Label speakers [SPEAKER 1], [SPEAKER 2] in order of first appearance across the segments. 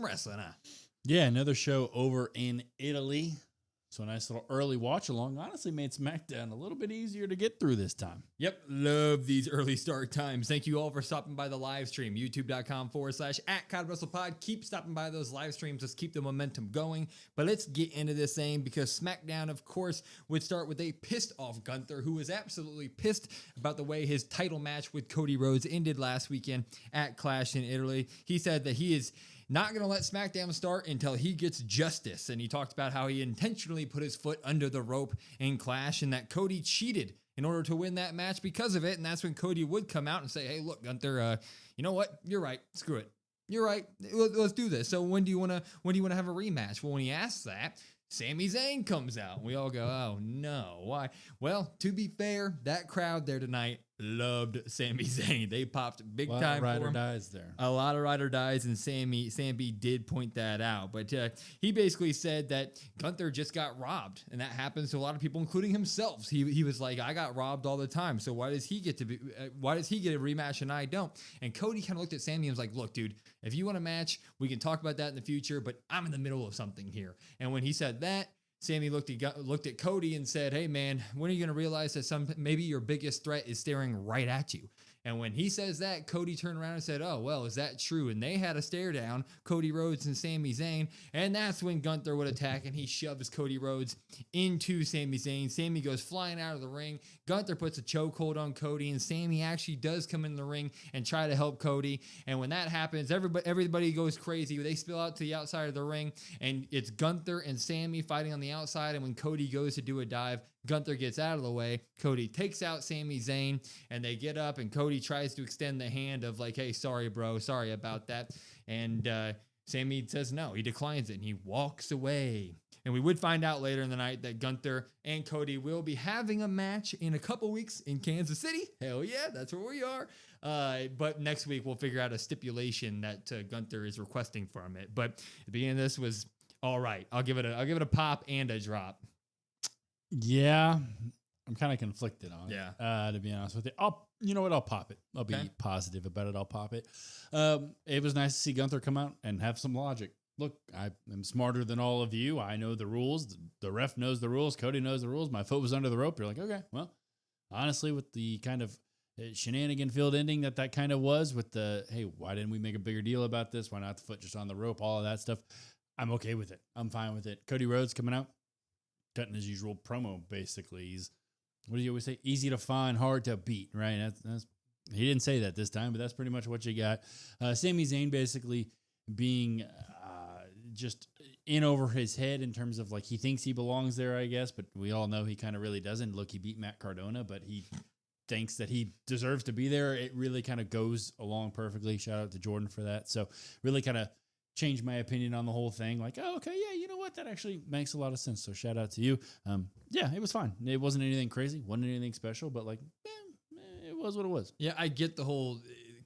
[SPEAKER 1] wrestling, huh?
[SPEAKER 2] Yeah, another show over in Italy. So a nice little early watch along. Honestly, made SmackDown a little bit easier to get through this time.
[SPEAKER 1] Yep, love these early start times. Thank you all for stopping by the live stream. YouTube.com/@CodWrestlePod. Keep stopping by those live streams. Let's keep the momentum going. But let's get into this thing because SmackDown, of course, would start with a pissed off Gunther, who was absolutely pissed about the way his title match with Cody Rhodes ended last weekend at Clash in Italy. He said that he is not going to let SmackDown start until he gets justice. And he talked about how he intentionally put his foot under the rope in Clash and that Cody cheated in order to win that match because of it. And that's when Cody would come out and say, hey, look, Gunther, you know what? You're right. Screw it. You're right. Let's do this. So when do you want to have a rematch? Well, when he asks that, Sami Zayn comes out. We all go, oh no, why? Well, to be fair, that crowd there tonight loved Sami Zayn. They popped big time for him.
[SPEAKER 2] Ride or dies there.
[SPEAKER 1] A lot of ride or dies, and Sami did point that out. But he basically said that Gunther just got robbed, and that happens to a lot of people, including himself. He was like, I got robbed all the time, so why does he get a rematch and I don't? And Cody kind of looked at Sami and was like, look, dude, if you want a match, we can talk about that in the future, but I'm in the middle of something here. And when he said that, Sami looked at Cody and said, hey, man, when are you going to realize that maybe your biggest threat is staring right at you? And when he says that, Cody turned around and said, oh, well, is that true? And they had a stare down, Cody Rhodes and Sami Zayn. And that's when Gunther would attack, and he shoves Cody Rhodes into Sami Zayn. Sami goes flying out of the ring. Gunther puts a chokehold on Cody, and Sami actually does come in the ring and try to help Cody. And when that happens, everybody goes crazy. They spill out to the outside of the ring, and it's Gunther and Sami fighting on the outside. And when Cody goes to do a dive, Gunther gets out of the way. Cody takes out Sami Zayn, and they get up, and Cody tries to extend the hand of like, hey, sorry, bro. Sorry about that. And Sami says no. He declines it, and he walks away. And we would find out later in the night that Gunther and Cody will be having a match in a couple weeks in Kansas City. Hell yeah, that's where we are. But next week, we'll figure out a stipulation that Gunther is requesting from it. But the beginning of this was all right. I'll give it a pop and a drop.
[SPEAKER 2] Yeah, I'm kind of conflicted on it.
[SPEAKER 1] Yeah.
[SPEAKER 2] To be honest with you, you know what? I'll pop it. I'll be positive about it. I'll pop it. It was nice to see Gunther come out and have some logic. Look, I am smarter than all of you. I know the rules. The ref knows the rules. Cody knows the rules. My foot was under the rope. You're like, okay, well, honestly, with the kind of shenanigan-filled ending that kind of was with the, hey, why didn't we make a bigger deal about this? Why not the foot just on the rope? All of that stuff. I'm okay with it. I'm fine with it. Cody Rhodes coming out, cutting his usual promo, basically. He's, what do you always say? Easy to find, hard to beat, right? That's he didn't say that this time, but that's pretty much what you got. Sami Zayn basically being just in over his head in terms of like he thinks he belongs there, I guess, but we all know he kind of really doesn't. Look, he beat Matt Cardona, but he thinks that he deserves to be there. It really kind of goes along perfectly. Shout out to Jordan for that. So really kind of changed my opinion on the whole thing. Like, oh, okay, yeah, you know what? That actually makes a lot of sense. So shout out to you. Yeah, it was fine. It wasn't anything crazy. Wasn't anything special, but like, it was what it was.
[SPEAKER 1] Yeah, I get the whole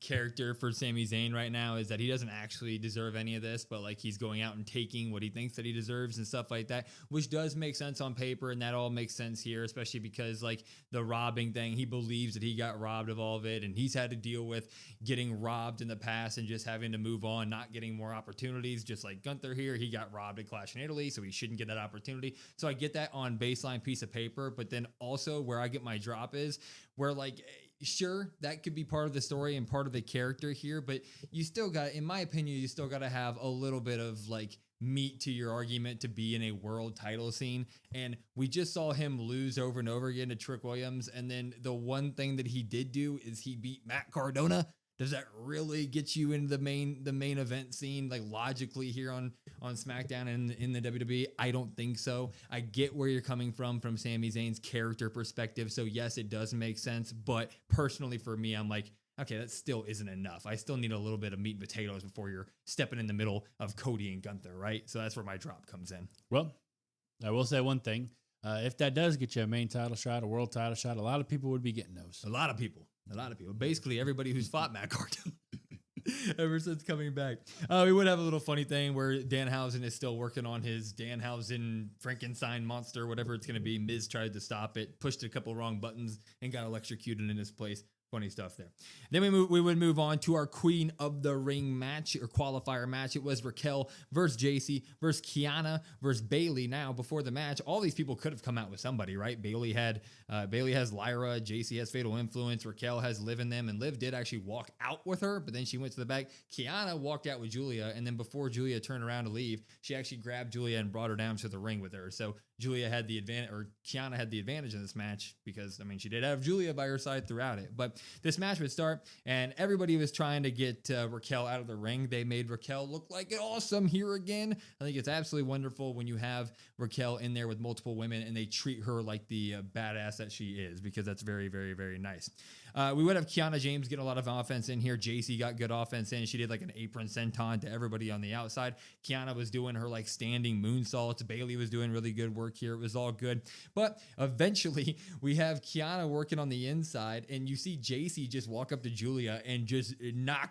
[SPEAKER 1] character for Sami Zayn right now is that he doesn't actually deserve any of this, but like he's going out and taking what he thinks that he deserves and stuff like that, which does make sense on paper, and that all makes sense here, especially because like the robbing thing, he believes that he got robbed of all of it, and he's had to deal with getting robbed in the past and just having to move on, not getting more opportunities, just like Gunther here. He got robbed at Clash in Italy, so he shouldn't get that opportunity. So I get that on baseline piece of paper, but then also where I get my drop is where like, sure, that could be part of the story and part of the character here, but you still got, in my opinion, you still got to have a little bit of like meat to your argument to be in a world title scene. And we just saw him lose over and over again to Trick Williams. And then the one thing that he did do is he beat Matt Cardona. Does that really get you into the main event scene, like logically here on SmackDown and in the WWE? I don't think so. I get where you're coming from Sami Zayn's character perspective. So yes, it does make sense. But personally for me, I'm like, okay, that still isn't enough. I still need a little bit of meat and potatoes before you're stepping in the middle of Cody and Gunther, right? So that's where my drop comes in.
[SPEAKER 2] Well, I will say one thing. If that does get you a main title shot, a world title shot, a lot of people would be getting those.
[SPEAKER 1] A lot of people. Basically, everybody who's fought Matt Cardona ever since coming back. We would have a little funny thing where Danhausen is still working on his Danhausen Frankenstein monster, whatever it's going to be. Miz tried to stop it, pushed a couple wrong buttons, and got electrocuted in his place. Funny stuff there. Then we would move on to our Queen of the Ring match or qualifier match. It was Raquel versus JC versus Kiana versus Bayley. Now, before the match, all these people could have come out with somebody, right? Bayley has Lyra, JC has Fatal Influence, Raquel has Liv in them, and Liv did actually walk out with her, but then she went to the back. Kiana walked out with Julia, and then before Julia turned around to leave, she actually grabbed Julia and brought her down to the ring with her. So Julia had the advantage, or Kiana had the advantage in this match because, I mean, she did have Julia by her side throughout it. But this match would start, and everybody was trying to get Raquel out of the ring. They made Raquel look like awesome here again. I think it's absolutely wonderful when you have Raquel in there with multiple women, and they treat her like the badass that she is, because that's very, very, very nice. We would have Kiana James get a lot of offense in here. JC got good offense in. She did like an apron senton to everybody on the outside. Kiana was doing her like standing moonsaults. Bayley was doing really good work here. It was all good. But eventually we have Kiana working on the inside, and you see JC just walk up to Julia and just knock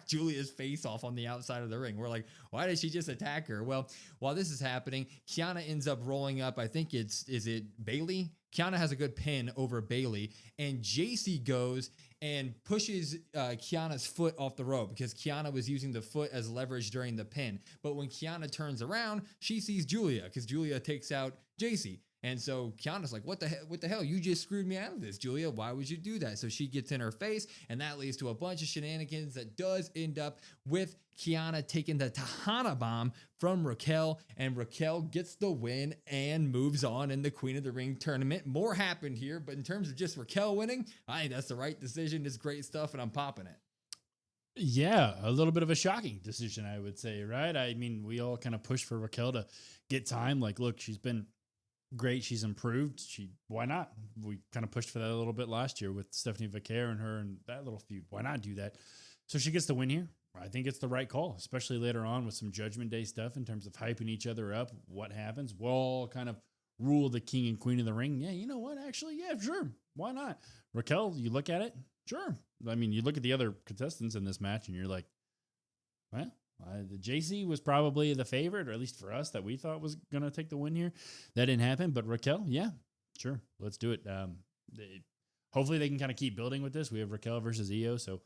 [SPEAKER 1] Julia's face off on the outside of the ring. We're like, why did she just attack her? Well, while this is happening, Kiana ends up rolling up. I think is it Bayley? Kiana has a good pin over Bayley, and JC goes and pushes Kiana's foot off the rope because Kiana was using the foot as leverage during the pin. But when Kiana turns around, she sees Julia because Julia takes out JC. And so Kiana's like, what the hell? You just screwed me out of this, Julia. Why would you do that? So she gets in her face, and that leads to a bunch of shenanigans that does end up with Kiana taking the Tejana bomb from Raquel, and Raquel gets the win and moves on in the Queen of the Ring tournament. More happened here, but in terms of just Raquel winning, I think that's the right decision. It's great stuff, and I'm popping it.
[SPEAKER 2] Yeah, a little bit of a shocking decision, I would say, right? I mean, we all kind of pushed for Raquel to get time. Like, look, she's been great. She's improved. Why not? We kind of pushed for that a little bit last year with Stephanie Vaquer and her and that little feud. Why not do that? So she gets the win here. I think it's the right call, especially later on with some Judgment Day stuff in terms of hyping each other up. What happens? We'll all kind of rule the king and queen of the ring. Yeah, you know what? Actually, yeah, sure. Why not? Raquel, you look at it. Sure. I mean, you look at the other contestants in this match and you're like, well, the JC was probably the favorite, or at least for us, that we thought was going to take the win here. That didn't happen, but Raquel, yeah, sure, let's do it. Hopefully they can kind of keep building with this. We have Raquel versus Io, so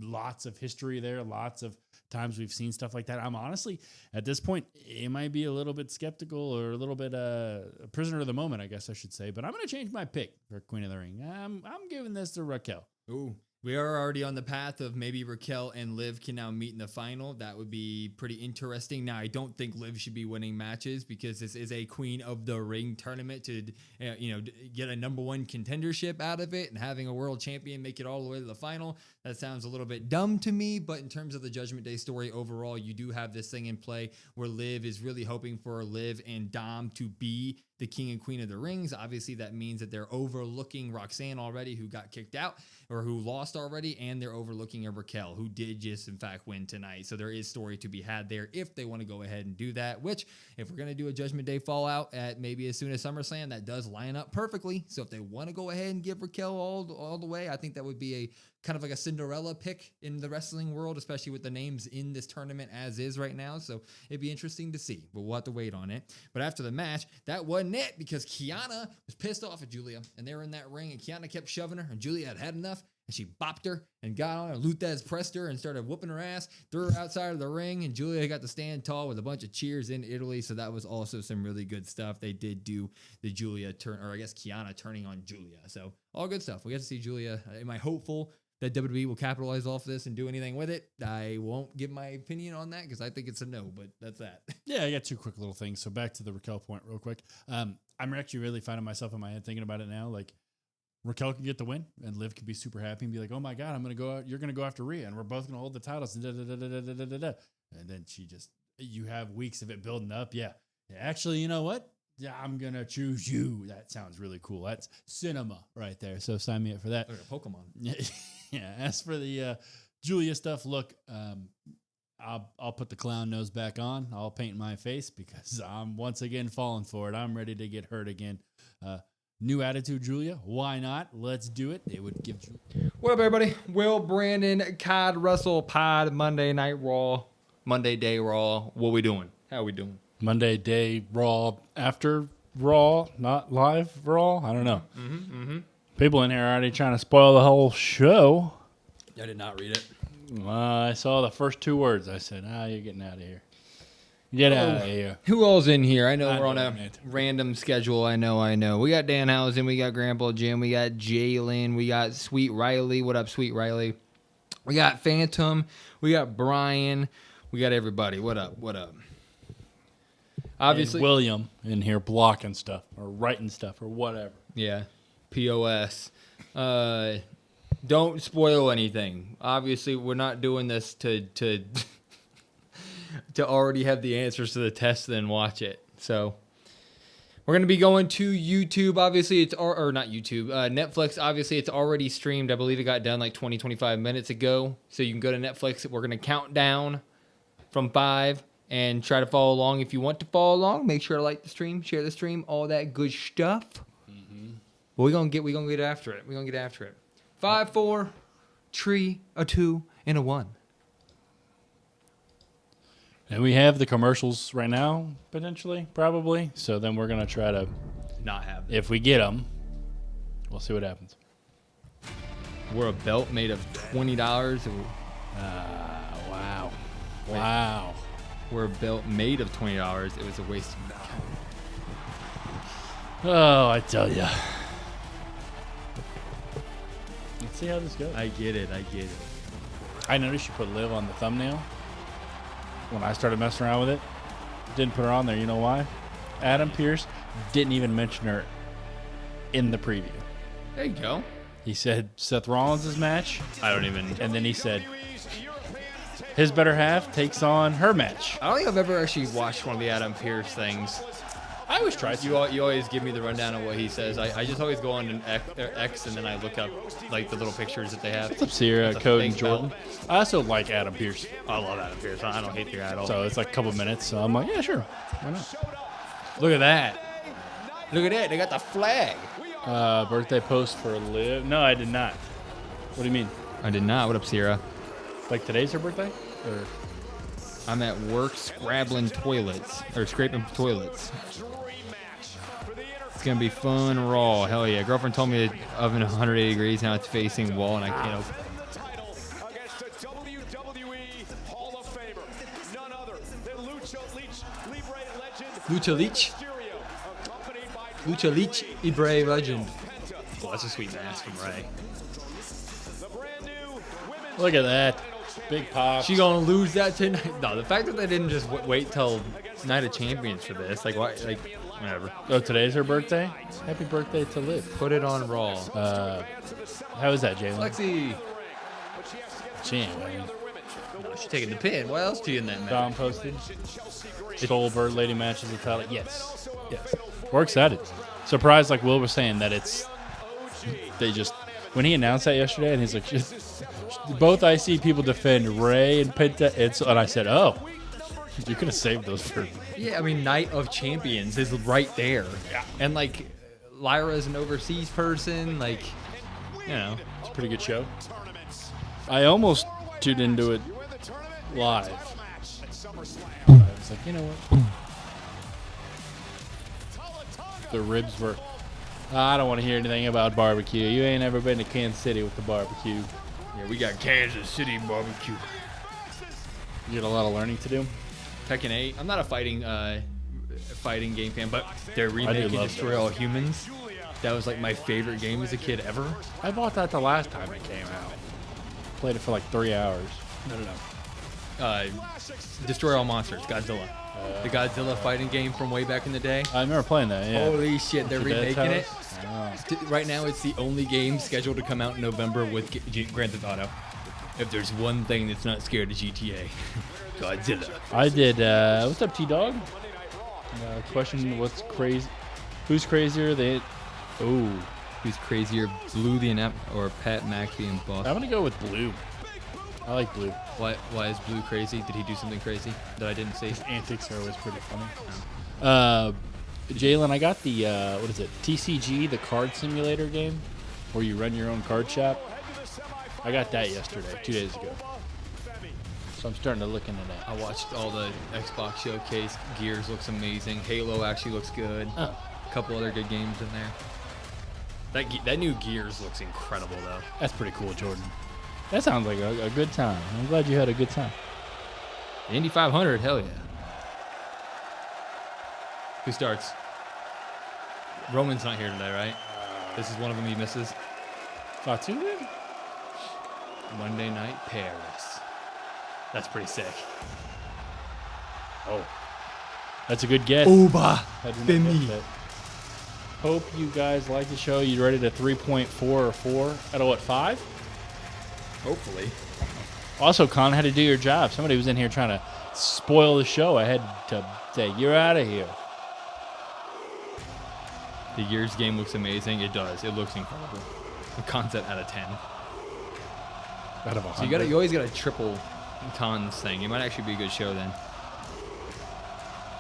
[SPEAKER 2] lots of history there, lots of times we've seen stuff like that. I'm honestly, at this point, it might be a little bit skeptical or a little bit a prisoner of the moment, I guess I should say, but I'm going to change my pick for Queen of the Ring. I'm giving this to Raquel.
[SPEAKER 1] Ooh. We are already on the path of maybe Raquel and Liv can now meet in the final. That would be pretty interesting. Now, I don't think Liv should be winning matches because this is a Queen of the Ring tournament to, get a number one contendership out of it, and having a world champion make it all the way to the final. That sounds a little bit dumb to me, but in terms of the Judgment Day story overall, you do have this thing in play where Liv is really hoping for Liv and Dom to be the king and queen of the rings. Obviously, that means that they're overlooking Roxanne already, who got kicked out or who lost already, and they're overlooking a Raquel, who did just, in fact, win tonight. So there is story to be had there if they want to go ahead and do that, which, if we're going to do a Judgment Day Fallout at maybe as soon as SummerSlam, that does line up perfectly. So if they want to go ahead and give Raquel all the way, I think that would be a kind of like a Cinderella pick in the wrestling world, especially with the names in this tournament as is right now. So it'd be interesting to see, but we'll have to wait on it. But after the match, that wasn't it, because Kiana was pissed off at Julia, and they were in that ring, and Kiana kept shoving her, and Julia had enough, and she bopped her and got on her. Luthez pressed her and started whooping her ass, threw her outside of the ring, and Julia got to stand tall with a bunch of cheers in Italy. So that was also some really good stuff. They did do the Julia turn, or I guess Kiana turning on Julia. So all good stuff. We get to see Julia. Am I hopeful that WWE will capitalize off this and do anything with it? I won't give my opinion on that because I think it's a no, but that's that.
[SPEAKER 2] Yeah, I got two quick little things. So back to the Raquel point real quick. I'm actually really finding myself in my head thinking about it now. Like, Raquel can get the win, and Liv can be super happy and be like, oh my God, I'm going to go out. You're going to go after Rhea, and we're both going to hold the titles. And then you have weeks of it building up. Yeah. Actually, you know what? Yeah, I'm going to choose you. That sounds really cool. That's cinema right there. So sign me up for that.
[SPEAKER 1] Like a Pokemon.
[SPEAKER 2] Yeah. As for the Julia stuff, look, I'll put the clown nose back on. I'll paint my face because I'm once again falling for it. I'm ready to get hurt again. New attitude, Julia. Why not? Let's do it. It would give Julia.
[SPEAKER 1] What up, everybody? Will Brandon, Cod Russell Pod, Monday Night Raw, Monday Day Raw. What we doing? How we doing?
[SPEAKER 2] Monday Day Raw after Raw, not live Raw. I don't know. People in here are already trying to spoil the whole show.
[SPEAKER 1] I did not read it.
[SPEAKER 2] I saw the first 2 words. I said, you're getting out of here. Get out of here.
[SPEAKER 1] Who all's in here? I know we're on
[SPEAKER 2] doing
[SPEAKER 1] a
[SPEAKER 2] it.
[SPEAKER 1] random schedule. I know. We got Danhausen, we got Grandpa Jim, we got Jalen, we got Sweet Riley. What up, Sweet Riley? We got Phantom, we got Brian, we got everybody. What up? Obviously,
[SPEAKER 2] And William in here blocking stuff or writing stuff or whatever.
[SPEAKER 1] yeah, POS. Don't spoil anything. Obviously, we're not doing this to to already have the answers to the test, then watch it. So we're going to be going to YouTube. Obviously, it's or not YouTube. Netflix, obviously, it's already streamed. I believe it got done like 20, 25 minutes ago. So you can go to Netflix. We're going to count down from 5 and try to follow along. If you want to follow along, make sure to like the stream, share the stream, all that good stuff. But we're going to get after it. 5, 4, 3, a 2, and a 1.
[SPEAKER 2] And we have the commercials right now, potentially, probably. So then we're going to try to,
[SPEAKER 1] Not have them.
[SPEAKER 2] if we get them, we'll see what happens.
[SPEAKER 1] We're a belt made of $20.
[SPEAKER 2] Wow.
[SPEAKER 1] Wait.
[SPEAKER 2] Wow.
[SPEAKER 1] We're a belt made of $20. It was a waste of
[SPEAKER 2] Oh, I tell ya. Let's see how this goes.
[SPEAKER 1] I get it.
[SPEAKER 2] I noticed you put Liv on the thumbnail when I started messing around with it. Didn't put her on there. You know why? Adam Pearce didn't even mention her in the preview.
[SPEAKER 1] There you go.
[SPEAKER 2] He said Seth Rollins' match,
[SPEAKER 1] I don't even.
[SPEAKER 2] and then he said his better half takes on her match.
[SPEAKER 1] I don't think I've ever actually watched one of the Adam Pearce things.
[SPEAKER 2] I always try to.
[SPEAKER 1] You always give me the rundown of what he says. I just always go on X and then I look up like the little pictures that they have.
[SPEAKER 2] What's up, Sierra,
[SPEAKER 1] It's a
[SPEAKER 2] Code,
[SPEAKER 1] fake
[SPEAKER 2] and Jordan?
[SPEAKER 1] belt.
[SPEAKER 2] I also like Adam Pearce.
[SPEAKER 1] I love Adam Pearce. I don't hate the guy at all.
[SPEAKER 2] So it's like a couple minutes. So I'm like, yeah, sure. Why not?
[SPEAKER 1] Look at that. They got the flag.
[SPEAKER 2] Birthday post for Liv. No, I did not. What do you mean?
[SPEAKER 1] I did not. What up, Sierra?
[SPEAKER 2] Like today's her birthday? Or
[SPEAKER 1] I'm at work scrabbling toilets or scraping toilets. It's gonna be fun, raw. Hell yeah! Girlfriend told me the oven 180 degrees. Now it's facing wall, and I can't open.
[SPEAKER 3] Against the WWE Hall of Famer, none other than
[SPEAKER 1] Lucha Leech. Lucha Leech Ibre Legend. Oh, that's a sweet mask from Ray.
[SPEAKER 2] look at that. Big pop.
[SPEAKER 1] She gonna lose that tonight? No, the fact that they didn't just wait till Night of Champions for this, like why? Like whatever.
[SPEAKER 2] Oh, today's her birthday? Happy birthday to Liv.
[SPEAKER 1] Put it on Raw.
[SPEAKER 2] How is that, Jalen?
[SPEAKER 1] Lexi.
[SPEAKER 2] She ain't winning.
[SPEAKER 1] No, she's taking the pin. What else do you in that match?
[SPEAKER 2] Dom posted. Goldberg lady matches the title. Yes. Yes. We're excited. Surprised, like Will was saying, that they just, when he announced that yesterday, and he's like, both IC people defend Ray and Penta, and I said, oh, you could have saved those for.
[SPEAKER 1] Yeah, I mean, Night of Champions is right there.
[SPEAKER 2] Yeah.
[SPEAKER 1] And like, Lyra's an overseas person. Like, you know,
[SPEAKER 2] It's a pretty good show. I almost tuned into it live. I was like, you know what? The ribs were. I don't want to hear anything about barbecue. You ain't ever been to Kansas City with the barbecue.
[SPEAKER 1] yeah, we got Kansas City barbecue.
[SPEAKER 2] You got a lot of learning to do.
[SPEAKER 1] Tekken 8. I'm not a fighting game fan, but their remake
[SPEAKER 2] love
[SPEAKER 1] Destroy
[SPEAKER 2] those.
[SPEAKER 1] All Humans. That was like my favorite game as a kid ever.
[SPEAKER 2] I bought that the last time it came out. Played it for like 3 hours.
[SPEAKER 1] No. Destroy All Monsters, Godzilla. The Godzilla fighting game from way back in the day.
[SPEAKER 2] I remember playing that. Yeah.
[SPEAKER 1] Holy shit, they're
[SPEAKER 2] Your dad's
[SPEAKER 1] remaking it.
[SPEAKER 2] house?
[SPEAKER 1] Right now, it's the only game scheduled to come out in November with Grand Theft Auto. If there's one thing that's not scared of GTA, Godzilla.
[SPEAKER 2] I did. What's up, T Dog? Question: what's crazy? Who's crazier? Oh,
[SPEAKER 1] Who's crazier, Blue the Inept or Pat McAfee and Boss?
[SPEAKER 2] I'm gonna go with Blue. I like Blue.
[SPEAKER 1] Why is Blue crazy? Did he do something crazy that I didn't see?
[SPEAKER 2] His antics are always pretty funny. Jalen, I got the what is it? TCG, the card simulator game, where you run your own card shop. I got that yesterday, 2 days ago. So I'm starting to look into that.
[SPEAKER 1] I watched all the Xbox showcase. Gears looks amazing. Halo actually looks good.
[SPEAKER 2] Oh.
[SPEAKER 1] A couple other good games in there. That new Gears looks incredible, though.
[SPEAKER 2] That's pretty cool, Jordan. That sounds like a good time. I'm glad you had a good time.
[SPEAKER 1] The Indy 500, hell yeah. Who starts? Roman's not here today, right? This is one of them he misses.
[SPEAKER 2] Fatu then?
[SPEAKER 1] Monday Night Paris. That's pretty sick.
[SPEAKER 2] Oh. That's a good guess.
[SPEAKER 1] Oba
[SPEAKER 2] I did not
[SPEAKER 1] Femi.
[SPEAKER 2] get that. Hope you guys like the show. You rated a 3.4 or 4 out of what, 5?
[SPEAKER 1] Hopefully.
[SPEAKER 2] Also, Con had to do your job. Somebody was in here trying to spoil the show. I had to say, you're out of here.
[SPEAKER 1] The Gears game looks amazing. It does. It looks incredible. The concept out of 10.
[SPEAKER 2] Out of 100.
[SPEAKER 1] So you always got a triple cons thing. It might actually be a good show then.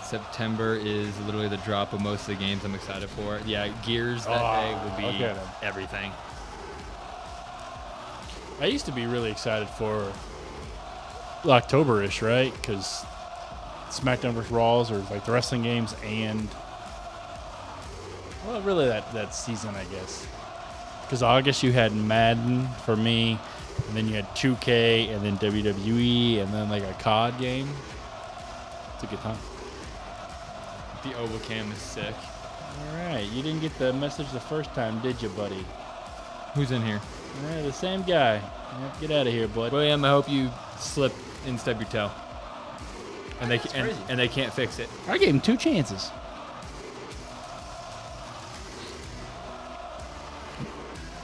[SPEAKER 1] September is literally the drop of most of the games I'm excited for. Yeah, Gears that day would be everything.
[SPEAKER 2] I used to be really excited for October-ish, right? Because SmackDown vs. Raws or like the wrestling games and, well, really that season, I guess. Because August you had Madden for me, and then you had 2K, and then WWE, and then like a COD game. It's a good time.
[SPEAKER 1] The Overcam is sick.
[SPEAKER 2] All right, you didn't get the message the first time, did you, buddy?
[SPEAKER 1] Who's in here?
[SPEAKER 2] Yeah, the same guy. Yep, get out of here, bud.
[SPEAKER 1] William, I hope you slip and stub your toe. And they can't fix it.
[SPEAKER 2] I gave him 2 chances.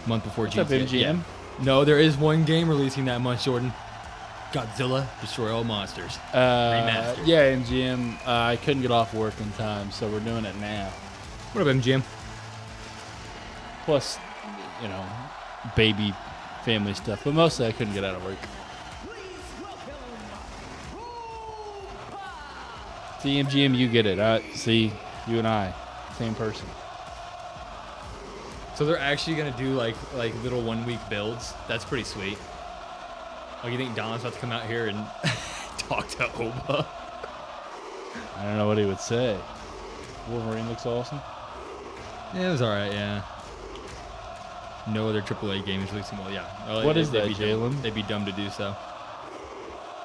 [SPEAKER 1] Month before
[SPEAKER 2] What's up,
[SPEAKER 1] GTA.
[SPEAKER 2] MGM?
[SPEAKER 1] Yeah. No, there is one game releasing that month, Jordan. Godzilla Destroy All Monsters. Remastered.
[SPEAKER 2] Yeah, MGM. I couldn't get off work in time, so we're doing it now.
[SPEAKER 1] What up, MGM?
[SPEAKER 2] Plus, you know, baby family stuff. But mostly I couldn't get out of work. See, MGM, you get it. See, you and I, same person.
[SPEAKER 1] So they're actually gonna do like little 1 week builds. That's pretty sweet. Like, you think Don's about to come out here and talk to Oba?
[SPEAKER 2] I don't know what he would say. Wolverine looks awesome.
[SPEAKER 1] Yeah, it was all right. Yeah. No other AAA game is releasing. Well, yeah.
[SPEAKER 2] What is that,
[SPEAKER 1] be
[SPEAKER 2] Jalen?
[SPEAKER 1] They'd be dumb to do so.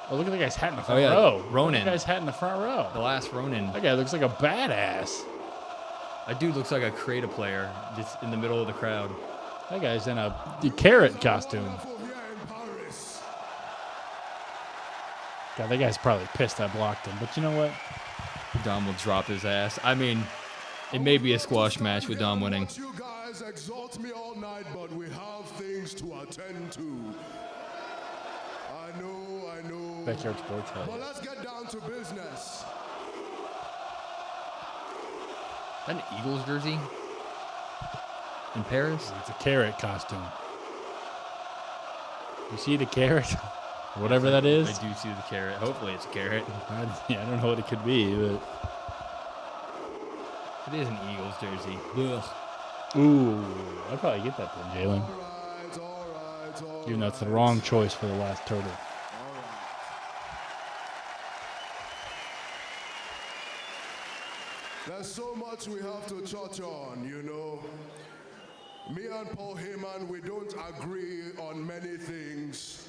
[SPEAKER 2] Oh, look at the guy's hat in the front
[SPEAKER 1] yeah,
[SPEAKER 2] row.
[SPEAKER 1] Ronin.
[SPEAKER 2] Look at the guy's hat in the front row.
[SPEAKER 1] The last Ronin.
[SPEAKER 2] That guy looks like a badass.
[SPEAKER 1] That dude looks like a creative player just in the middle of the crowd.
[SPEAKER 2] That guy's in a carrot costume. God, that guy's probably pissed I blocked him. But you know what?
[SPEAKER 1] Dom will drop his ass. I mean, it may be a squash match with Dom winning.
[SPEAKER 4] You guys exalt me all night, but we have things to attend to. I know.
[SPEAKER 2] Backyard Sports Hall.
[SPEAKER 4] But let's get down to business.
[SPEAKER 1] Is that an Eagles jersey? In Paris?
[SPEAKER 2] It's a carrot costume. You see the carrot? Whatever that is.
[SPEAKER 1] I do see the carrot. Hopefully it's a carrot.
[SPEAKER 2] I don't know what it could be, but
[SPEAKER 1] It is an Eagles jersey. Ugh.
[SPEAKER 2] ooh, I'd probably get that then, Jalen.
[SPEAKER 4] All right.
[SPEAKER 2] Even though it's the wrong choice for the last turtle.
[SPEAKER 4] There's so much we have to touch on, you know. Me and Paul Heyman, we don't agree on many things.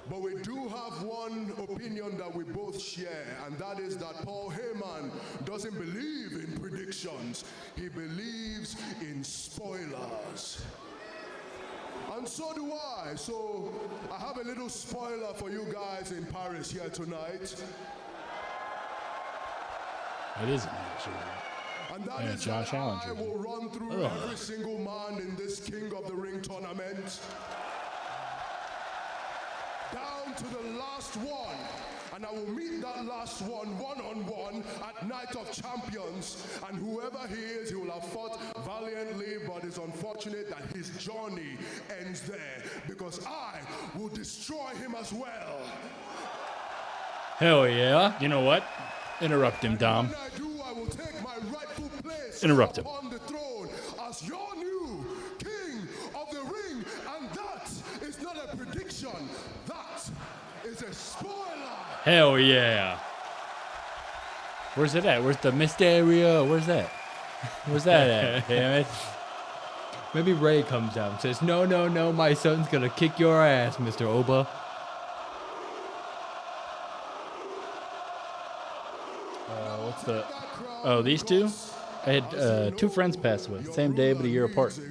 [SPEAKER 4] But we do have one opinion that we both share, and that is that Paul Heyman doesn't believe in predictions. He believes in spoilers. And so do I. So I have a little spoiler for you guys in Paris here tonight.
[SPEAKER 2] It is actually.
[SPEAKER 4] And that
[SPEAKER 2] Yeah,
[SPEAKER 4] is
[SPEAKER 2] Josh
[SPEAKER 4] that
[SPEAKER 2] Allen
[SPEAKER 4] I
[SPEAKER 2] jersey.
[SPEAKER 4] will run through every single man in this King of the Ring tournament. Down to the last one. And I will meet that last one-on-one at Night of Champions. And whoever he is, he will have fought valiantly, but it's unfortunate that his journey ends there. Because I will destroy him as well.
[SPEAKER 1] Hell yeah.
[SPEAKER 2] You know what? Interrupt him, Dom.
[SPEAKER 4] When I do, I will take my rightful place
[SPEAKER 2] Interrupt him.
[SPEAKER 4] on the throne as your new King of the Ring. And that is not a prediction. That is a spoiler.
[SPEAKER 1] Hell yeah.
[SPEAKER 2] Where's it at? Where's the Mysterio? Where's that? Where's that at? Damn it.
[SPEAKER 1] Maybe Ray comes out and says, no, no, no, my son's going to kick your ass, Mr. Oba.
[SPEAKER 2] What's the... Oh, these two? I had 2 friends pass away. Same day, but a year apart. So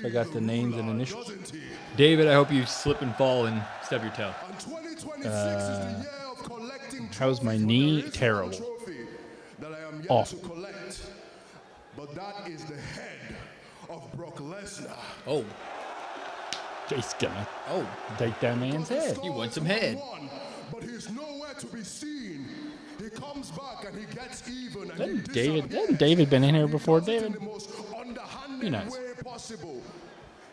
[SPEAKER 2] I got the names and initials.
[SPEAKER 1] David, I hope you slip and fall and stub your toe.
[SPEAKER 2] How's my knee? Terrible. Awful.
[SPEAKER 4] But that is the head of Brock Lesnar.
[SPEAKER 1] Oh.
[SPEAKER 2] He's gonna take that man's head.
[SPEAKER 1] You want some head.
[SPEAKER 4] But he's nowhere to be seen. He comes back and he gets even. And
[SPEAKER 2] Hasn't David been in here before, David? Be nice.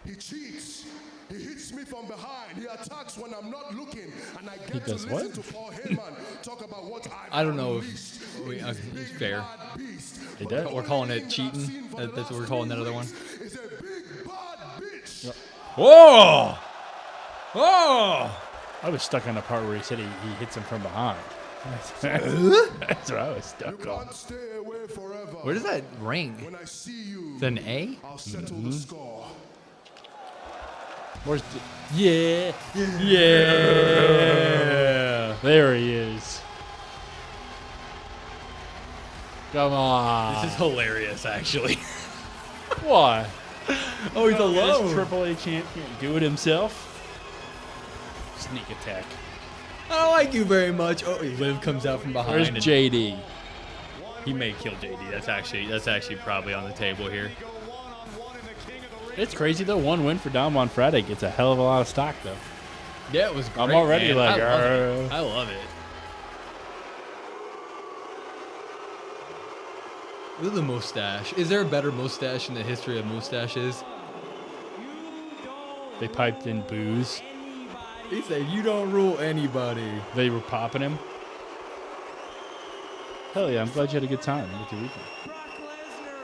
[SPEAKER 4] He cheats. He hits me from behind. He attacks when I'm not looking. And I get
[SPEAKER 2] does
[SPEAKER 4] to
[SPEAKER 2] what?
[SPEAKER 4] listen to Paul Heyman talk about what
[SPEAKER 1] I don't know if it's fair.
[SPEAKER 2] He does.
[SPEAKER 1] We're calling it cheating. That's what we're calling that other one.
[SPEAKER 4] It's a big bad bitch.
[SPEAKER 1] Whoa! Oh!
[SPEAKER 2] I was stuck on the part where he said he hits him from behind. That's what I was stuck on.
[SPEAKER 4] Can't stay away forever.
[SPEAKER 1] What is that ring?
[SPEAKER 4] When I see you,
[SPEAKER 1] Is that an A?
[SPEAKER 4] I'll settle the score.
[SPEAKER 2] Where's the... Yeah.
[SPEAKER 1] Yeah!
[SPEAKER 2] There he is. Come on.
[SPEAKER 1] This is hilarious, actually.
[SPEAKER 2] Why?
[SPEAKER 1] Oh, he's
[SPEAKER 2] This
[SPEAKER 1] alone.
[SPEAKER 2] Triple H champ can't do it himself. Sneak attack.
[SPEAKER 1] I don't like you very much. Oh, Liv comes out from behind.
[SPEAKER 2] Where's
[SPEAKER 1] and
[SPEAKER 2] JD?
[SPEAKER 1] He may kill JD. That's actually probably on the table here.
[SPEAKER 2] It's crazy though. 1 win for Dom on Friday gets a hell of a lot of stock though.
[SPEAKER 1] Yeah, it was great.
[SPEAKER 2] I'm already
[SPEAKER 1] man.
[SPEAKER 2] like,
[SPEAKER 1] I love it. I love it. Look at the mustache. Is there a better mustache in the history of mustaches?
[SPEAKER 2] They piped in booze.
[SPEAKER 1] He said, "You don't rule anybody."
[SPEAKER 2] They were popping him. Hell yeah! I'm glad you had a good time with your weekend.
[SPEAKER 5] Brock Lesnar,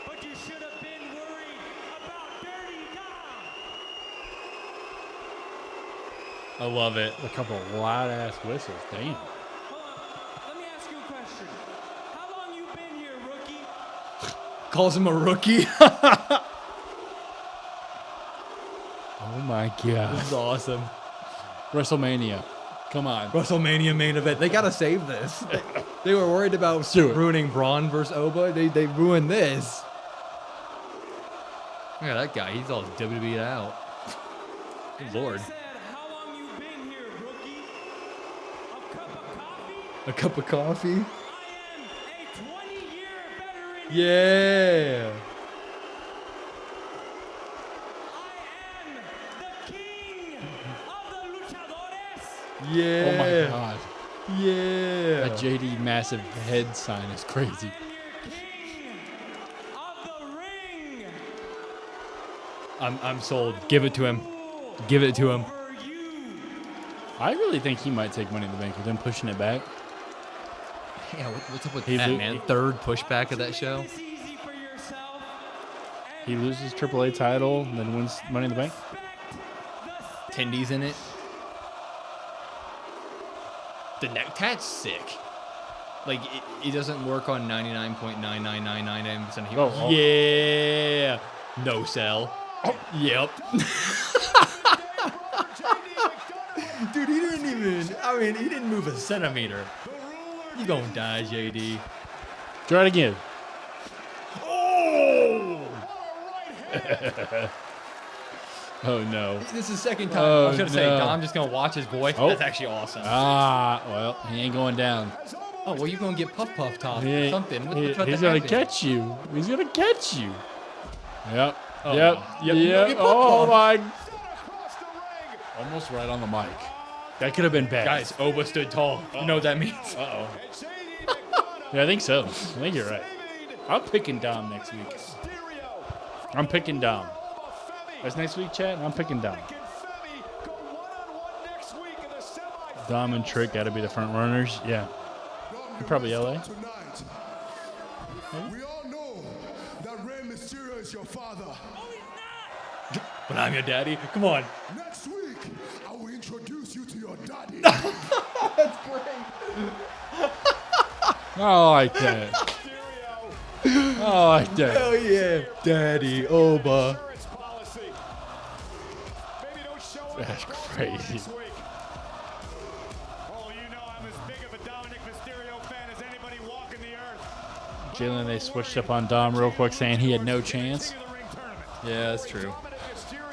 [SPEAKER 5] but you should have been worried about Dirty Dom.
[SPEAKER 1] I love it.
[SPEAKER 2] A couple of loud ass whistles. Damn.
[SPEAKER 5] Hold on, let me ask you a question. How long you been here, rookie?
[SPEAKER 1] Calls him a rookie.
[SPEAKER 2] Oh my god.
[SPEAKER 1] This is awesome.
[SPEAKER 2] WrestleMania. Come on.
[SPEAKER 1] WrestleMania main event. They gotta save this. They were worried about
[SPEAKER 2] do it.
[SPEAKER 1] ruining Braun versus Oba. They ruined this. Look at that guy. He's all WWE out. Good Lord.
[SPEAKER 5] I said, how long you been here, rookie? A cup of coffee?
[SPEAKER 1] A cup of coffee?
[SPEAKER 5] I am a 20-year veteran.
[SPEAKER 1] Yeah.
[SPEAKER 5] I am the king of the luchadores.
[SPEAKER 1] Yeah.
[SPEAKER 2] Oh my god.
[SPEAKER 1] Yeah.
[SPEAKER 2] That JD massive head sign is crazy.
[SPEAKER 5] I am your king of the ring.
[SPEAKER 1] I'm sold. Give it to him. Give it to him.
[SPEAKER 5] For you.
[SPEAKER 2] I really think he might take Money in the Bank with him pushing it back.
[SPEAKER 1] Yeah, what's up with
[SPEAKER 2] He
[SPEAKER 1] that,
[SPEAKER 2] lo-
[SPEAKER 1] man? Third pushback of that show.
[SPEAKER 5] It's easy for yourself.
[SPEAKER 2] He loses AAA title and then wins Money in the Bank.
[SPEAKER 1] Tendy's in it. The neck tat's sick. Like, it doesn't work on 99.9999% of people.
[SPEAKER 2] Oh.
[SPEAKER 1] Yeah. No sell. Yep. Dude, he didn't even, he didn't move a centimeter. You gonna die, JD.
[SPEAKER 2] Try it again.
[SPEAKER 1] Oh!
[SPEAKER 2] Oh no.
[SPEAKER 1] This is the second time.
[SPEAKER 2] Oh,
[SPEAKER 1] I was gonna say,
[SPEAKER 2] no.
[SPEAKER 1] Dom's just gonna watch his boy.
[SPEAKER 2] Oh.
[SPEAKER 1] That's actually awesome.
[SPEAKER 2] Ah, well, he ain't going down.
[SPEAKER 1] Oh, well, you're gonna get Puff Puff top
[SPEAKER 2] He
[SPEAKER 1] or
[SPEAKER 2] ain't-
[SPEAKER 1] something. What,
[SPEAKER 2] he-
[SPEAKER 1] what's about
[SPEAKER 2] he's
[SPEAKER 1] to
[SPEAKER 2] gonna
[SPEAKER 1] happen?
[SPEAKER 2] catch you. He's gonna catch you. Yep.
[SPEAKER 1] Oh,
[SPEAKER 2] Yep.
[SPEAKER 1] no. Yep, you're gonna get Puff
[SPEAKER 2] Oh
[SPEAKER 1] Puff.
[SPEAKER 2] my. Almost right on the mic. That could have been bad.
[SPEAKER 1] Guys, Oba stood tall. You know what that means?
[SPEAKER 2] Uh oh. Yeah, I think so. I think you're right. I'm picking Dom next week. I'm picking Dom. That's next week, chat. I'm picking Dom. Dom and Trick got to be the front runners. Yeah. Probably LA.
[SPEAKER 4] Tonight, we all know that Rey Mysterio is your father.
[SPEAKER 1] But I'm your daddy. Come on.
[SPEAKER 4] Next week, I will introduce you to your daddy.
[SPEAKER 2] I like that. I Oh, I like that.
[SPEAKER 1] Hell yeah, Daddy Oba.
[SPEAKER 2] That's crazy.
[SPEAKER 3] Oh, you know I'm as big of a Dominic Mysterio fan as anybody walking the earth.
[SPEAKER 2] Jalen, they switched up on Dom real quick, saying he had no chance.
[SPEAKER 1] Yeah, that's true.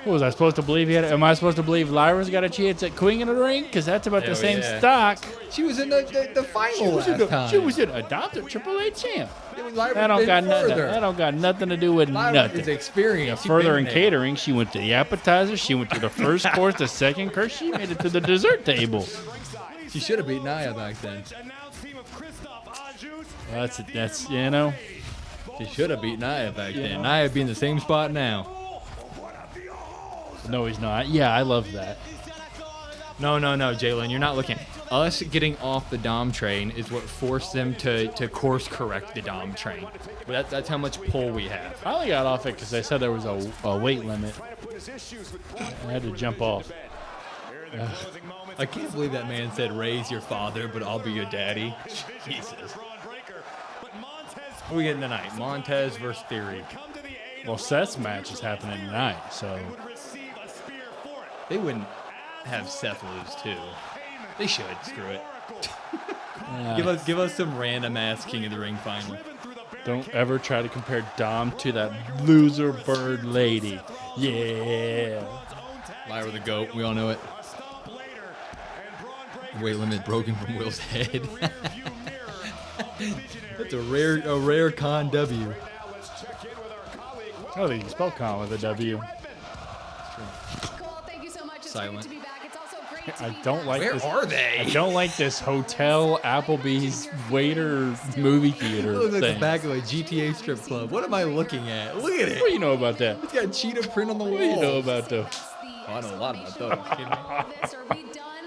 [SPEAKER 2] What was I supposed to believe he had? Am I supposed to believe Lyra's got a chance at Queen in the ring? Because that's about the
[SPEAKER 1] Hell
[SPEAKER 2] same
[SPEAKER 1] yeah.
[SPEAKER 2] stock.
[SPEAKER 1] She was in the final last time.
[SPEAKER 2] She was an adopted Triple H champ.
[SPEAKER 1] Lyra's
[SPEAKER 2] That don't
[SPEAKER 1] been
[SPEAKER 2] got nothing.
[SPEAKER 1] further.
[SPEAKER 2] That don't got nothing to do with
[SPEAKER 1] Lyra
[SPEAKER 2] nothing.
[SPEAKER 1] is experienced. She's
[SPEAKER 2] Further
[SPEAKER 1] been
[SPEAKER 2] in
[SPEAKER 1] there.
[SPEAKER 2] catering, she went to the appetizer. She went to the first course, the second course. She made it to the dessert table.
[SPEAKER 1] She should have beat Nia back then.
[SPEAKER 2] That's you know.
[SPEAKER 1] She should have beat Nia back then. Nia would be in the same spot now.
[SPEAKER 2] No, he's not. Yeah, I love that.
[SPEAKER 1] No, Jalen, you're not looking. Us getting off the Dom train is what forced them to course correct the Dom train. But that's how much pull we have.
[SPEAKER 2] I only got off it because they said there was a weight limit. I had to jump off.
[SPEAKER 1] I can't believe that man said, raise your father, but I'll be your daddy. Jesus. Who are we getting tonight? Montez versus Theory.
[SPEAKER 2] Well, Seth's match is happening tonight, so
[SPEAKER 1] They wouldn't have Seth lose, too. They should. Screw it. Give us some random ass King of the Ring final.
[SPEAKER 2] don't ever try to compare Dom to that loser bird lady. Yeah.
[SPEAKER 1] Lyra the GOAT. We all know it. Weight limit broken from Will's head. That's a rare con W.
[SPEAKER 2] Oh, they can spell con with a W.
[SPEAKER 6] Cole, thank you so much. It's
[SPEAKER 1] Silent.
[SPEAKER 6] great to be back. It's also great to
[SPEAKER 2] I
[SPEAKER 6] be
[SPEAKER 2] don't like
[SPEAKER 1] Where
[SPEAKER 2] this.
[SPEAKER 1] are they?
[SPEAKER 2] I don't like this hotel Applebee's waiter movie theater
[SPEAKER 1] Look like the
[SPEAKER 2] thing.
[SPEAKER 1] back of a GTA strip club. What am I looking at? Look at it.
[SPEAKER 2] What do you know about that?
[SPEAKER 1] It's got cheetah print on the wall.
[SPEAKER 2] What do you know about those?
[SPEAKER 1] Oh, I know a lot about those. Kidding me?
[SPEAKER 6] Are we done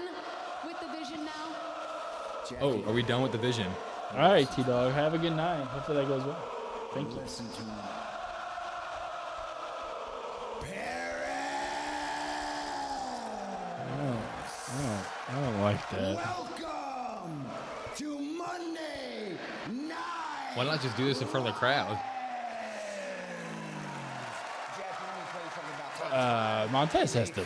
[SPEAKER 6] with the vision now?
[SPEAKER 1] Oh, are we done with the vision?
[SPEAKER 2] All right, T-Dog. Have a good night. Hopefully that goes well. Thank you. I don't like that.
[SPEAKER 7] Welcome to Monday Night.
[SPEAKER 1] Why not just do this in front of the crowd?
[SPEAKER 2] Montez has to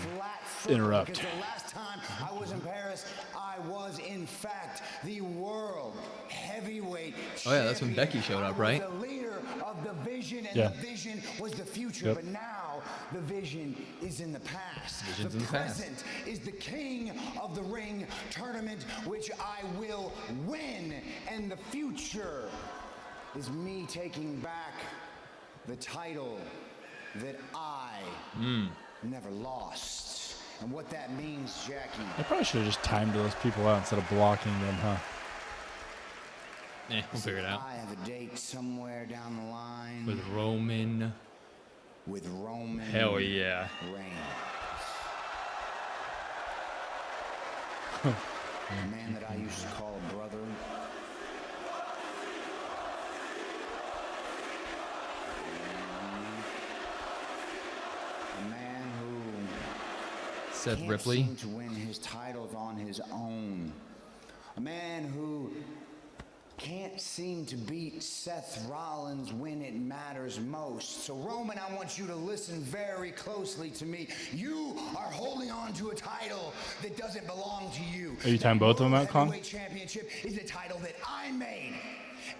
[SPEAKER 2] interrupt.
[SPEAKER 7] Because the last time I was in Paris, I was in fact the world heavyweight.
[SPEAKER 1] Oh, yeah, that's when Becky showed up, right?
[SPEAKER 7] The leader of the vision, and
[SPEAKER 2] Yeah.
[SPEAKER 7] the vision was the future.
[SPEAKER 2] Yep.
[SPEAKER 7] But now the vision is in the past.
[SPEAKER 1] Vision's
[SPEAKER 7] the
[SPEAKER 1] in the past.
[SPEAKER 7] present is the King of the Ring tournament, which I will win, and the future is me taking back the title that I never lost. And what that means, Jackie.
[SPEAKER 2] I probably should have just timed those people out instead of blocking them, huh?
[SPEAKER 1] We'll figure it out.
[SPEAKER 7] I have a date somewhere down the line
[SPEAKER 1] With Roman.
[SPEAKER 7] with Roman
[SPEAKER 1] Hell yeah.
[SPEAKER 7] Reigns. A man that I used to call a brother. A man who
[SPEAKER 1] Seth
[SPEAKER 7] can't
[SPEAKER 1] Ripley.
[SPEAKER 7] seem to win his titles on his own. A man who can't seem to beat Seth Rollins when it matters most. So Roman, I want you to listen very closely to me. You are holding on to a title that doesn't belong to you.
[SPEAKER 2] Are you tying both of them out, Con?
[SPEAKER 7] The Heavyweight Championship is a title that I made,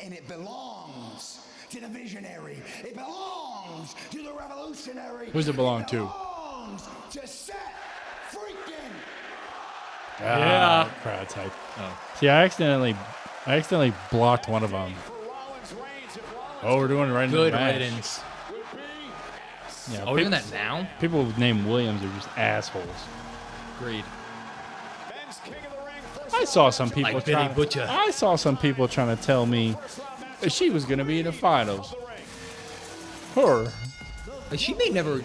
[SPEAKER 7] and it belongs to the visionary. It belongs to the revolutionary.
[SPEAKER 2] Who's it belong to?
[SPEAKER 7] Belongs to Seth freaking.
[SPEAKER 2] Yeah. Crowd type.
[SPEAKER 1] Oh.
[SPEAKER 2] See, I accidentally blocked one of them. Oh, we're doing it right in
[SPEAKER 1] Good
[SPEAKER 2] the match.
[SPEAKER 1] riddance.
[SPEAKER 2] Yeah,
[SPEAKER 1] Oh, we're doing that now?
[SPEAKER 2] People named Williams are just assholes.
[SPEAKER 1] Agreed.
[SPEAKER 2] I saw some people
[SPEAKER 1] Like Benny
[SPEAKER 2] trying.
[SPEAKER 1] Butcher.
[SPEAKER 2] I saw some people trying to tell me that she was going to be in the finals. Her.
[SPEAKER 1] She may never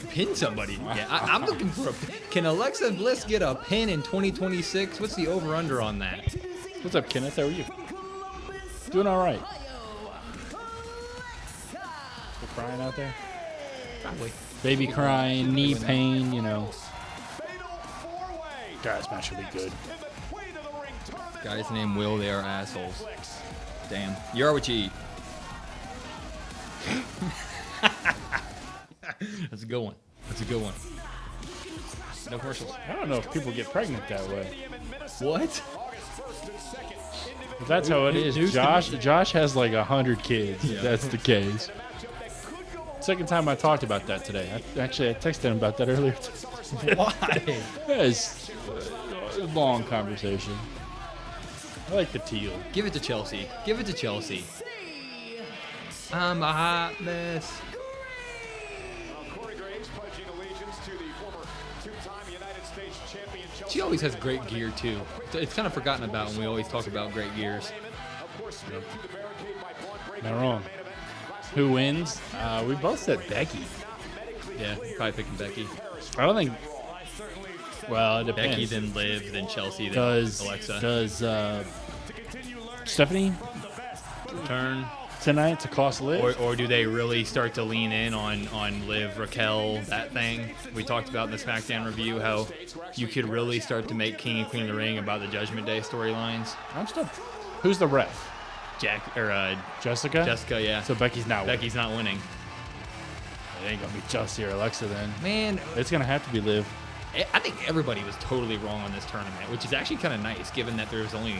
[SPEAKER 1] pin somebody. Yeah, I'm looking for a pin. Can Alexa Bliss get a pin in 2026? What's the over-under on that?
[SPEAKER 2] What's up, Kenneth? How are you? Doing all right. We're crying out there.
[SPEAKER 1] Probably.
[SPEAKER 2] Baby crying, knee pain, you know. Guys, match should be good.
[SPEAKER 1] Guys named Will, they are assholes. Damn. You are what you eat. That's a good one. That's a good one. No commercials.
[SPEAKER 2] I don't know if people get pregnant that way.
[SPEAKER 1] What?
[SPEAKER 2] But that's how it is. Josh has like 100 kids. If that's the case. Second time I talked about that today. I texted him about that earlier.
[SPEAKER 1] Why?
[SPEAKER 2] It's a long conversation. I like the teal.
[SPEAKER 1] Give it to Chelsea. Give it to Chelsea. I'm a hot mess. She always has great gear too. It's kind of forgotten about when we always talk about great gears.
[SPEAKER 2] Not wrong. Who wins? We both said Becky.
[SPEAKER 1] Yeah, probably picking Becky.
[SPEAKER 2] I don't think. Well, it depends.
[SPEAKER 1] Becky, then Liv, then Chelsea, then Alexa.
[SPEAKER 2] Does Stephanie
[SPEAKER 1] Turn.
[SPEAKER 2] tonight to cost Liv?
[SPEAKER 1] Or do they really start to lean in on Liv, Raquel, that thing? We talked about in the SmackDown review how you could really start to make King and Queen of the Ring about the Judgment Day storylines.
[SPEAKER 2] I'm still. Who's the ref? Jessica?
[SPEAKER 1] Jessica, yeah.
[SPEAKER 2] So Becky's not winning.
[SPEAKER 1] Becky's not winning.
[SPEAKER 2] It ain't going to be Chelsea or Alexa then.
[SPEAKER 1] Man,
[SPEAKER 2] It's going to have to be Liv.
[SPEAKER 1] I think everybody was totally wrong on this tournament, which is actually kind of nice, given that there's only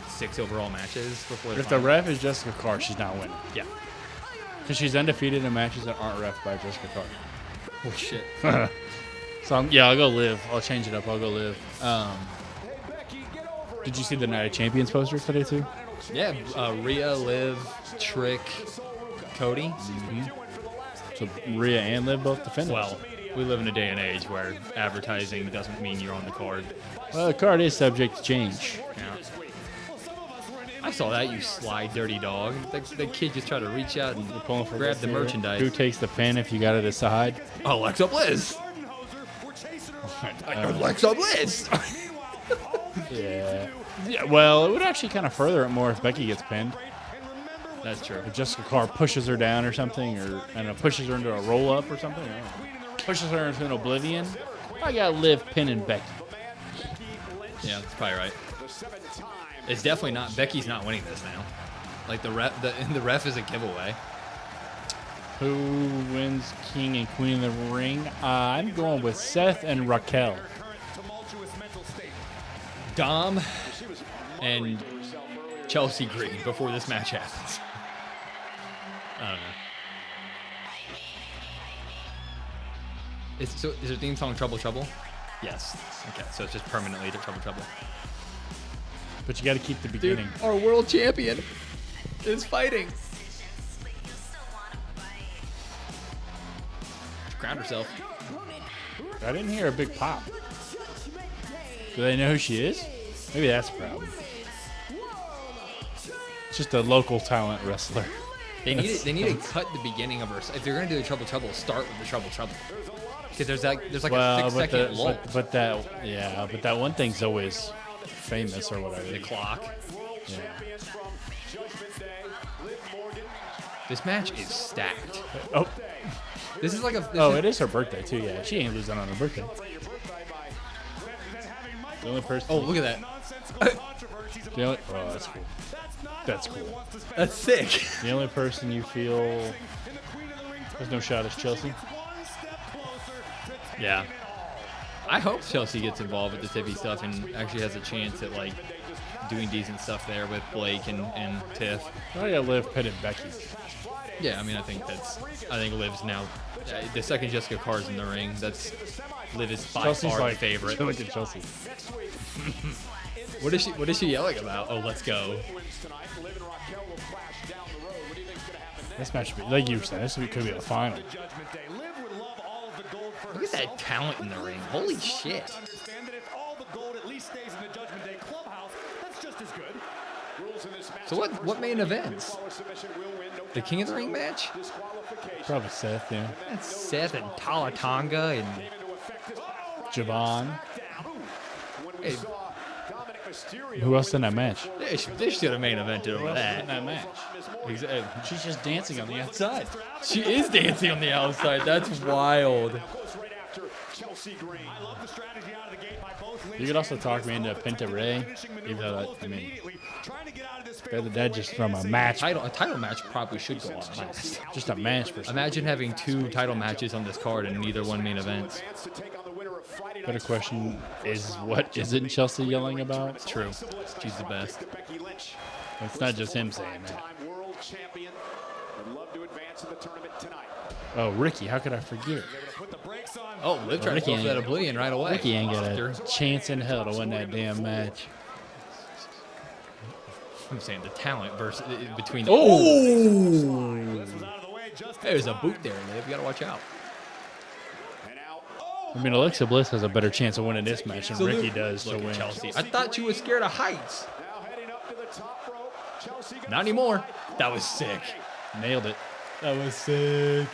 [SPEAKER 1] 6 overall matches before the
[SPEAKER 2] If the
[SPEAKER 1] final.
[SPEAKER 2] ref is Jessica Carr, she's not winning.
[SPEAKER 1] Yeah.
[SPEAKER 2] Because she's undefeated in matches that aren't ref by Jessica Carr.
[SPEAKER 1] Oh, shit.
[SPEAKER 2] So, I'll go Liv. I'll change it up. I'll go Liv. Did you see the Night of Champions poster today, too?
[SPEAKER 1] Yeah, Rhea, Liv, Trick, Cody.
[SPEAKER 2] So Rhea and Liv both defended.
[SPEAKER 1] Well, we live in a day and age where advertising doesn't mean you're on the card.
[SPEAKER 2] Well, the card is subject to change.
[SPEAKER 1] Yeah. I saw that, you sly, dirty dog. The kid just tried to reach out and
[SPEAKER 2] Pulling for
[SPEAKER 1] grab the merchandise.
[SPEAKER 2] Who takes the pin if you got it aside?
[SPEAKER 1] Oh, Alexa Bliss. Alexa Bliss.
[SPEAKER 2] Yeah. Well, it would actually kind of further it more if Becky gets pinned.
[SPEAKER 1] That's true.
[SPEAKER 2] If Jessica Carr pushes her down or something, or pushes her into a roll up or something, pushes her into an oblivion. I got Liv pinning Becky.
[SPEAKER 1] Yeah, that's probably right. It's definitely not. Becky's not winning this now. Like the ref is a giveaway.
[SPEAKER 2] Who wins King and Queen of the Ring? I'm going with Seth and Raquel.
[SPEAKER 1] Dom and Chelsea Green before this match happens. I don't know. Is her theme song Trouble Trouble? Yes. Okay, so it's just permanently to Trouble Trouble.
[SPEAKER 2] But you got to keep the beginning.
[SPEAKER 1] Dude, our world champion is fighting. She crowned herself.
[SPEAKER 2] I didn't hear a big pop. Do they know who she is? Maybe that's a problem. It's just a local talent wrestler.
[SPEAKER 1] They need to cut the beginning of her. If they're gonna do the Trouble Trouble, start with the Trouble Trouble. Because there's like a 6-second lull.
[SPEAKER 2] But that one thing's always famous or whatever.
[SPEAKER 1] The clock.
[SPEAKER 2] Yeah.
[SPEAKER 1] This match is stacked.
[SPEAKER 2] Oh.
[SPEAKER 1] This is like a.
[SPEAKER 2] It is her birthday too. Yeah, she ain't losing on her birthday. The only person.
[SPEAKER 1] Oh, look at that.
[SPEAKER 2] Oh, that's cool. That's cool.
[SPEAKER 1] That's sick.
[SPEAKER 2] The only person you feel there's no shot is Chelsea.
[SPEAKER 1] Yeah. I hope Chelsea gets involved with the Tiffy stuff and actually has a chance at like doing decent stuff there with Blake and Tiff.
[SPEAKER 2] I got Liv, Pitt, and Becky.
[SPEAKER 1] Yeah, I mean, I think Liv's now the second Jessica Carr's in the ring. Liv is by
[SPEAKER 2] Chelsea's
[SPEAKER 1] far
[SPEAKER 2] like,
[SPEAKER 1] the favorite.
[SPEAKER 2] Look at Chelsea.
[SPEAKER 1] What is she yelling about? Oh, let's go.
[SPEAKER 2] This match should be, like you said, this could be a final.
[SPEAKER 1] Look at that talent in the ring. Holy shit. So what main events? The King of the Ring match?
[SPEAKER 2] Probably Seth, yeah.
[SPEAKER 1] That's Seth and Talatanga and
[SPEAKER 2] Javon.
[SPEAKER 1] Hey,
[SPEAKER 2] Who else in that match?
[SPEAKER 1] they should have main evented over that.
[SPEAKER 2] match? She's just dancing on the outside.
[SPEAKER 1] She is dancing on the outside. That's wild.
[SPEAKER 2] You could also talk me into Penta Ray, even though that, I mean, rather that just from a match,
[SPEAKER 1] A title match probably should go on last.
[SPEAKER 2] just a match.
[SPEAKER 1] Imagine having 2 title matches on this card and neither one main events.
[SPEAKER 2] Better question is, what isn't Chelsea yelling about?
[SPEAKER 1] True. She's the best.
[SPEAKER 2] It's not just him saying that. Oh, Ricky, how could I forget?
[SPEAKER 1] Oh, Liv tried to
[SPEAKER 2] Ricky
[SPEAKER 1] go for
[SPEAKER 2] ain't-
[SPEAKER 1] that oblivion right away.
[SPEAKER 2] Ricky ain't got a chance in hell to win that damn match.
[SPEAKER 1] I'm saying the talent versus between.
[SPEAKER 2] Oh!
[SPEAKER 1] There's a boot there, Liv. You gotta watch out.
[SPEAKER 2] I mean, Alexa Bliss has a better chance of winning this match than
[SPEAKER 1] So
[SPEAKER 2] Ricky
[SPEAKER 1] Luke-
[SPEAKER 2] does to
[SPEAKER 1] Look at
[SPEAKER 2] win.
[SPEAKER 1] Chelsea. I thought you was scared of heights. Not anymore. That was sick.
[SPEAKER 2] Nailed it.
[SPEAKER 1] That was sick.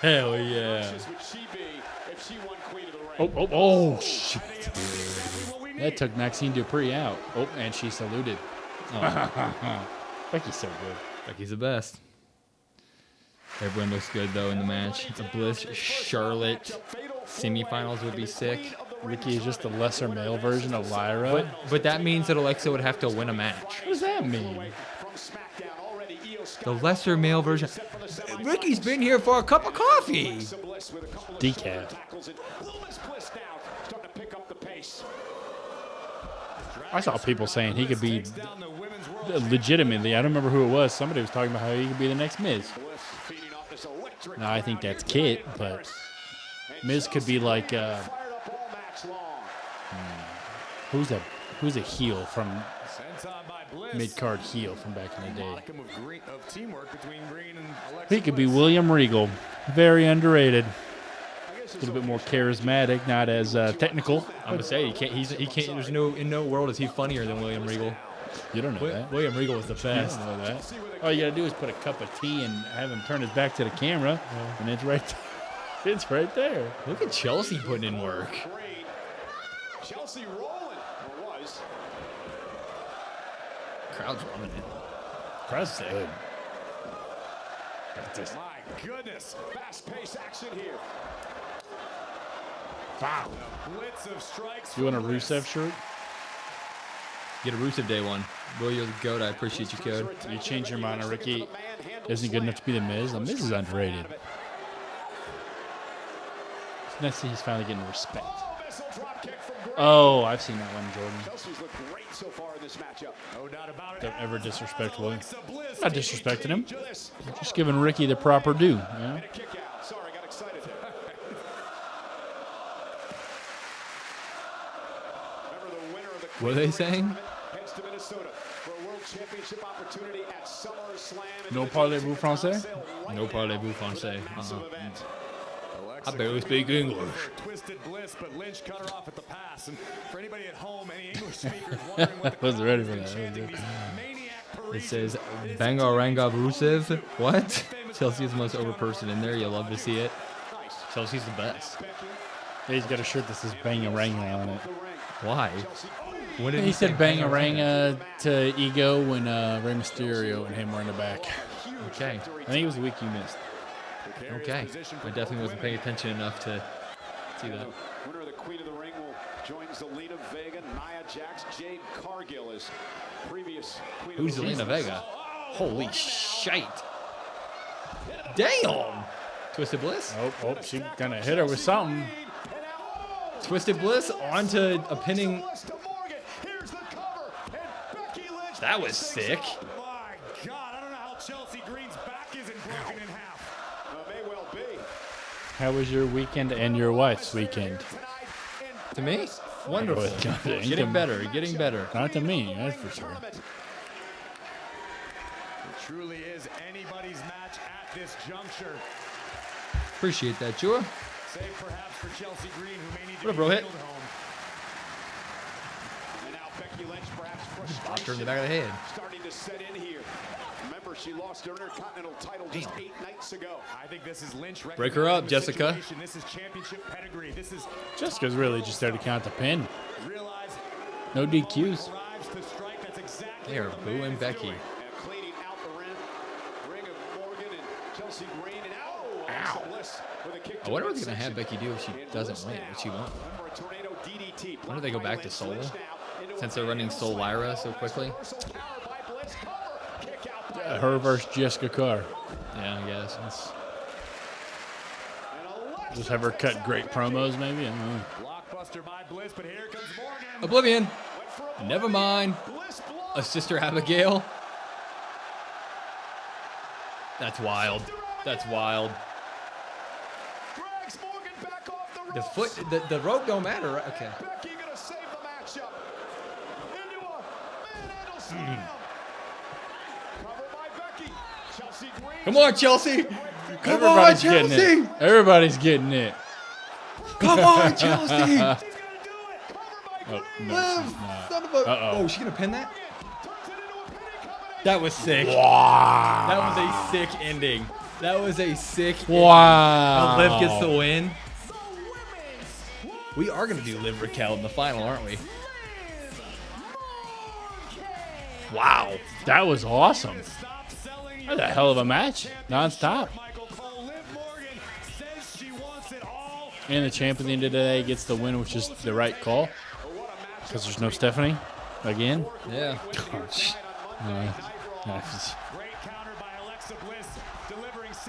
[SPEAKER 1] Hell yeah.
[SPEAKER 2] Oh, shit. That took Maxine Dupree out. Oh, and she saluted. Oh. Becky's so good.
[SPEAKER 1] Becky's the best. Everyone looks good, though, in the match. The Bliss, Charlotte, semifinals would be sick.
[SPEAKER 2] Ricky is just the lesser male version of Lyra.
[SPEAKER 1] But that means that Alexa would have to win a match.
[SPEAKER 2] What does that mean?
[SPEAKER 1] The lesser male version. Ricky's been here for a cup of coffee.
[SPEAKER 2] Decaf. I saw people saying he could be legitimately. I don't remember who it was. Somebody was talking about how he could be the next Miz. No, I think that's Kit, but Miz could be like who's a heel from mid-card heel from back in the day. He could be William Regal, very underrated. A little bit more charismatic, not as technical.
[SPEAKER 1] I'm gonna say he can't. There's no in no world is he funnier than William Regal.
[SPEAKER 2] You don't know that.
[SPEAKER 1] William Regal was the best.
[SPEAKER 2] You don't know that. All you gotta do is put a cup of tea and have him turn his back to the camera, and it's right. It's right there.
[SPEAKER 1] Look at Chelsea putting in work.
[SPEAKER 3] Chelsea rolling. Or was.
[SPEAKER 1] Crowd's loving it.
[SPEAKER 2] Crowd's good.
[SPEAKER 3] My goodness. Fast-paced action here.
[SPEAKER 2] Wow.
[SPEAKER 3] Blitz of strikes.
[SPEAKER 2] You want a
[SPEAKER 3] from Bliss.
[SPEAKER 2] Rusev shirt?
[SPEAKER 1] Get a Rusev Day one. Will you goat? I appreciate you, Code.
[SPEAKER 2] You change your mind on Ricky. Isn't good enough to be the Miz. The Miz is underrated. It's nice to see he's finally getting respect. Oh, I've seen that one, Jordan.
[SPEAKER 3] Chelsea's looked great so far in this matchup. No doubt about it.
[SPEAKER 2] Don't ever disrespect William.
[SPEAKER 3] Alexa Bliss
[SPEAKER 2] Not disrespecting him.
[SPEAKER 3] to this.
[SPEAKER 2] Just giving Ricky the proper due. You know?
[SPEAKER 3] And a kick out. Sorry, I got excited. Remember the winner of the
[SPEAKER 1] What are they saying?
[SPEAKER 3] heads to Minnesota for a world championship opportunity at SummerSlam.
[SPEAKER 2] No parlez-vous français?
[SPEAKER 1] No parlez-vous français.
[SPEAKER 3] Massive event.
[SPEAKER 1] I barely speak English.
[SPEAKER 3] Twisted Bliss, but Lynch cut her off at the pass. And for anybody at home, any English speakers wondering what the
[SPEAKER 2] Wasn't ready for
[SPEAKER 3] crowd has
[SPEAKER 2] that.
[SPEAKER 3] been chanting, these maniac
[SPEAKER 1] It
[SPEAKER 3] Parisians,
[SPEAKER 1] says
[SPEAKER 3] it is
[SPEAKER 1] Bangaranga Rusev. What? Chelsea is the most over person in there. You love to see it.
[SPEAKER 3] nice.
[SPEAKER 1] Chelsea's the best.
[SPEAKER 2] He's got a shirt that says Bang-A-Ranga on it.
[SPEAKER 1] Why? When did
[SPEAKER 2] He
[SPEAKER 1] say
[SPEAKER 2] said Bang-A-Ranga to Ego when Rey Mysterio and him were in the back.
[SPEAKER 1] Okay.
[SPEAKER 2] I think it was the week you missed.
[SPEAKER 1] Okay. I definitely wasn't paying attention enough to see that.
[SPEAKER 3] Winner of the Queen of the Ring will join Zelina Vega, Nia Jax, Jade Cargill as previous Queen
[SPEAKER 1] Who's
[SPEAKER 3] of the Ring.
[SPEAKER 1] Zelina Vega? Holy shite. Damn. Twisted Bliss?
[SPEAKER 2] Oh, she gonna hit her with something.
[SPEAKER 1] Twisted Bliss onto a pinning. That was sick.
[SPEAKER 3] My God, I don't know how Chelsea Green's back isn't broken in half. May well be.
[SPEAKER 2] How was your weekend and your wife's weekend?
[SPEAKER 1] To me? Wonderful. Getting better. Getting better.
[SPEAKER 2] Not to me, that's for sure.
[SPEAKER 3] It truly is anybody's match at this juncture.
[SPEAKER 1] Appreciate that, Jua.
[SPEAKER 3] Save perhaps for Chelsea Green, who may need to
[SPEAKER 1] What up,
[SPEAKER 3] be
[SPEAKER 1] bro? Hit.
[SPEAKER 3] wheeled home. And now Becky Lynch, perhaps
[SPEAKER 1] Bopped her in
[SPEAKER 3] frustration
[SPEAKER 1] the back of the head.
[SPEAKER 3] starting to set in here. Remember, she lost her Intercontinental title just 8 nights ago. I think this is Lynch.
[SPEAKER 1] Break her up,
[SPEAKER 3] recognizing the
[SPEAKER 1] Jessica.
[SPEAKER 3] situation. This is championship pedigree. This is
[SPEAKER 2] Jessica's really just there to count the pin.
[SPEAKER 3] realize
[SPEAKER 2] No DQs.
[SPEAKER 3] arrives to strike. That's exactly
[SPEAKER 1] They are
[SPEAKER 3] what the man
[SPEAKER 1] booing
[SPEAKER 3] is
[SPEAKER 1] Becky.
[SPEAKER 3] doing. And cleaning out the ring of Morgan and Chelsea Green. And
[SPEAKER 1] Wow. I wonder what they're going to have Becky do if she doesn't win, what she won't. When do they go back to Soul? Since they're running Soul Lyra so quickly?
[SPEAKER 2] Her versus Jessica Carr.
[SPEAKER 1] Yeah, I guess.
[SPEAKER 2] Just have her cut great promos, maybe. I don't know.
[SPEAKER 1] Oblivion. Never mind. A Sister Abigail. That's wild. That's wild. The foot, the rope don't matter, right? Okay. Come on, Chelsea. Come on, Chelsea.
[SPEAKER 2] Everybody's getting it.
[SPEAKER 1] Come on, Chelsea.
[SPEAKER 2] Oh, no,
[SPEAKER 1] Liv,
[SPEAKER 2] she's not.
[SPEAKER 1] son of a.
[SPEAKER 2] Uh-oh.
[SPEAKER 1] Oh, she gonna pin that? That was sick.
[SPEAKER 2] Wow.
[SPEAKER 1] That was a sick ending. That was a sick.
[SPEAKER 2] Wow.
[SPEAKER 1] Liv gets the win. We are gonna do Liv Raquel in the final, aren't we? Wow.
[SPEAKER 2] That was awesome. That was a hell of a match. Non-stop. And the champ at the end of the day gets the win, which is the right call. Because there's no Stephanie. Again.
[SPEAKER 1] Yeah.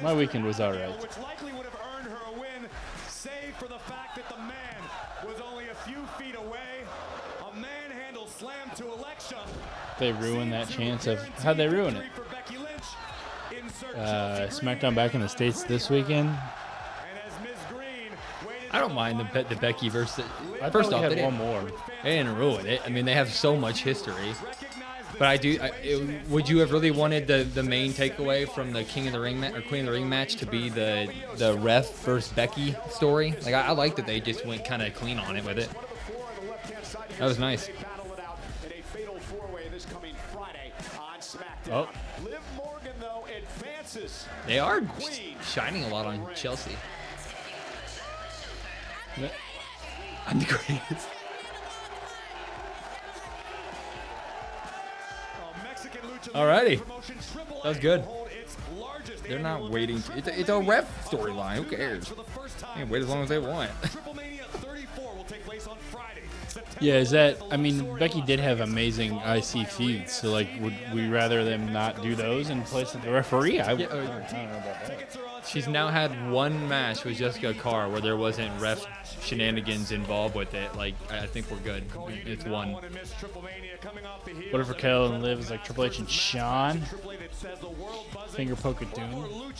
[SPEAKER 2] My weekend was all right.
[SPEAKER 5] Which likely would have earned her a win, save for the fact that the man was only a few feet away. A manhandle slam to Alexa.
[SPEAKER 2] They ruined that chance of... How'd they ruin it? SmackDown back in the States this weekend.
[SPEAKER 1] I don't mind the Becky versus.
[SPEAKER 2] I
[SPEAKER 1] First
[SPEAKER 2] thought
[SPEAKER 1] off,
[SPEAKER 2] we
[SPEAKER 1] they
[SPEAKER 2] had one
[SPEAKER 1] didn't,
[SPEAKER 2] more.
[SPEAKER 1] they didn't ruin it. I mean, they have so much history. But I do. Would you have really wanted the main takeaway from the King of the Ring or Queen of the Ring match to be the ref versus Becky story? Like I like that they just went kind of clean on it with it. That was nice.
[SPEAKER 2] Oh.
[SPEAKER 1] They are shining a lot on Chelsea. I'm the greatest. Alrighty. That was good. They're not waiting. It's a ref storyline. Who cares? They can wait as long as they want.
[SPEAKER 2] Yeah, is that... I mean, Becky did have amazing IC feuds, so, like, would we rather them not do those in place of the referee? I don't know about that.
[SPEAKER 1] She's now had one match with Jessica Carr where there wasn't ref shenanigans involved with it. Like, I think we're good. It's one.
[SPEAKER 2] What if Raquel and Liv is like Triple H and Shawn? Finger poke at Doom.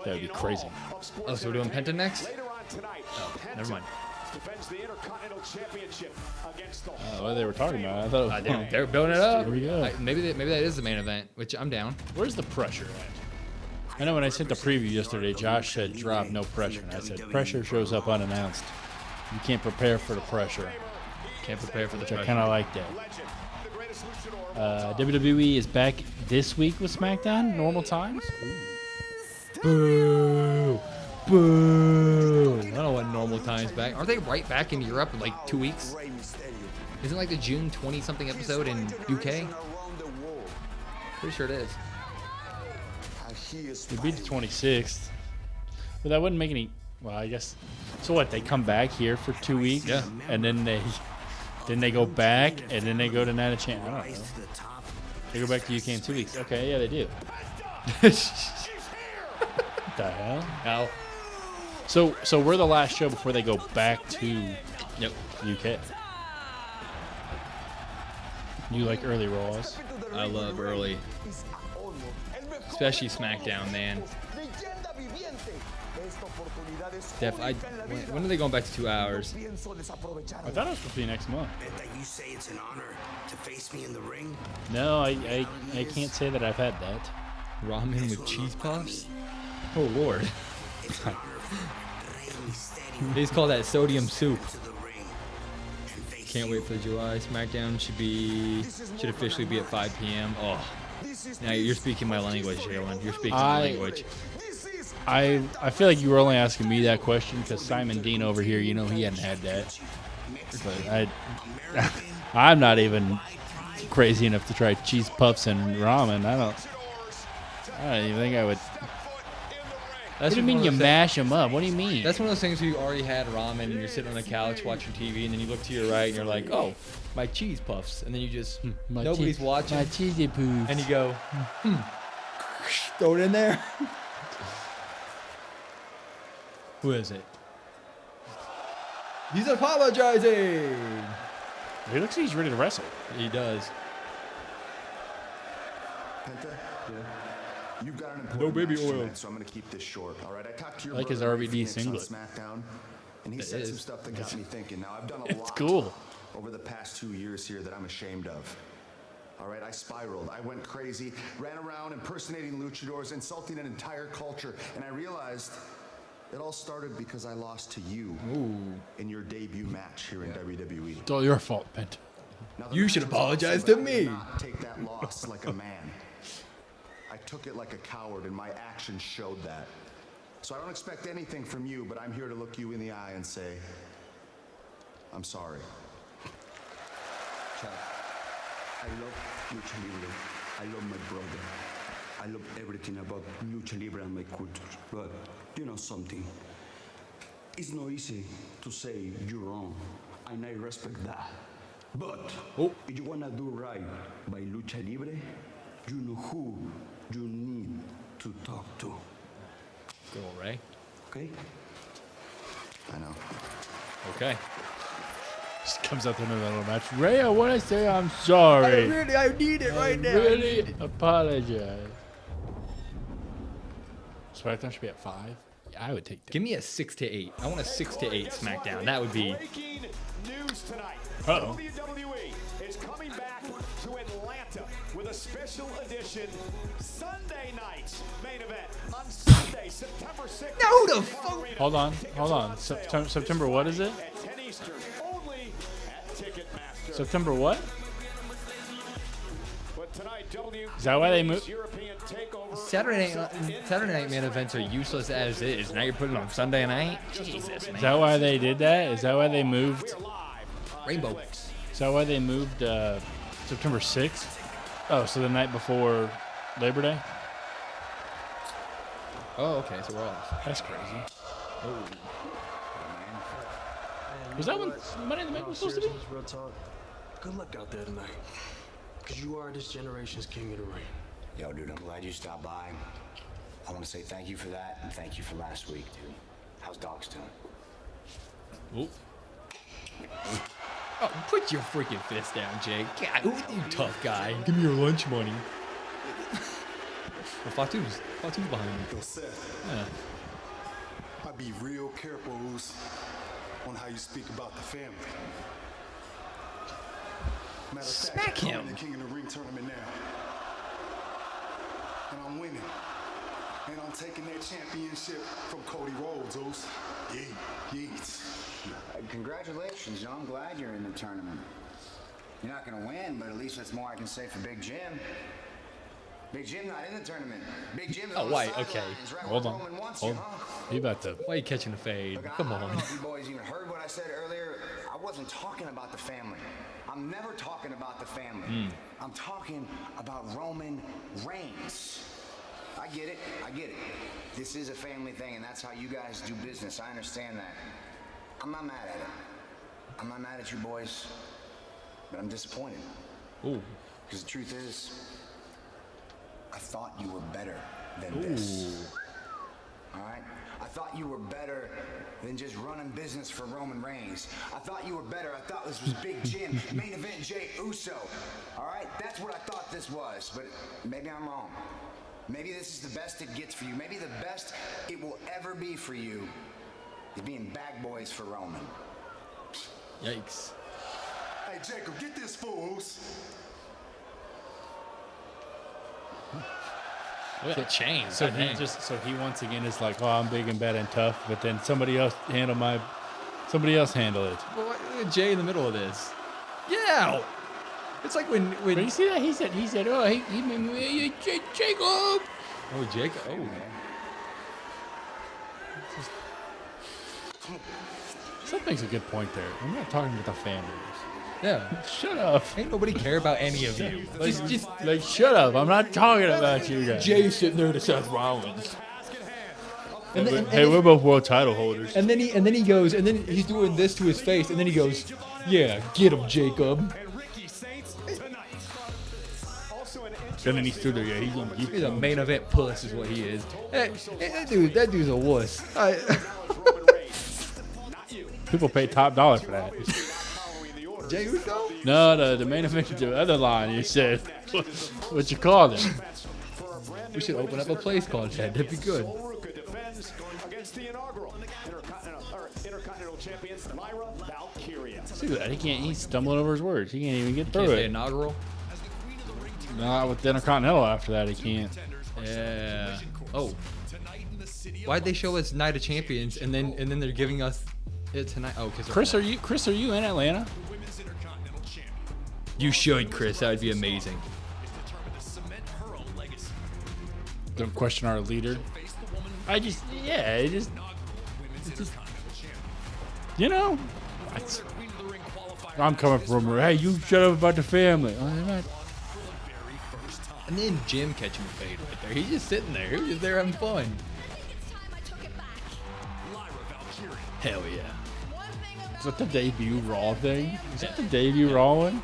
[SPEAKER 2] That would be crazy.
[SPEAKER 1] Oh, so we're doing Penta next? Oh, never mind.
[SPEAKER 2] What they were talking about? I thought
[SPEAKER 1] They're building it up.
[SPEAKER 2] Here we go.
[SPEAKER 1] Maybe that is the main event, which I'm down.
[SPEAKER 2] Where's the pressure at? I know when I sent the preview yesterday, Josh said drop no pressure, and I said pressure shows up unannounced. You can't prepare for the pressure.
[SPEAKER 1] Can't prepare for the
[SPEAKER 2] Which I
[SPEAKER 1] pressure.
[SPEAKER 2] kind of like that. WWE is back this week with SmackDown, normal times.
[SPEAKER 1] Boo! Boo! I don't want normal times back. Aren't they right back in Europe in like 2 weeks? Isn't like the June 20-something episode in UK? Pretty sure it is.
[SPEAKER 2] They beat the 26th. But that wouldn't make any... Well, I guess... So what, they come back here for 2 weeks?
[SPEAKER 1] Yeah.
[SPEAKER 2] And then they go back, and then they go to Night of Champ. I don't know. They go back to UK in 2 weeks. Okay, yeah, they do. What the hell?
[SPEAKER 1] How?
[SPEAKER 2] So we're the last show before they go back to UK. You like early Raws?
[SPEAKER 1] I love early. Especially SmackDown, man. When are they going back to 2 hours?
[SPEAKER 2] I thought it was supposed to be next month.
[SPEAKER 8] You say it's an honor to face me in the ring?
[SPEAKER 2] No, I can't say that I've had that.
[SPEAKER 1] Ramen with cheese puffs? Oh, Lord. They just call that sodium soup. Can't wait for the July. SmackDown should officially be at 5 p.m. Oh, now you're speaking my language, Jalen. You're speaking my language.
[SPEAKER 2] I feel like you were only asking me that question because Simon Dean over here, you know, he hadn't had that. But I'm not even crazy enough to try cheese puffs and ramen. I don't even think I would. What do you mean you mash them up? What do you mean?
[SPEAKER 1] That's one of those things where you already had ramen and you're sitting on the couch watching TV, and then you look to your right and you're like, oh, my cheese puffs. And then you just, nobody's watching.
[SPEAKER 2] My cheesy poos.
[SPEAKER 1] And you go, throw it in there. Who is it? He's apologizing.
[SPEAKER 2] He looks like he's ready to wrestle.
[SPEAKER 1] He does.
[SPEAKER 4] Penta, you've got an
[SPEAKER 1] No
[SPEAKER 4] important
[SPEAKER 1] baby
[SPEAKER 4] match
[SPEAKER 1] oil.
[SPEAKER 4] tonight, so I'm going to keep this short. All right, I talked to your
[SPEAKER 2] I like his
[SPEAKER 4] brother,
[SPEAKER 2] RVD
[SPEAKER 4] Phoenix, on
[SPEAKER 2] singlet.
[SPEAKER 4] SmackDown, and he
[SPEAKER 1] It
[SPEAKER 4] said some
[SPEAKER 1] is.
[SPEAKER 4] stuff that got me thinking. Now, I've done a
[SPEAKER 2] It's
[SPEAKER 4] lot
[SPEAKER 2] cool.
[SPEAKER 4] over the past 2 years here that I'm ashamed of. All right, I spiraled. I went crazy, ran around impersonating luchadors, insulting an entire culture, and I realized it all started because I lost to you in your debut match here in WWE.
[SPEAKER 2] It's all your fault, Penta.
[SPEAKER 4] Now, the
[SPEAKER 1] You
[SPEAKER 4] match
[SPEAKER 1] should
[SPEAKER 4] was
[SPEAKER 1] apologize
[SPEAKER 4] awesome,
[SPEAKER 1] to
[SPEAKER 4] but I did
[SPEAKER 1] me.
[SPEAKER 4] not take that loss like a man. I took it like a coward, and my actions showed that. So I don't expect anything from you, but I'm here to look you in the eye and say, I'm sorry.
[SPEAKER 8] Chad, I love Lucha Libre. I love my brother. I love everything about Lucha Libre and my culture. But you know something? It's not easy to say you're wrong, and I respect that. But if you want to do right by Lucha Libre, you know who you need to talk to.
[SPEAKER 1] Good old Ray.
[SPEAKER 8] Okay?
[SPEAKER 4] I know.
[SPEAKER 1] Okay.
[SPEAKER 2] Just comes out there in the middle of the match. Ray, I want to say I'm sorry.
[SPEAKER 1] I need it right now.
[SPEAKER 2] Really apologize. SmackDown should be at 5. Yeah, I would take that.
[SPEAKER 1] Give me a 6 to 8. I want a 6 to 8 SmackDown. That would be.
[SPEAKER 3] Breaking news tonight.
[SPEAKER 2] Uh-oh.
[SPEAKER 3] WWE is coming back to Atlanta with a special edition Sunday night main event on Sunday, September 6th.
[SPEAKER 1] No, the fuck.
[SPEAKER 2] Hold on. September, what is it?
[SPEAKER 3] At 10 Eastern, only at Ticketmaster.
[SPEAKER 2] September what?
[SPEAKER 3] But tonight,
[SPEAKER 2] Is that why they moved?
[SPEAKER 3] European takeover.
[SPEAKER 1] Saturday night main events are useless as is. Now you're putting them on Sunday night. Jesus,
[SPEAKER 2] Is
[SPEAKER 1] man.
[SPEAKER 2] that why they did that? Is that why they moved?
[SPEAKER 1] Rainbow.
[SPEAKER 2] Is that why they moved September 6th? Oh, so the night before Labor Day?
[SPEAKER 1] Oh, okay. So we're off.
[SPEAKER 2] That's crazy. Was that when Money in the Bank was supposed to be?
[SPEAKER 9] Real talk. Good luck out there tonight. Because you are this generation's king of the ring.
[SPEAKER 7] Yo, dude, I'm glad you stopped by. I want to say thank you for that, and thank you for last week, dude. How's Doc's doing?
[SPEAKER 1] Oh, put your freaking fist down, Jake. God, who you tough guy? Give me your lunch money. Well, Fatu's behind me.
[SPEAKER 4] Yo, Seth,
[SPEAKER 1] Yeah.
[SPEAKER 4] I'd be real careful on how you speak about the family. Matter of
[SPEAKER 1] Smack
[SPEAKER 4] fact, I'm
[SPEAKER 1] him.
[SPEAKER 4] the King of the Ring tournament now. And I'm winning. And I'm taking that championship from Cody Rhodes, Oos. Yeet.
[SPEAKER 7] Congratulations, John. I'm glad you're in the tournament. You're not going to win, but at least that's more I can say for Big Jim. Big Jim not in the tournament. Big Jim's
[SPEAKER 1] Oh,
[SPEAKER 7] on the
[SPEAKER 1] wait, okay.
[SPEAKER 7] sidelines, right
[SPEAKER 2] Hold
[SPEAKER 7] where
[SPEAKER 2] on.
[SPEAKER 7] Roman wants
[SPEAKER 2] Hold
[SPEAKER 7] you,
[SPEAKER 2] on.
[SPEAKER 7] huh?
[SPEAKER 2] You about to.
[SPEAKER 1] Why are you catching a fade?
[SPEAKER 7] Look,
[SPEAKER 1] Come
[SPEAKER 7] I don't
[SPEAKER 1] on.
[SPEAKER 7] know if you boys even heard what I said earlier. I wasn't talking about the family. I'm never talking about the family. I'm talking about Roman Reigns. I get it. This is a family thing, and that's how you guys do business. I understand that. I'm not mad at it. I'm not mad at you boys, but I'm disappointed.
[SPEAKER 1] Ooh.
[SPEAKER 7] Because the truth is, I thought you were better than this. All right? I thought you were better than just running business for Roman Reigns. I thought you were better. I thought this was Big Jim, main event Jey Uso. All right? That's what I thought this was, but maybe I'm wrong. Maybe this is the best it gets for you. Maybe the best it will ever be for you is being bag boys for Roman.
[SPEAKER 1] Yikes.
[SPEAKER 4] Hey, Jacob, get this fool, Oos.
[SPEAKER 1] Look at that chain.
[SPEAKER 2] So
[SPEAKER 1] God dang.
[SPEAKER 2] he once again is like, oh, I'm big and bad and tough, but then somebody else handle it.
[SPEAKER 1] Well, look at Jay in the middle of this. Yeah. It's like when
[SPEAKER 2] But you see that he said, oh, he made me Jacob.
[SPEAKER 1] oh, Jake. Oh.
[SPEAKER 2] Seth makes a good point there. I'm not talking about the fan base.
[SPEAKER 1] Yeah.
[SPEAKER 2] Shut up.
[SPEAKER 1] Ain't nobody care about any of you.
[SPEAKER 2] Like, shut up. I'm not talking about you guys.
[SPEAKER 1] Jay's sitting there to Seth Rollins.
[SPEAKER 2] Hey, we're both world title holders.
[SPEAKER 1] And then he goes, and then he's doing this to his face, and then he goes, "Yeah, get him, Jacob."
[SPEAKER 2] And then he stood there. Yeah,
[SPEAKER 1] He's a main event puss, is what he is. Hey, that dude's a wuss.
[SPEAKER 2] People pay top dollar for that.
[SPEAKER 1] Jay Uso?
[SPEAKER 2] No, the main event, the other line. You said, what you called it?
[SPEAKER 1] We should open up a place called that. That'd be good.
[SPEAKER 2] See that? He's stumbling over his words. He can't even get through
[SPEAKER 1] Can't say
[SPEAKER 2] it.
[SPEAKER 1] inaugural.
[SPEAKER 2] Not with the Intercontinental after that, he can't.
[SPEAKER 1] Yeah. Oh. Why'd they show us Night of Champions and then they're giving us it tonight? Oh, because
[SPEAKER 2] Chris, are you in Atlanta?
[SPEAKER 1] You should, Chris. That would be amazing.
[SPEAKER 2] Don't question our leader. You know, I'm coming from, hey, you shut up about the family.
[SPEAKER 1] And then Jim catching the fade right there. He's just sitting there. He was just there having fun. Hell yeah.
[SPEAKER 2] Is that the debut Raw thing? Is that the debut Raw one?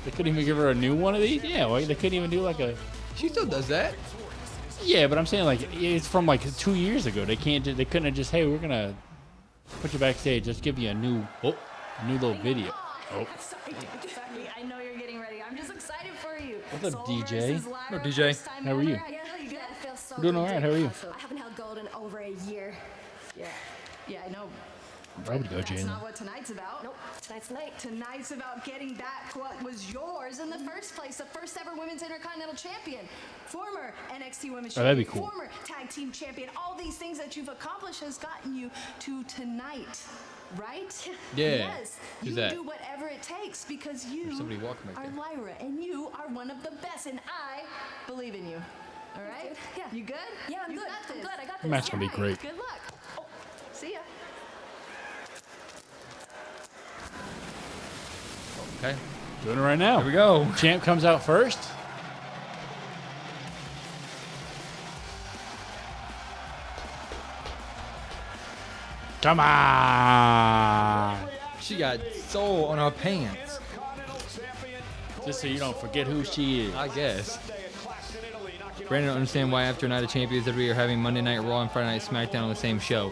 [SPEAKER 2] They couldn't even give her a new one of these? Yeah, well, they couldn't even do like a...
[SPEAKER 1] She still does that.
[SPEAKER 2] Yeah, but I'm saying like it's from like 2 years ago. They couldn't have just, hey, we're gonna put you backstage. Let's give you a new little video. Oh.
[SPEAKER 10] I know you're getting ready. I'm just excited for you.
[SPEAKER 2] What's up, DJ?
[SPEAKER 1] No, DJ.
[SPEAKER 2] How are you? We're doing all right. How are you?
[SPEAKER 10] I haven't held gold in over a year. Yeah, I know.
[SPEAKER 2] I would go,
[SPEAKER 10] That's
[SPEAKER 2] Jalen.
[SPEAKER 10] not what tonight's about. Nope, tonight's the night. Tonight's about getting back what was yours in the first place. The first ever Women's Intercontinental Champion. Former NXT Women's
[SPEAKER 2] Oh, that'd be
[SPEAKER 10] Champion.
[SPEAKER 2] cool.
[SPEAKER 10] Former Tag Team Champion. All these things that you've accomplished has gotten you to tonight. Right?
[SPEAKER 1] Yeah.
[SPEAKER 10] Yes.
[SPEAKER 1] Who's
[SPEAKER 10] you
[SPEAKER 1] that?
[SPEAKER 10] do whatever it takes because you
[SPEAKER 1] There's somebody walking right
[SPEAKER 10] are
[SPEAKER 1] there.
[SPEAKER 10] Lyra and you are one of the best and I believe in you. All right? Yeah. You good? Yeah, I'm good. I'm good. I got
[SPEAKER 2] The match gonna be great.
[SPEAKER 10] Good luck. Oh, see ya.
[SPEAKER 1] Okay.
[SPEAKER 2] Doing it right now.
[SPEAKER 1] Here we go.
[SPEAKER 2] Champ comes out first. Come on.
[SPEAKER 1] She got soul on her pants.
[SPEAKER 2] Just so you don't forget who she is.
[SPEAKER 1] I guess. Brandon don't understand why after Night of Champions WWE are having Monday Night Raw and Friday Night SmackDown on the same show.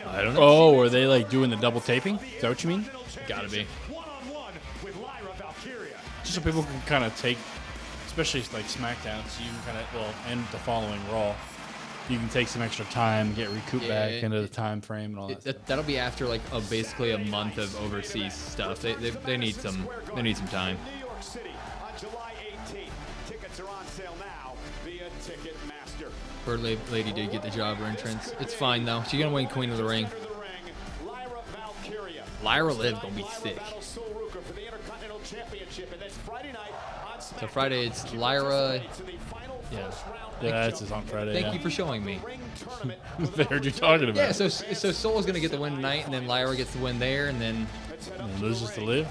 [SPEAKER 1] I don't know.
[SPEAKER 2] Oh, are they like doing the double taping? Is that what you mean?
[SPEAKER 1] Gotta be.
[SPEAKER 2] Just so people can kind of take, especially like SmackDown, so you can kind of, well, and the following Raw, you can take some extra time, get recouped back into the time frame and all that.
[SPEAKER 1] That'll be after like basically a month of overseas stuff. They need some time.
[SPEAKER 3] New York City on July 18th. Tickets are on sale now via Ticketmaster.
[SPEAKER 1] Bird Lady did get the jobber entrance. It's fine though. She's gonna win Queen of the Ring. Lyra Liv gonna be sick. So Friday it's Lyra.
[SPEAKER 2] Yeah. Yeah, that's on Friday.
[SPEAKER 1] Thank you for showing me.
[SPEAKER 2] They heard you talking about.
[SPEAKER 1] Yeah, so Soul's gonna get the win tonight, and then Lyra gets the win there, and then
[SPEAKER 2] loses to Liv.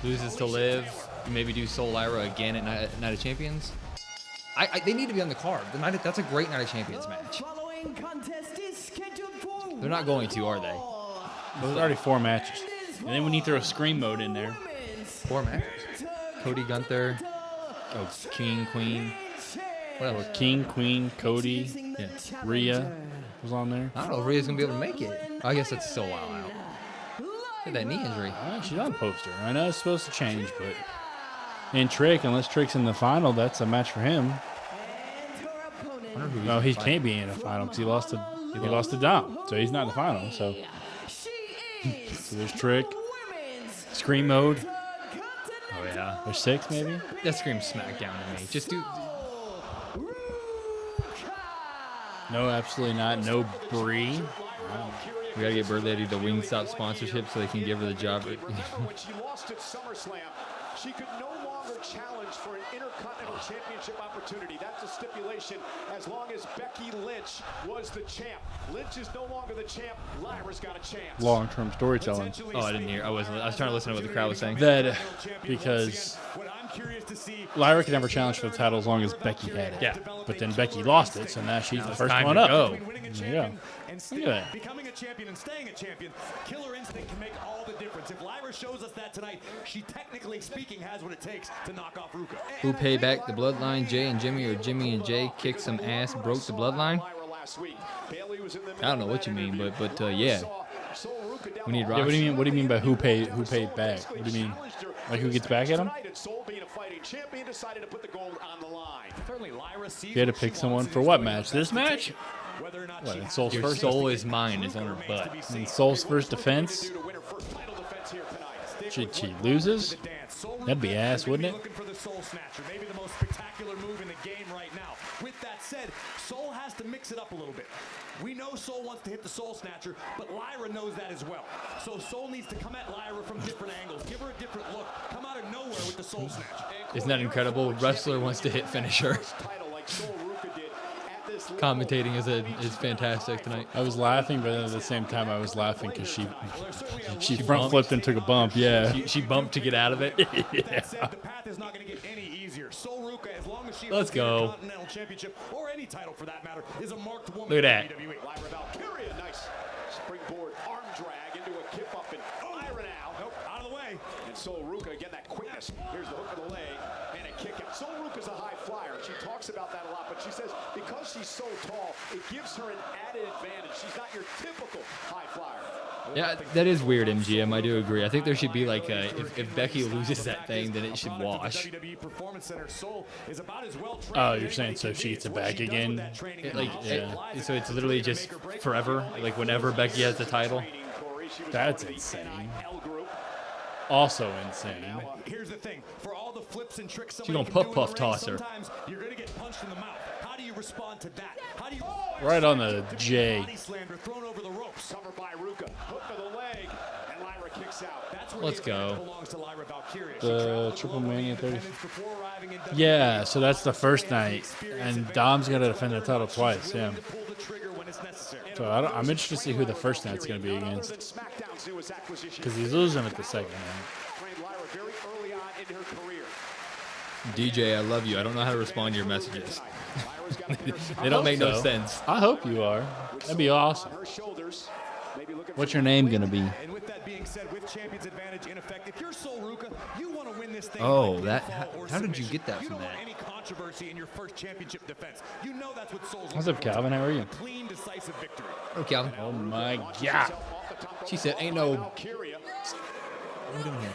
[SPEAKER 1] Loses to Liv. Maybe do Soul Lyra again at Night of Champions. They need to be on the card. That's a great Night of Champions match. They're not going to, are they?
[SPEAKER 2] There's already 4 matches, and then we need to throw a scream mode in there.
[SPEAKER 1] 4 matches. Cody, Gunther, King, Queen.
[SPEAKER 2] What else? King, Queen, Cody, Rhea was on there.
[SPEAKER 1] I don't know if Rhea's gonna be able to make it. I guess that's still a while out. Look at that knee injury.
[SPEAKER 2] She's on the poster. I know it's supposed to change, but and Trick, unless Trick's in the final, that's a match for him. No, he can't be in the final because he lost to Dom, so he's not in the final. So there's Trick. Scream mode.
[SPEAKER 1] Oh yeah.
[SPEAKER 2] There's 6 maybe.
[SPEAKER 1] That screams SmackDown to me. Just do.
[SPEAKER 2] No, absolutely not. No Brie.
[SPEAKER 1] We gotta get Bird Lady the Wingstop sponsorship so they can give her the job.
[SPEAKER 3] She could no longer challenge for an Intercontinental Championship opportunity. That's a stipulation as long as Becky Lynch was the champ. Lynch is no longer the champ. Lyra's got a chance.
[SPEAKER 2] Long-term storytelling.
[SPEAKER 1] Oh, I didn't hear. I was trying to listen to what the crowd was saying.
[SPEAKER 2] That because Lyra could never challenge for the title as long as Becky had it.
[SPEAKER 1] Yeah.
[SPEAKER 2] But then Becky lost it, so now she's the first
[SPEAKER 1] time
[SPEAKER 2] one
[SPEAKER 1] to
[SPEAKER 2] up.
[SPEAKER 1] go.
[SPEAKER 2] Yeah. Look at that.
[SPEAKER 5] Becoming a champion and staying a champion, Killer Instinct can make all the difference. If Lyra shows us that tonight, she technically speaking has what it takes to knock off Ruka.
[SPEAKER 1] Who paid back the bloodline? Jay and Jimmy, or Jimmy and Jay kicked some ass, broke the bloodline? I don't know what you mean, but yeah. We need
[SPEAKER 2] Yeah, what do you mean? What do you mean by who paid back? What do you mean? Like who gets back at him? You had to pick someone for what match? This match? What? And Soul's
[SPEAKER 1] Your
[SPEAKER 2] first.
[SPEAKER 1] soul is mine is on her butt.
[SPEAKER 2] And Soul's first defense. She loses. That'd be ass, wouldn't it?
[SPEAKER 5] Looking for the Soul Snatcher, maybe the most spectacular move in the game right now. With that said, Soul has to mix it up a little bit. We know Soul wants to hit the Soul Snatcher, but Lyra knows that as well. So Soul needs to come at Lyra from different angles, give her a different look, come out of nowhere with the Soul Snatcher.
[SPEAKER 1] Isn't that incredible? Wrestler wants to hit finisher. Commentating is fantastic tonight.
[SPEAKER 2] I was laughing, but at the same time, I was laughing because she front flipped and took a bump. Yeah,
[SPEAKER 1] she bumped to get out of it.
[SPEAKER 5] Yeah. The path is not going to get any easier. Soul Ruka, as long as she
[SPEAKER 1] Let's go.
[SPEAKER 5] Continental Championship or any title for that matter, is a marked woman.
[SPEAKER 1] Look at that.
[SPEAKER 5] WWE.
[SPEAKER 3] Lyra Valkyria, nice springboard arm drag into a kip up, and Lyra now.
[SPEAKER 5] Nope, out of the way.
[SPEAKER 3] And Soul Ruka, again, that quickness. Here's the hook of the leg and a kick out. Soul Ruka's a high flyer. She talks about that a lot, but she says because she's so tall, it gives her an added advantage. She's not your typical high flyer.
[SPEAKER 1] Yeah, that is weird, MGM. I do agree. I think there should be like if Becky loses that thing, then it should wash.
[SPEAKER 2] Oh, you're saying so she gets it back again?
[SPEAKER 1] So it's literally just forever. Like whenever Becky has the title.
[SPEAKER 2] That's insane. Also insane.
[SPEAKER 5] Here's the thing: for all the flips and tricks,
[SPEAKER 1] She's gonna puff toss her.
[SPEAKER 5] Sometimes you're gonna get punched in the mouth. How do you respond to that? How do you?
[SPEAKER 2] Right on the J.
[SPEAKER 5] Body slammed or thrown over the ropes.
[SPEAKER 3] Covered by Ruka. Hook to the leg, and Lyra kicks out.
[SPEAKER 5] That's where
[SPEAKER 1] Let's go.
[SPEAKER 5] belongs to Lyra Valkyria.
[SPEAKER 2] The Triple Mania 30. Yeah, so that's the first night, and Dom's got to defend the title twice. Yeah. So I'm interested to see who the first night's going to be against, because he's losing at the second night.
[SPEAKER 1] DJ, I love you. I don't know how to respond to your messages. They don't make no sense.
[SPEAKER 2] I hope you are. That'd be awesome. What's your name gonna be?
[SPEAKER 5] And with that being said, with Champion's Advantage in effect, if you're Soul Ruka, you want to win this thing.
[SPEAKER 1] Oh,
[SPEAKER 5] by
[SPEAKER 1] that.
[SPEAKER 5] pinfall or
[SPEAKER 1] How did you
[SPEAKER 5] submission.
[SPEAKER 1] get that
[SPEAKER 5] You
[SPEAKER 1] from
[SPEAKER 5] don't
[SPEAKER 1] that?
[SPEAKER 5] want any controversy in your first championship defense. You know that's what Soul's
[SPEAKER 2] What's
[SPEAKER 5] looking
[SPEAKER 2] up,
[SPEAKER 5] for.
[SPEAKER 2] Calvin? How are you?
[SPEAKER 5] A clean, decisive victory.
[SPEAKER 1] Oh, Calvin.
[SPEAKER 2] Oh my God.
[SPEAKER 1] She said, "Ain't no."
[SPEAKER 3] What
[SPEAKER 1] are we doing here?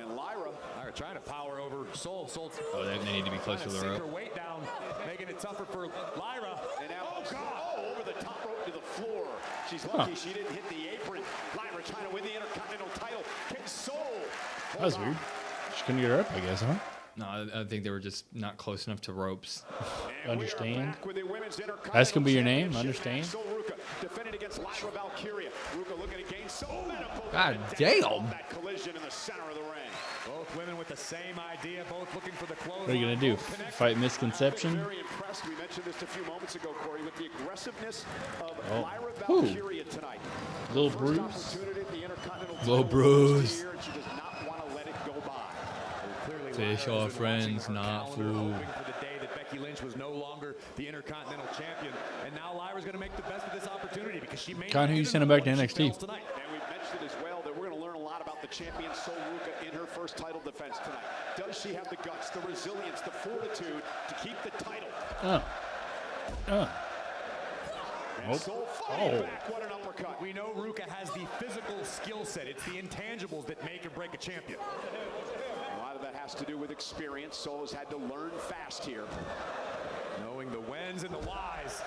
[SPEAKER 3] And Lyra
[SPEAKER 5] trying to power over Soul.
[SPEAKER 1] Oh, they need to be close to the
[SPEAKER 5] Sink her
[SPEAKER 1] rope.
[SPEAKER 5] weight down, making it tougher for Lyra.
[SPEAKER 3] And now, over the top rope to the floor. She's lucky she didn't hit the apron. Lyra trying to win the Intercontinental title. Kick Soul.
[SPEAKER 2] That was weird. She couldn't get her up, I guess, huh?
[SPEAKER 1] No, I think they were just not close enough to ropes.
[SPEAKER 2] Understand? That's gonna be your name. Understand?
[SPEAKER 3] Soul Ruka defended against Lyra Valkyria. Ruka looking to gain Soul momentum.
[SPEAKER 1] God damn.
[SPEAKER 3] That collision in the center of the ring.
[SPEAKER 5] Both women with the same idea, both looking for the close.
[SPEAKER 2] What are you gonna do? Fight misconception?
[SPEAKER 3] Very impressed. We mentioned this a few moments ago, Corey, with the aggressiveness of
[SPEAKER 2] Oh.
[SPEAKER 3] Lyra
[SPEAKER 2] Ooh.
[SPEAKER 3] Valkyria tonight.
[SPEAKER 2] Little
[SPEAKER 3] First
[SPEAKER 2] bruise.
[SPEAKER 3] opportunity at the Intercontinental
[SPEAKER 1] Little
[SPEAKER 3] title
[SPEAKER 1] bruise.
[SPEAKER 3] here, and she does not want to let it go by.
[SPEAKER 1] Fish are friends, not food.
[SPEAKER 5] Hoping for the day that Becky Lynch was no longer the Intercontinental Champion, and now Lyra's going to make the best of this opportunity because she may.
[SPEAKER 2] Con, who you sending back to NXT?
[SPEAKER 3] Tonight. And we've mentioned as well that we're going to learn a lot about the champion Soul Ruka in her first title defense tonight. Does she have the guts, the resilience, the fortitude to keep the title? And Soul fighting back. What an uppercut.
[SPEAKER 5] We know Ruka has the physical skill set. It's the intangibles that make or break a champion.
[SPEAKER 3] A lot of that has to do with experience. Soul has had to learn fast here.
[SPEAKER 5] Knowing the whens and the whys.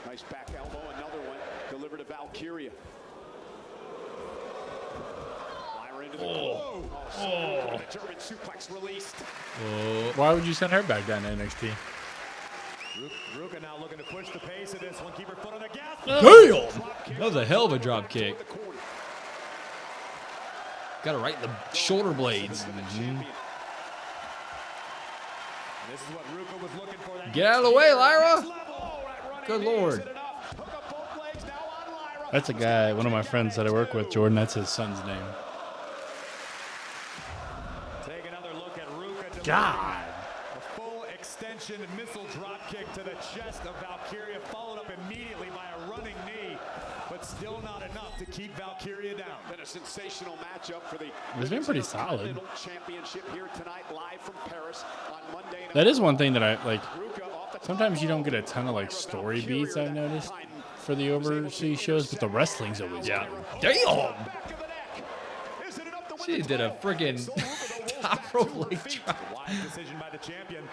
[SPEAKER 3] Nice back elbow, another one delivered to Valkyria. Lyra into the the German suplex released.
[SPEAKER 2] Why would you send her back down to NXT?
[SPEAKER 5] Ruka now looking to push the pace of this one. Keep her foot on the gas.
[SPEAKER 1] Damn! That was a hell of a drop kick. Got it right in the shoulder blades.
[SPEAKER 3] This is what Ruka was looking for.
[SPEAKER 1] Get out of the way, Lyra. Good Lord.
[SPEAKER 2] That's a guy, one of my friends that I work with, Jordan. That's his son's name.
[SPEAKER 3] Take another look at Ruka.
[SPEAKER 2] God.
[SPEAKER 3] A full extension missile drop kick to the chest of Valkyria, followed up immediately by a running knee, but still not enough to keep Valkyria down. Been a sensational matchup for the
[SPEAKER 2] It's been pretty solid.
[SPEAKER 3] Championship here tonight, live from Paris on Monday.
[SPEAKER 2] That is one thing that I like. Sometimes you don't get a ton of like story beats, I've noticed, for the overseas shows, but the wrestling's always good.
[SPEAKER 1] Damn. She did a freaking top rope leg drop.
[SPEAKER 3] Decision by the champion.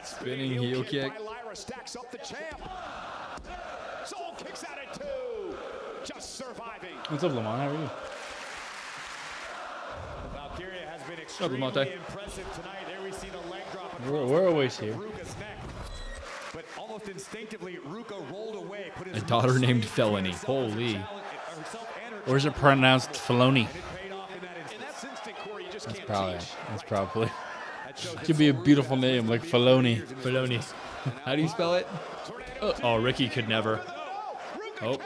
[SPEAKER 1] Spinning heel kick.
[SPEAKER 3] Lyra stacks up the champ. Soul kicks out at 2. Just surviving.
[SPEAKER 2] What's up, Lamont? How are you?
[SPEAKER 3] Valkyria has been
[SPEAKER 1] Lamont?
[SPEAKER 3] extremely impressive tonight. There we see the leg drop.
[SPEAKER 2] We're always here.
[SPEAKER 3] Ruka's neck. But almost instinctively, Ruka rolled away. Put his
[SPEAKER 1] A daughter named Felony. Holy.
[SPEAKER 2] Or is it pronounced Filoni? That's probably. Could be a beautiful name like Filoni.
[SPEAKER 1] Felony. How do you spell it? Oh, Ricky could never. Oh.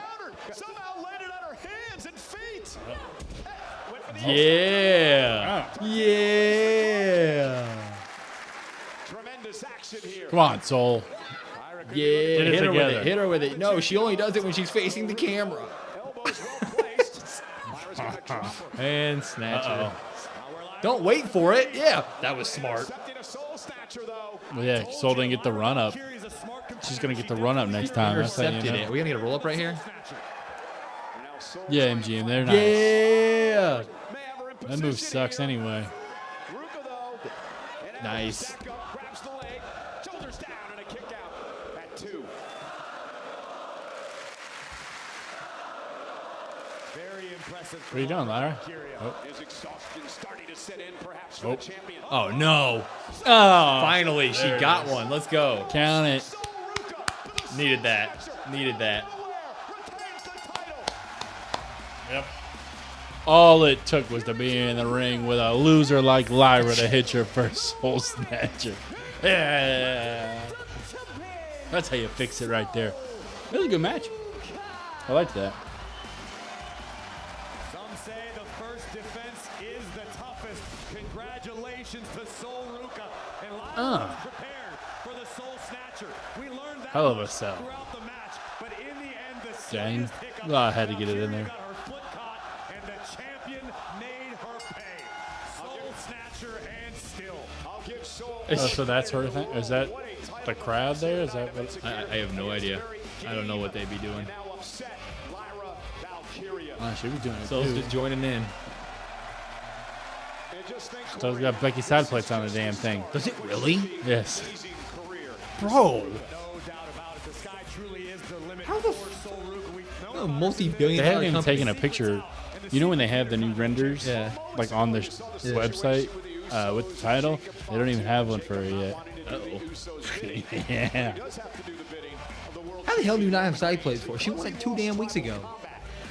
[SPEAKER 3] Somehow landed on her hands and feet.
[SPEAKER 1] Yeah. Yeah.
[SPEAKER 3] Tremendous action here.
[SPEAKER 2] Come on, Soul.
[SPEAKER 1] Yeah.
[SPEAKER 2] Get it
[SPEAKER 1] Hit her with
[SPEAKER 2] together.
[SPEAKER 1] it. Hit her with it. No, she only does it when she's facing the camera.
[SPEAKER 3] Elbows well placed. Lyra's gonna drop her.
[SPEAKER 1] And snatch her. Don't wait for it. Yeah, that was smart.
[SPEAKER 3] Accepting a soul snatcher, though.
[SPEAKER 2] Well, yeah, Soul didn't get the run up. She's gonna get the run up next time. That's how you
[SPEAKER 1] Intercepted
[SPEAKER 2] know.
[SPEAKER 1] it. Are we gonna get a roll up right here?
[SPEAKER 2] Yeah, MGM, they're nice.
[SPEAKER 1] Yeah.
[SPEAKER 2] That move sucks anyway.
[SPEAKER 3] Ruka, though.
[SPEAKER 1] Nice.
[SPEAKER 3] Grabs the leg. Shoulders down and a kick out at 2. Very impressive.
[SPEAKER 2] What are you doing, Lyra?
[SPEAKER 3] Oh. His exhaustion starting to set in, perhaps for the champion.
[SPEAKER 1] Oh no.
[SPEAKER 2] Oh,
[SPEAKER 1] Finally, she got one. Let's go.
[SPEAKER 2] count it.
[SPEAKER 1] Needed that. Needed that.
[SPEAKER 2] Yep. All it took was to be in the ring with a loser like Lyra to hit your first soul snatcher. Yeah. That's how you fix it right there. It was a good match. I liked that.
[SPEAKER 3] Some say the first defense is the toughest. Congratulations to Soul Ruka. And Lyra was prepared for the Soul Snatcher. We learned that
[SPEAKER 2] Hell of a sell.
[SPEAKER 3] throughout the match, but in the end, the
[SPEAKER 2] Dang.
[SPEAKER 3] slightest hiccup,
[SPEAKER 2] Oh, I had to get it in there.
[SPEAKER 3] got her foot caught, and the champion made her pay. Soul Snatcher and still. I'll give Soul.
[SPEAKER 2] Oh, so that's her thing? Is that the crowd there? Is that what?
[SPEAKER 1] I have no idea. I don't know what they'd be doing.
[SPEAKER 3] Now upset Lyra Valkyria.
[SPEAKER 2] Oh, she was doing it
[SPEAKER 1] So
[SPEAKER 2] too.
[SPEAKER 1] just joining in.
[SPEAKER 3] And just think
[SPEAKER 2] So it's got Becky side plates on the damn thing.
[SPEAKER 1] Does it really?
[SPEAKER 2] Yes.
[SPEAKER 3] amazing career.
[SPEAKER 1] Bro.
[SPEAKER 3] No doubt about it. The sky truly is the limit
[SPEAKER 1] How the
[SPEAKER 3] for Soul Ruka. We've known
[SPEAKER 1] A
[SPEAKER 3] about
[SPEAKER 1] multi-billion
[SPEAKER 2] They
[SPEAKER 1] dollar
[SPEAKER 2] haven't even
[SPEAKER 1] company.
[SPEAKER 2] taken a picture. You know when they have the new renders,
[SPEAKER 1] Yeah.
[SPEAKER 2] like on the website with the title, they don't even have one for it yet.
[SPEAKER 1] Uh-oh.
[SPEAKER 2] Yeah.
[SPEAKER 1] How the hell do you not have side plates for? She won it 2 damn weeks ago.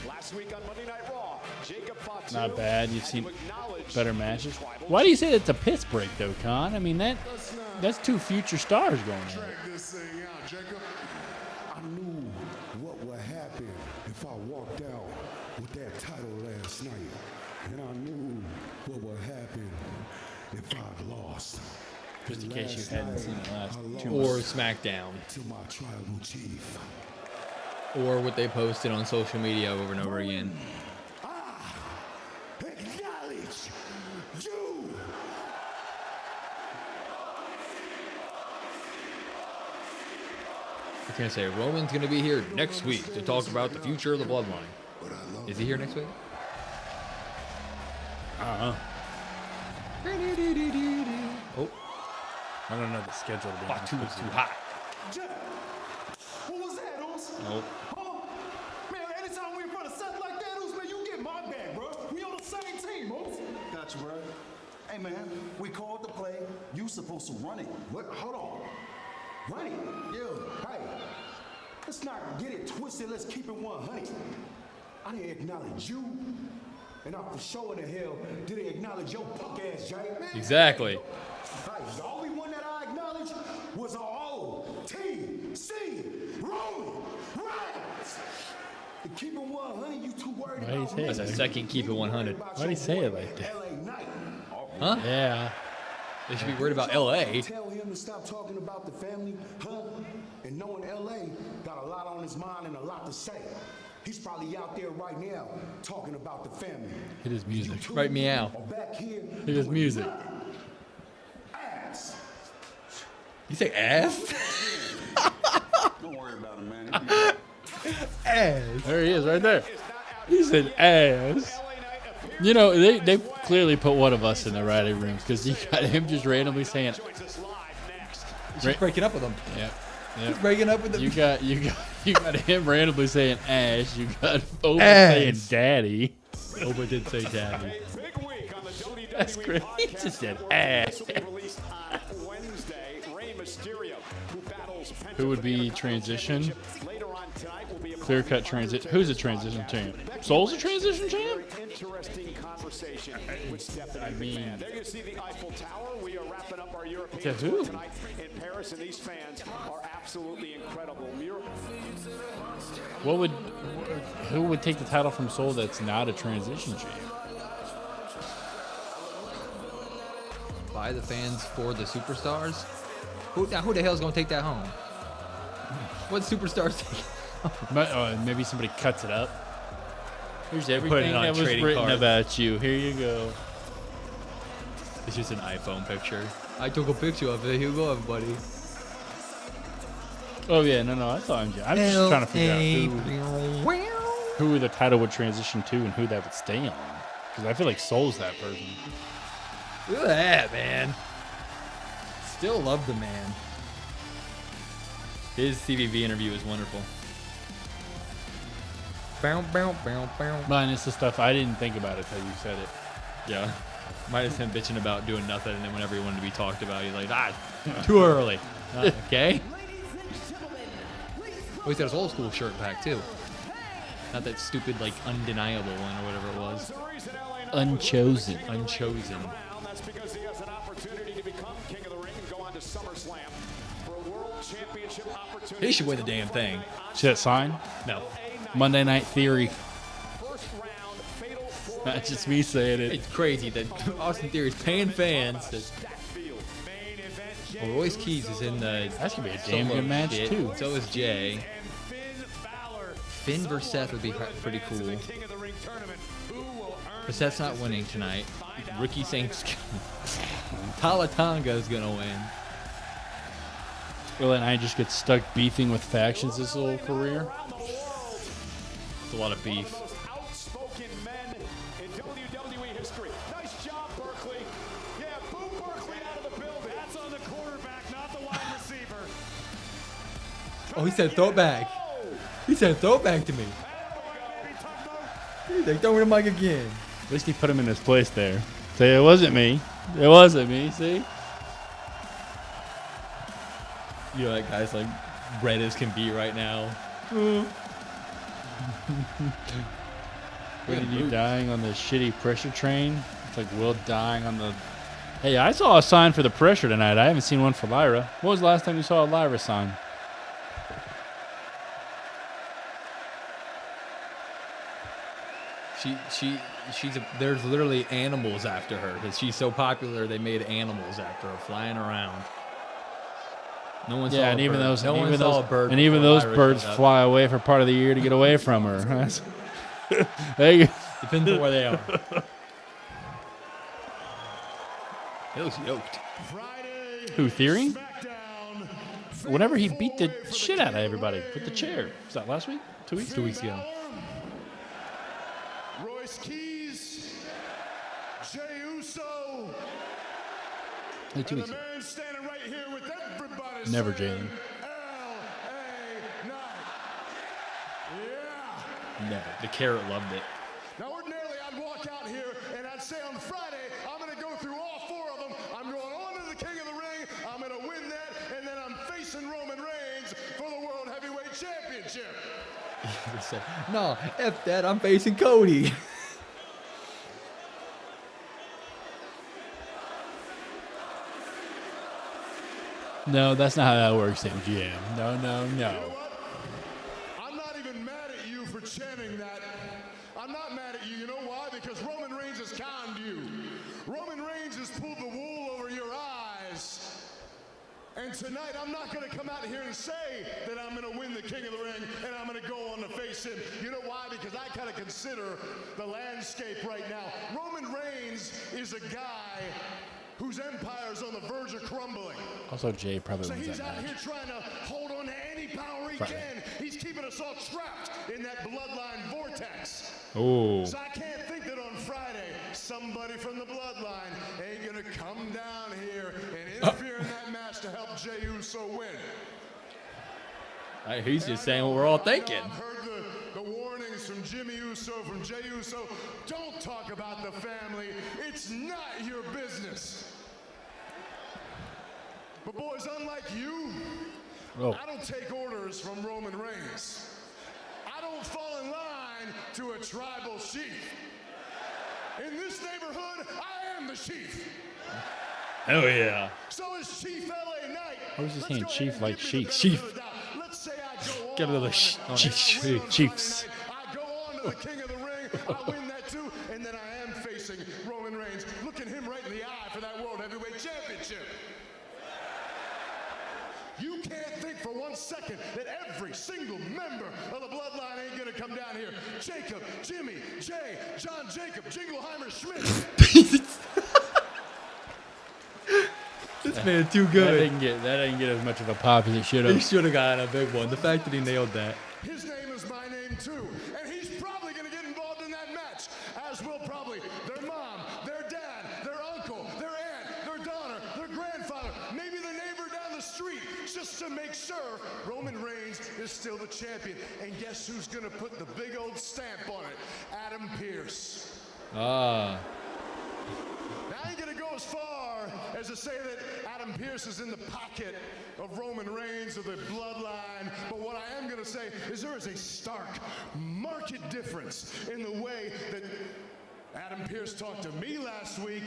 [SPEAKER 3] last week on Monday Night Raw. Jacob Fatu
[SPEAKER 2] Not bad. You've seen
[SPEAKER 3] to acknowledge
[SPEAKER 2] better matches. Why do you say it's a piss break though, Con? I mean that's 2 future stars going at it.
[SPEAKER 4] Check this thing out, Jacob.
[SPEAKER 11] I knew what would happen if I walked out with that title last night. And I knew what would happen if I lost.
[SPEAKER 2] Just in case you hadn't seen it last 2
[SPEAKER 1] Or
[SPEAKER 2] months.
[SPEAKER 1] SmackDown.
[SPEAKER 11] To my tribal chief.
[SPEAKER 1] Or what they posted on social media over and over again.
[SPEAKER 11] Acknowledge you.
[SPEAKER 1] I was gonna say Roman's gonna be here next week to talk about the future of the bloodline. Is he here next week?
[SPEAKER 2] Uh-huh.
[SPEAKER 1] Oh,
[SPEAKER 2] I don't know the schedule. To be honest
[SPEAKER 1] Fatu's
[SPEAKER 2] with
[SPEAKER 1] too
[SPEAKER 2] you.
[SPEAKER 1] hot.
[SPEAKER 11] What was that, Oos?
[SPEAKER 1] Nope.
[SPEAKER 11] Huh? Man, anytime we in front of Seth like that, Oos, man, you get my back, bro. We on the same team, Oos. Got you, bro. Hey, man, we called the play. You supposed to run it. What? Hold on. Run it? Yeah. Hey, let's not get it twisted. Let's keep it 100. I didn't acknowledge you. And I'm for sure in the hell did they acknowledge your punk ass, Jay?
[SPEAKER 1] Exactly.
[SPEAKER 11] Right, the only one that I acknowledged was OTC Roman Reigns. To keep it 100, you too worried
[SPEAKER 2] Why do you
[SPEAKER 11] about
[SPEAKER 2] say
[SPEAKER 11] me.
[SPEAKER 2] it
[SPEAKER 1] That's a second keep it 100.
[SPEAKER 2] Why do you say it like that?
[SPEAKER 11] LA Knight.
[SPEAKER 1] Huh?
[SPEAKER 2] Yeah.
[SPEAKER 1] They should be worried about LA.
[SPEAKER 11] Tell him to stop talking about the family, huh? And knowing LA got a lot on his mind and a lot to say. He's probably out there right now talking about the family.
[SPEAKER 2] Hit his music.
[SPEAKER 1] Right, meow.
[SPEAKER 11] Or back here.
[SPEAKER 2] Hit his music.
[SPEAKER 11] Ass.
[SPEAKER 1] You say ass?
[SPEAKER 8] Don't worry about it, man.
[SPEAKER 1] Ass.
[SPEAKER 2] There he is, right there. He said ass. You know, they clearly put one of us in the writing rooms because you got him just randomly saying.
[SPEAKER 1] She's breaking up with him.
[SPEAKER 2] Yeah.
[SPEAKER 1] She's breaking up with him.
[SPEAKER 2] You got him randomly saying ass. You got Oba
[SPEAKER 1] Ass.
[SPEAKER 2] saying daddy.
[SPEAKER 1] Oba did say daddy.
[SPEAKER 3] Big week on the WWE
[SPEAKER 2] That's great. He
[SPEAKER 3] podcast.
[SPEAKER 2] just said
[SPEAKER 3] Raw
[SPEAKER 2] ass.
[SPEAKER 3] will be released on Wednesday. Rey Mysterio, who battles Penta
[SPEAKER 2] Who would
[SPEAKER 3] for the
[SPEAKER 2] be
[SPEAKER 3] Intercontinental
[SPEAKER 2] transition?
[SPEAKER 3] Championship. Later on tonight will be a
[SPEAKER 2] Clear cut transit. Who's a transition champ? Soul's a transition champ?
[SPEAKER 3] Very interesting conversation with Stephanie
[SPEAKER 2] I mean-
[SPEAKER 3] McMahon. There you see the Eiffel Tower. We are wrapping up our European
[SPEAKER 2] To
[SPEAKER 3] tour
[SPEAKER 2] who?
[SPEAKER 3] tonight in Paris, and these fans are absolutely incredible.
[SPEAKER 2] Who would take the title from Soul that's not a transition champ?
[SPEAKER 1] By the fans for the superstars? Who the hell's going to take that home? What superstars take?
[SPEAKER 2] Maybe somebody cuts it up. Here's
[SPEAKER 1] Put
[SPEAKER 2] everything
[SPEAKER 1] it on
[SPEAKER 2] that was
[SPEAKER 1] trading
[SPEAKER 2] written
[SPEAKER 1] cards.
[SPEAKER 2] about you. Here you go.
[SPEAKER 1] It's just an iPhone picture. I took a picture of it. Here you go, everybody.
[SPEAKER 2] Oh yeah, no, I saw him. I'm just trying to figure out who the title would transition to and who that would stay on. Because I feel like Soul's that person.
[SPEAKER 1] Look at that, man. Still love the man. His CVV interview is wonderful. Bow, bow, bow, bow.
[SPEAKER 2] Minus the stuff I didn't think about it till you said it.
[SPEAKER 1] Yeah. Minus him bitching about doing nothing, and then whenever he wanted to be talked about, he's like, too early. Okay. Oh, he's got his old school shirt back, too. Not that stupid, like, undeniable one or whatever it was.
[SPEAKER 2] Unchosen.
[SPEAKER 1] Unchosen.
[SPEAKER 3] That's because he has an opportunity to become King of the Ring and go on to SummerSlam for a World Championship opportunity.
[SPEAKER 1] He should win the damn thing.
[SPEAKER 2] See that sign?
[SPEAKER 1] No.
[SPEAKER 2] Monday Night Theory.
[SPEAKER 3] First round, fatal four-way
[SPEAKER 2] Not just me saying it.
[SPEAKER 1] It's crazy that Austin Theory is paying fans to...
[SPEAKER 3] field. Main event,
[SPEAKER 1] Well, Royce Keys is in the...
[SPEAKER 2] That's going to be a damn
[SPEAKER 1] solo
[SPEAKER 2] good match,
[SPEAKER 1] shit.
[SPEAKER 2] too.
[SPEAKER 1] So is Jay.
[SPEAKER 3] and Finn Balor.
[SPEAKER 1] Finn versus Seth would be pretty cool.
[SPEAKER 3] The King of the Ring tournament. Who will earn
[SPEAKER 1] But Seth's not winning tonight. Ricky Thanksgiving. Talatanga is going to win.
[SPEAKER 2] Will and I just get stuck beefing with factions this whole career?
[SPEAKER 1] It's a lot of beef.
[SPEAKER 3] most outspoken men in WWE history. Nice job, Berkeley. Yeah, boo Berkeley out of the building. That's on the quarterback, not the wide receiver.
[SPEAKER 1] Oh, he said throw it back. He said throw it back to me. He's like, throw me the mic again.
[SPEAKER 2] At least he put him in his place there. Say, it wasn't me. It wasn't me, see?
[SPEAKER 1] You know, that guy's like red as can be right now.
[SPEAKER 2] What are you dying on the shitty pressure train? It's like Will dying on the... Hey, I saw a sign for the pressure tonight. I haven't seen one for Lyra. When was the last time you saw a Lyra sign?
[SPEAKER 1] There's literally animals after her because she's so popular. They made animals after her flying around. No one saw
[SPEAKER 2] Yeah,
[SPEAKER 1] a
[SPEAKER 2] and even
[SPEAKER 1] bird.
[SPEAKER 2] those,
[SPEAKER 1] No
[SPEAKER 2] and
[SPEAKER 1] one
[SPEAKER 2] even
[SPEAKER 1] saw
[SPEAKER 2] those,
[SPEAKER 1] a bird
[SPEAKER 2] and even
[SPEAKER 1] before
[SPEAKER 2] those
[SPEAKER 1] Lyra
[SPEAKER 2] birds
[SPEAKER 1] showed up.
[SPEAKER 2] fly away for part of the year to get away from her. That's- there you go.
[SPEAKER 1] Depends on where they are. He looks yoked.
[SPEAKER 2] Who, Theory? Whenever he beat the shit out of everybody with the chair. Was that last week? 2 weeks?
[SPEAKER 1] 2 weeks ago.
[SPEAKER 4] Royce Keys, Jey Uso,
[SPEAKER 2] Hey, 2
[SPEAKER 4] and
[SPEAKER 2] weeks
[SPEAKER 4] the
[SPEAKER 2] ago.
[SPEAKER 4] man standing right here with everybody.
[SPEAKER 2] Never
[SPEAKER 4] saying,
[SPEAKER 2] Jalen.
[SPEAKER 4] L.A. Knight. Yeah.
[SPEAKER 1] Never. The carrot loved it.
[SPEAKER 4] Now, ordinarily, I'd walk out here and I'd say on Friday, I'm going to go through all four of them. I'm going on to the King of the Ring. I'm going to win that. And then I'm facing Roman Reigns for the World Heavyweight Championship.
[SPEAKER 1] He said, no, F that. I'm facing Cody.
[SPEAKER 2] No, that's not how that works, MGM. No.
[SPEAKER 4] You know what? I'm not even mad at you for chanting that. I'm not mad at you. You know why? Because Roman Reigns has conned you. Roman Reigns has pulled the wool over your eyes. And tonight, I'm not going to come out here and say that I'm going to win the King of the Ring and I'm going to go on to face him. You know why? Because I kind of consider the landscape right now. Roman Reigns is a guy whose empire is on the verge of crumbling.
[SPEAKER 2] Also, Jay probably
[SPEAKER 4] So
[SPEAKER 2] wins
[SPEAKER 4] he's
[SPEAKER 2] that
[SPEAKER 4] out
[SPEAKER 2] match.
[SPEAKER 4] here trying to hold on to any power he
[SPEAKER 2] Friday.
[SPEAKER 4] can. He's keeping us all trapped in that bloodline vortex.
[SPEAKER 2] Oh.
[SPEAKER 4] So I can't think that on Friday, somebody from the bloodline ain't going to come down here and interfere in that match to help Jey Uso win.
[SPEAKER 1] He's just saying what we're all thinking.
[SPEAKER 4] I've heard the warnings from Jimmy Uso, from Jey Uso. Don't talk about the family. It's not your business. But boys, unlike you, I don't take orders from Roman Reigns. I don't fall in line to a tribal chief. In this neighborhood, I am the chief.
[SPEAKER 1] Oh yeah.
[SPEAKER 4] So is Chief LA Knight.
[SPEAKER 2] I was just saying chief like chief.
[SPEAKER 4] Let's say I go
[SPEAKER 2] Get a little chiefs.
[SPEAKER 4] I go on to the King of the Ring. I win that too, and then I am facing Roman Reigns, looking him right in the eye for that World Heavyweight Championship. You can't think for 1 second that every single member of the bloodline ain't gonna come down here. Jacob, Jimmy, Jay, John Jacob, Jingleheimer, Schmidt.
[SPEAKER 1] This man too
[SPEAKER 2] That
[SPEAKER 1] good.
[SPEAKER 2] didn't get as much of a pop as it should
[SPEAKER 1] He
[SPEAKER 2] have.
[SPEAKER 1] should have gotten a big one. The fact that he nailed that.
[SPEAKER 4] His name is my name too, and he's probably gonna get involved in that match, as will probably their mom, their dad, their uncle, their aunt, their daughter, their grandfather, maybe the neighbor down the street, just to make sure Roman Reigns is still the champion. And guess who's gonna put the big old stamp on it? Adam Pearce.
[SPEAKER 1] Ah.
[SPEAKER 4] Now, I ain't gonna go as far as to say that Adam Pearce is in the pocket of Roman Reigns or the bloodline, but what I am gonna say is there is a stark, marked difference in the way that Adam Pearce talked to me last week,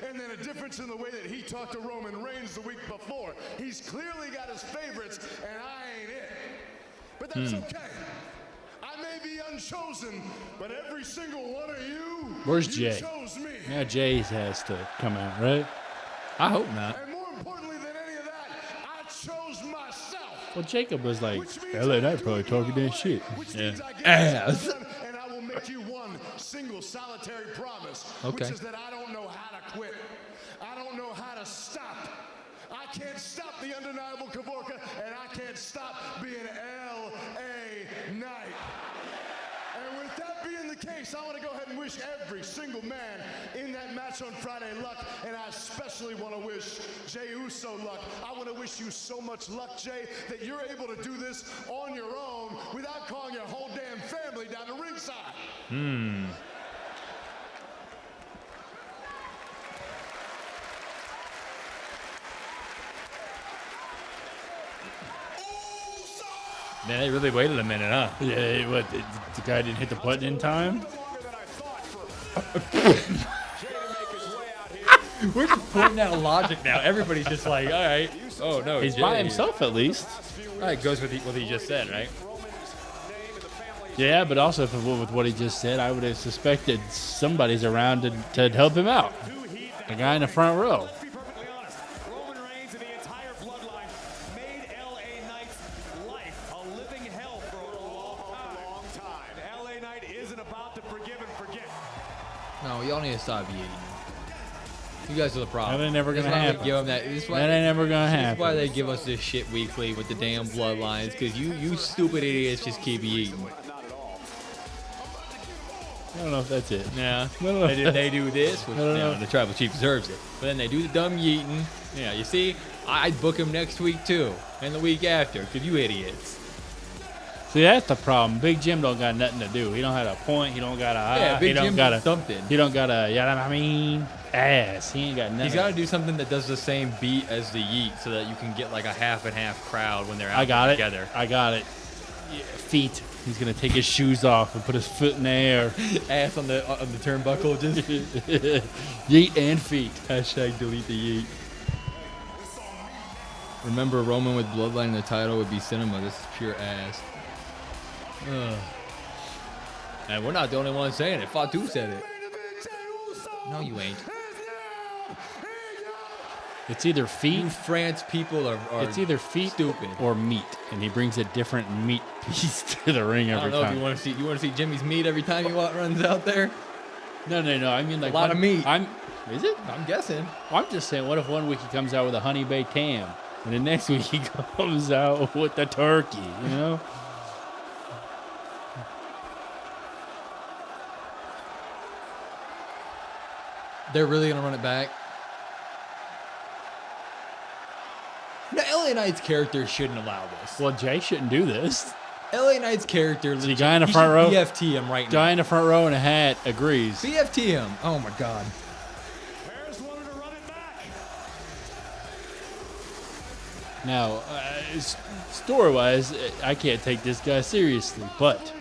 [SPEAKER 4] and then a difference in the way that he talked to Roman Reigns the week before. He's clearly got his favorites, and I ain't it. But that's okay. I may be unchosen, but every single one of you,
[SPEAKER 2] Where's
[SPEAKER 4] you
[SPEAKER 2] Jay?
[SPEAKER 4] chose me.
[SPEAKER 2] Yeah, Jay has to come out, right?
[SPEAKER 1] I hope not.
[SPEAKER 4] And more importantly than any of that, I chose myself.
[SPEAKER 2] Well, Jacob was like,
[SPEAKER 4] Which means
[SPEAKER 2] LA
[SPEAKER 4] I
[SPEAKER 2] Knight
[SPEAKER 4] do
[SPEAKER 2] probably
[SPEAKER 4] it
[SPEAKER 2] talking
[SPEAKER 4] my
[SPEAKER 2] that
[SPEAKER 4] way,
[SPEAKER 2] shit.
[SPEAKER 4] which
[SPEAKER 1] Yeah.
[SPEAKER 4] means I get
[SPEAKER 1] Ass.
[SPEAKER 4] it done, and I will make you one single solitary promise, which
[SPEAKER 1] Okay.
[SPEAKER 4] is that I don't know how to quit. I don't know how to stop. I can't stop the undeniable Kavorka, and I can't stop being LA Knight. And with that being the case, I want to go ahead and wish every single man in that match on Friday luck, and I especially want to wish Jey Uso luck. I want to wish you so much luck, Jay, that you're able to do this on your own without calling your whole damn family down to ringside.
[SPEAKER 1] Man, they really waited a minute, huh?
[SPEAKER 2] Yeah, what? The guy didn't hit the button in time?
[SPEAKER 1] We're just pointing out logic now. Everybody's just like, all right. Oh no,
[SPEAKER 2] He's
[SPEAKER 1] Jay.
[SPEAKER 2] by himself at least.
[SPEAKER 1] All right, goes with what he just said, right?
[SPEAKER 2] Yeah, but also with what he just said, I would have suspected somebody's around to help him out. The guy in the front row.
[SPEAKER 5] Let's be perfectly honest. Roman Reigns and the entire bloodline made LA Knight's life a living hell for a long time. LA Knight isn't about to forgive and forget.
[SPEAKER 1] No, y'all need to stop eating. You guys are the problem.
[SPEAKER 2] That ain't never
[SPEAKER 1] That's
[SPEAKER 2] gonna
[SPEAKER 1] why they
[SPEAKER 2] happen.
[SPEAKER 1] give them that. This is why,
[SPEAKER 2] That ain't never gonna
[SPEAKER 1] this
[SPEAKER 2] happen.
[SPEAKER 1] is why they give us this shit weekly with the damn bloodlines, because you stupid idiots just keep eating.
[SPEAKER 2] I don't know if that's it.
[SPEAKER 1] Yeah,
[SPEAKER 2] I don't know.
[SPEAKER 1] they do this, which
[SPEAKER 2] I don't know.
[SPEAKER 1] the tribal chief deserves it. But then they do the dumb yeeting. Yeah, you see, I'd book him next week too, and the week after, because you idiots.
[SPEAKER 2] See, that's the problem. Big Jim don't got nothing to do. He don't have a point. He don't got a.
[SPEAKER 1] Yeah, Big
[SPEAKER 2] he don't
[SPEAKER 1] Jim
[SPEAKER 2] got
[SPEAKER 1] does something.
[SPEAKER 2] He don't got a. Yeah, I mean, ass. He ain't got nothing.
[SPEAKER 1] He's got to do something that does the same beat as the yeet, so that you can get like a half and half crowd when they're out
[SPEAKER 2] I got it.
[SPEAKER 1] together.
[SPEAKER 2] I got it. Yeah, feet. He's gonna take his shoes off and put his foot in the air.
[SPEAKER 1] Ass on the turnbuckle, just
[SPEAKER 2] Yeet and feet.
[SPEAKER 1] hashtag delete the yeet. Remember, Roman with Bloodline in the title would be cinema. This is pure ass. Ugh. And we're not the only ones saying it. Fatu said it. No, you ain't.
[SPEAKER 2] It's either feet.
[SPEAKER 1] You France people are
[SPEAKER 2] It's either feet
[SPEAKER 1] stupid
[SPEAKER 2] or meat, and he brings a different meat piece to the ring every
[SPEAKER 1] I don't know
[SPEAKER 2] time.
[SPEAKER 1] if you want to see Jimmy's meat every time he runs out there.
[SPEAKER 2] No. I mean, like
[SPEAKER 1] a lot of meat.
[SPEAKER 2] Is it?
[SPEAKER 1] I'm guessing.
[SPEAKER 2] I'm just saying, what if one week he comes out with a honey baked ham, and the next week he comes out with the turkey? You know.
[SPEAKER 1] They're really gonna run it back. Now, LA Knight's character shouldn't allow this.
[SPEAKER 2] Well, Jay shouldn't do this.
[SPEAKER 1] LA Knight's character.
[SPEAKER 2] The guy in the front row.
[SPEAKER 1] BFT him right now.
[SPEAKER 2] Guy in the front row in a hat agrees.
[SPEAKER 1] BFT him. Oh my God.
[SPEAKER 2] Now, story-wise, I can't take this guy seriously, but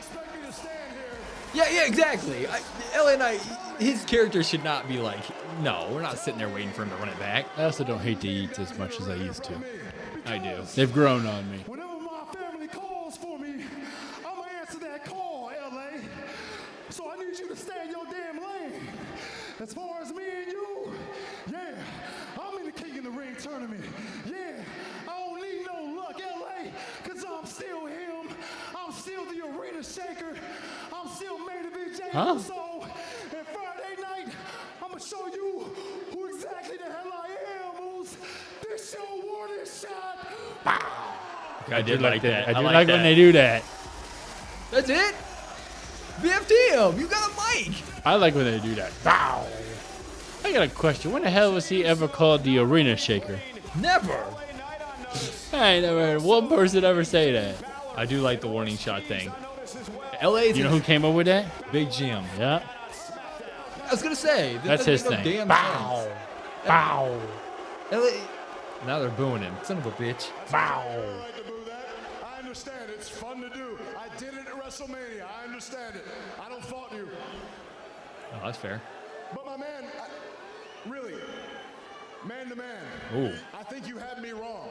[SPEAKER 1] Yeah, exactly. LA Knight, his character should not be like, no, we're not sitting there waiting for him to run it back.
[SPEAKER 2] I also don't hate the Eats as much as I used to.
[SPEAKER 1] I do.
[SPEAKER 2] They've grown on me.
[SPEAKER 11] Whenever my family calls for me, I'm going to answer that call, LA. So I need you to stay in your damn lane. As far as me and you, yeah, I'm in the King of the Ring tournament. Yeah, I don't need no luck, LA, because I'm still him. I'm still the arena shaker. I'm still main event Jay Uso. And Friday night, I'm going to show you who exactly the hell I am, Moose. This your warning shot.
[SPEAKER 1] I did like that.
[SPEAKER 2] I do like when they do that.
[SPEAKER 1] That's it? BFT him. You got a mic.
[SPEAKER 2] I like when they do that. Bow. I got a question. When the hell was he ever called the arena shaker?
[SPEAKER 1] Never.
[SPEAKER 2] I ain't never heard one person ever say that.
[SPEAKER 1] I do like the warning shot thing. LA's
[SPEAKER 2] You know who came up with that?
[SPEAKER 1] Big Jim.
[SPEAKER 2] Yeah.
[SPEAKER 1] I was going to say.
[SPEAKER 2] That's his thing.
[SPEAKER 1] Damn
[SPEAKER 2] Bow.
[SPEAKER 1] sense.
[SPEAKER 2] Bow.
[SPEAKER 1] LA. Now they're booing him. Son of a bitch.
[SPEAKER 2] Bow.
[SPEAKER 4] I understand. It's fun to do. I did it at WrestleMania. I understand it. I don't fault you.
[SPEAKER 1] Oh, that's fair.
[SPEAKER 4] But my man, really, man to man,
[SPEAKER 1] Ooh.
[SPEAKER 4] I think you had me wrong.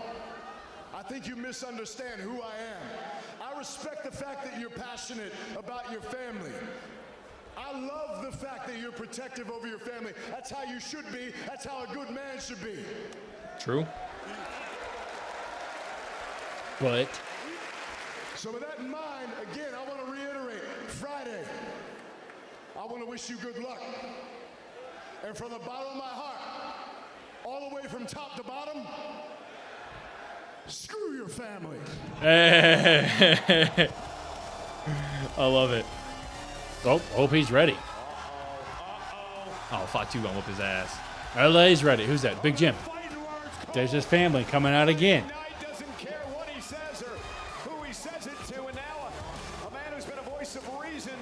[SPEAKER 4] I think you misunderstand who I am. I respect the fact that you're passionate about your family. I love the fact that you're protective over your family. That's how you should be. That's how a good man should be.
[SPEAKER 1] True.
[SPEAKER 2] But
[SPEAKER 4] So with that in mind, again, I want to reiterate, Friday, I want to wish you good luck. And from the bottom of my heart, all the way from top to bottom, screw your family.
[SPEAKER 2] I love it. Oh, hope he's ready.
[SPEAKER 1] Oh, Fatu gonna whoop his ass.
[SPEAKER 2] LA's ready. Who's that? Big Jim. There's his family coming out again.
[SPEAKER 3] Doesn't care what he says or who he says it to, and now a man who's been a voice of reason,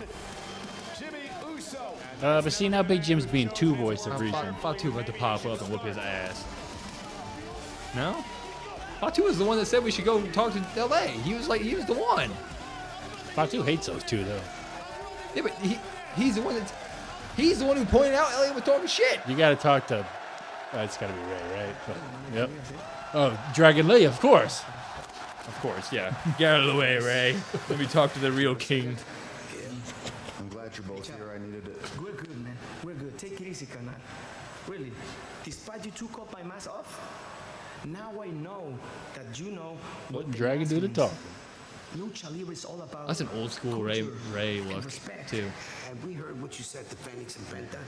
[SPEAKER 3] Jimmy Uso.
[SPEAKER 2] But see, now Big Jim's being two voice of reason.
[SPEAKER 1] Fatu about to pop up and whoop his ass. No? Fatu was the one that said we should go talk to LA. He was the one.
[SPEAKER 2] Fatu hates those two, though.
[SPEAKER 1] Yeah, but he's the one who pointed out LA was talking shit.
[SPEAKER 2] You got to talk to. It's got to be Ray, right? But, yep. Oh, Dragon Lee, of course.
[SPEAKER 1] Of course, yeah. Get out of the way, Ray. Let me talk to the real king.
[SPEAKER 4] I'm glad you're both here. I needed it.
[SPEAKER 12] We're good, man. We're good. Take it easy, Kanan. Really, despite you took off my mask off, now I know that you know
[SPEAKER 2] Let Dragon do the talking.
[SPEAKER 12] Lucha Libre is all about.
[SPEAKER 1] That's an old school Ray look, too.
[SPEAKER 12] And we heard what you said to Phoenix and Penta.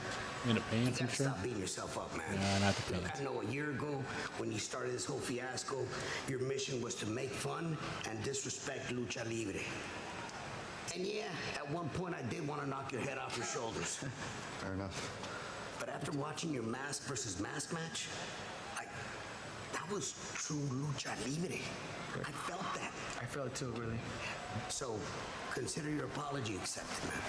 [SPEAKER 2] In the pants,
[SPEAKER 12] You
[SPEAKER 2] I'm
[SPEAKER 12] gotta
[SPEAKER 2] sure.
[SPEAKER 12] stop beating yourself up, man.
[SPEAKER 2] Nah, not the
[SPEAKER 12] Look,
[SPEAKER 2] pants.
[SPEAKER 12] I know a year ago when you started this whole fiasco, your mission was to make fun and disrespect Lucha Libre. And yeah, at one point I did want to knock your head off your shoulders.
[SPEAKER 4] Fair enough.
[SPEAKER 12] But after watching your mask versus mask match, that was true Lucha Libre. I felt that.
[SPEAKER 9] I felt it too, really.
[SPEAKER 12] So, consider your apology accepted, man.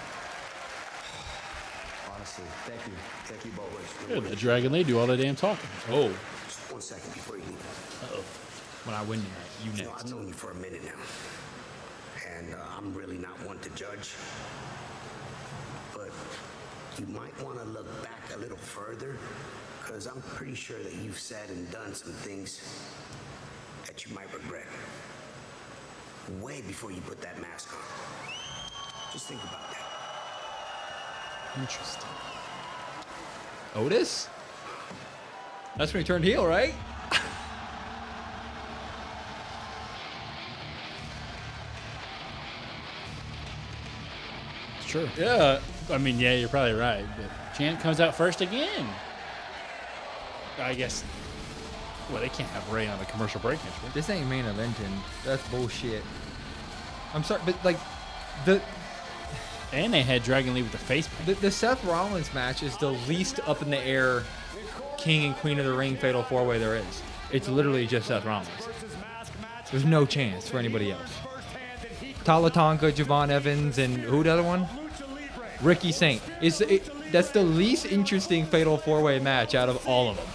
[SPEAKER 8] Honestly, thank you. Thank you both.
[SPEAKER 2] Yeah, let Dragon Lee do all the damn talking.
[SPEAKER 1] Oh.
[SPEAKER 12] Just 1 second before you leave.
[SPEAKER 1] Uh-oh. When I win tonight, you
[SPEAKER 12] You know,
[SPEAKER 1] next.
[SPEAKER 12] I've known you for a minute now. And I'm really not one to judge. But you might want to look back a little further, because I'm pretty sure that you've said and done some things that you might regret way before you put that mask on. Just think about that.
[SPEAKER 2] Interesting.
[SPEAKER 1] Otis? That's when he turned heel, right?
[SPEAKER 2] Sure.
[SPEAKER 1] Yeah.
[SPEAKER 2] I mean, yeah, you're probably right. But Chant comes out first again. I guess. Well, they can't have Ray on a commercial break entry.
[SPEAKER 1] This ain't main eventing. That's bullshit. I'm sorry, but like the
[SPEAKER 2] And they had Dragon Lee with the face paint.
[SPEAKER 1] the Seth Rollins match is the least up in the air King and Queen of the Ring Fatal 4-Way there is. It's literally just Seth Rollins. There's no chance for anybody else. Tala Tonka, Javon Evans, and who the other one? Ricky Saint. That's the least interesting Fatal 4-Way match out of all of them.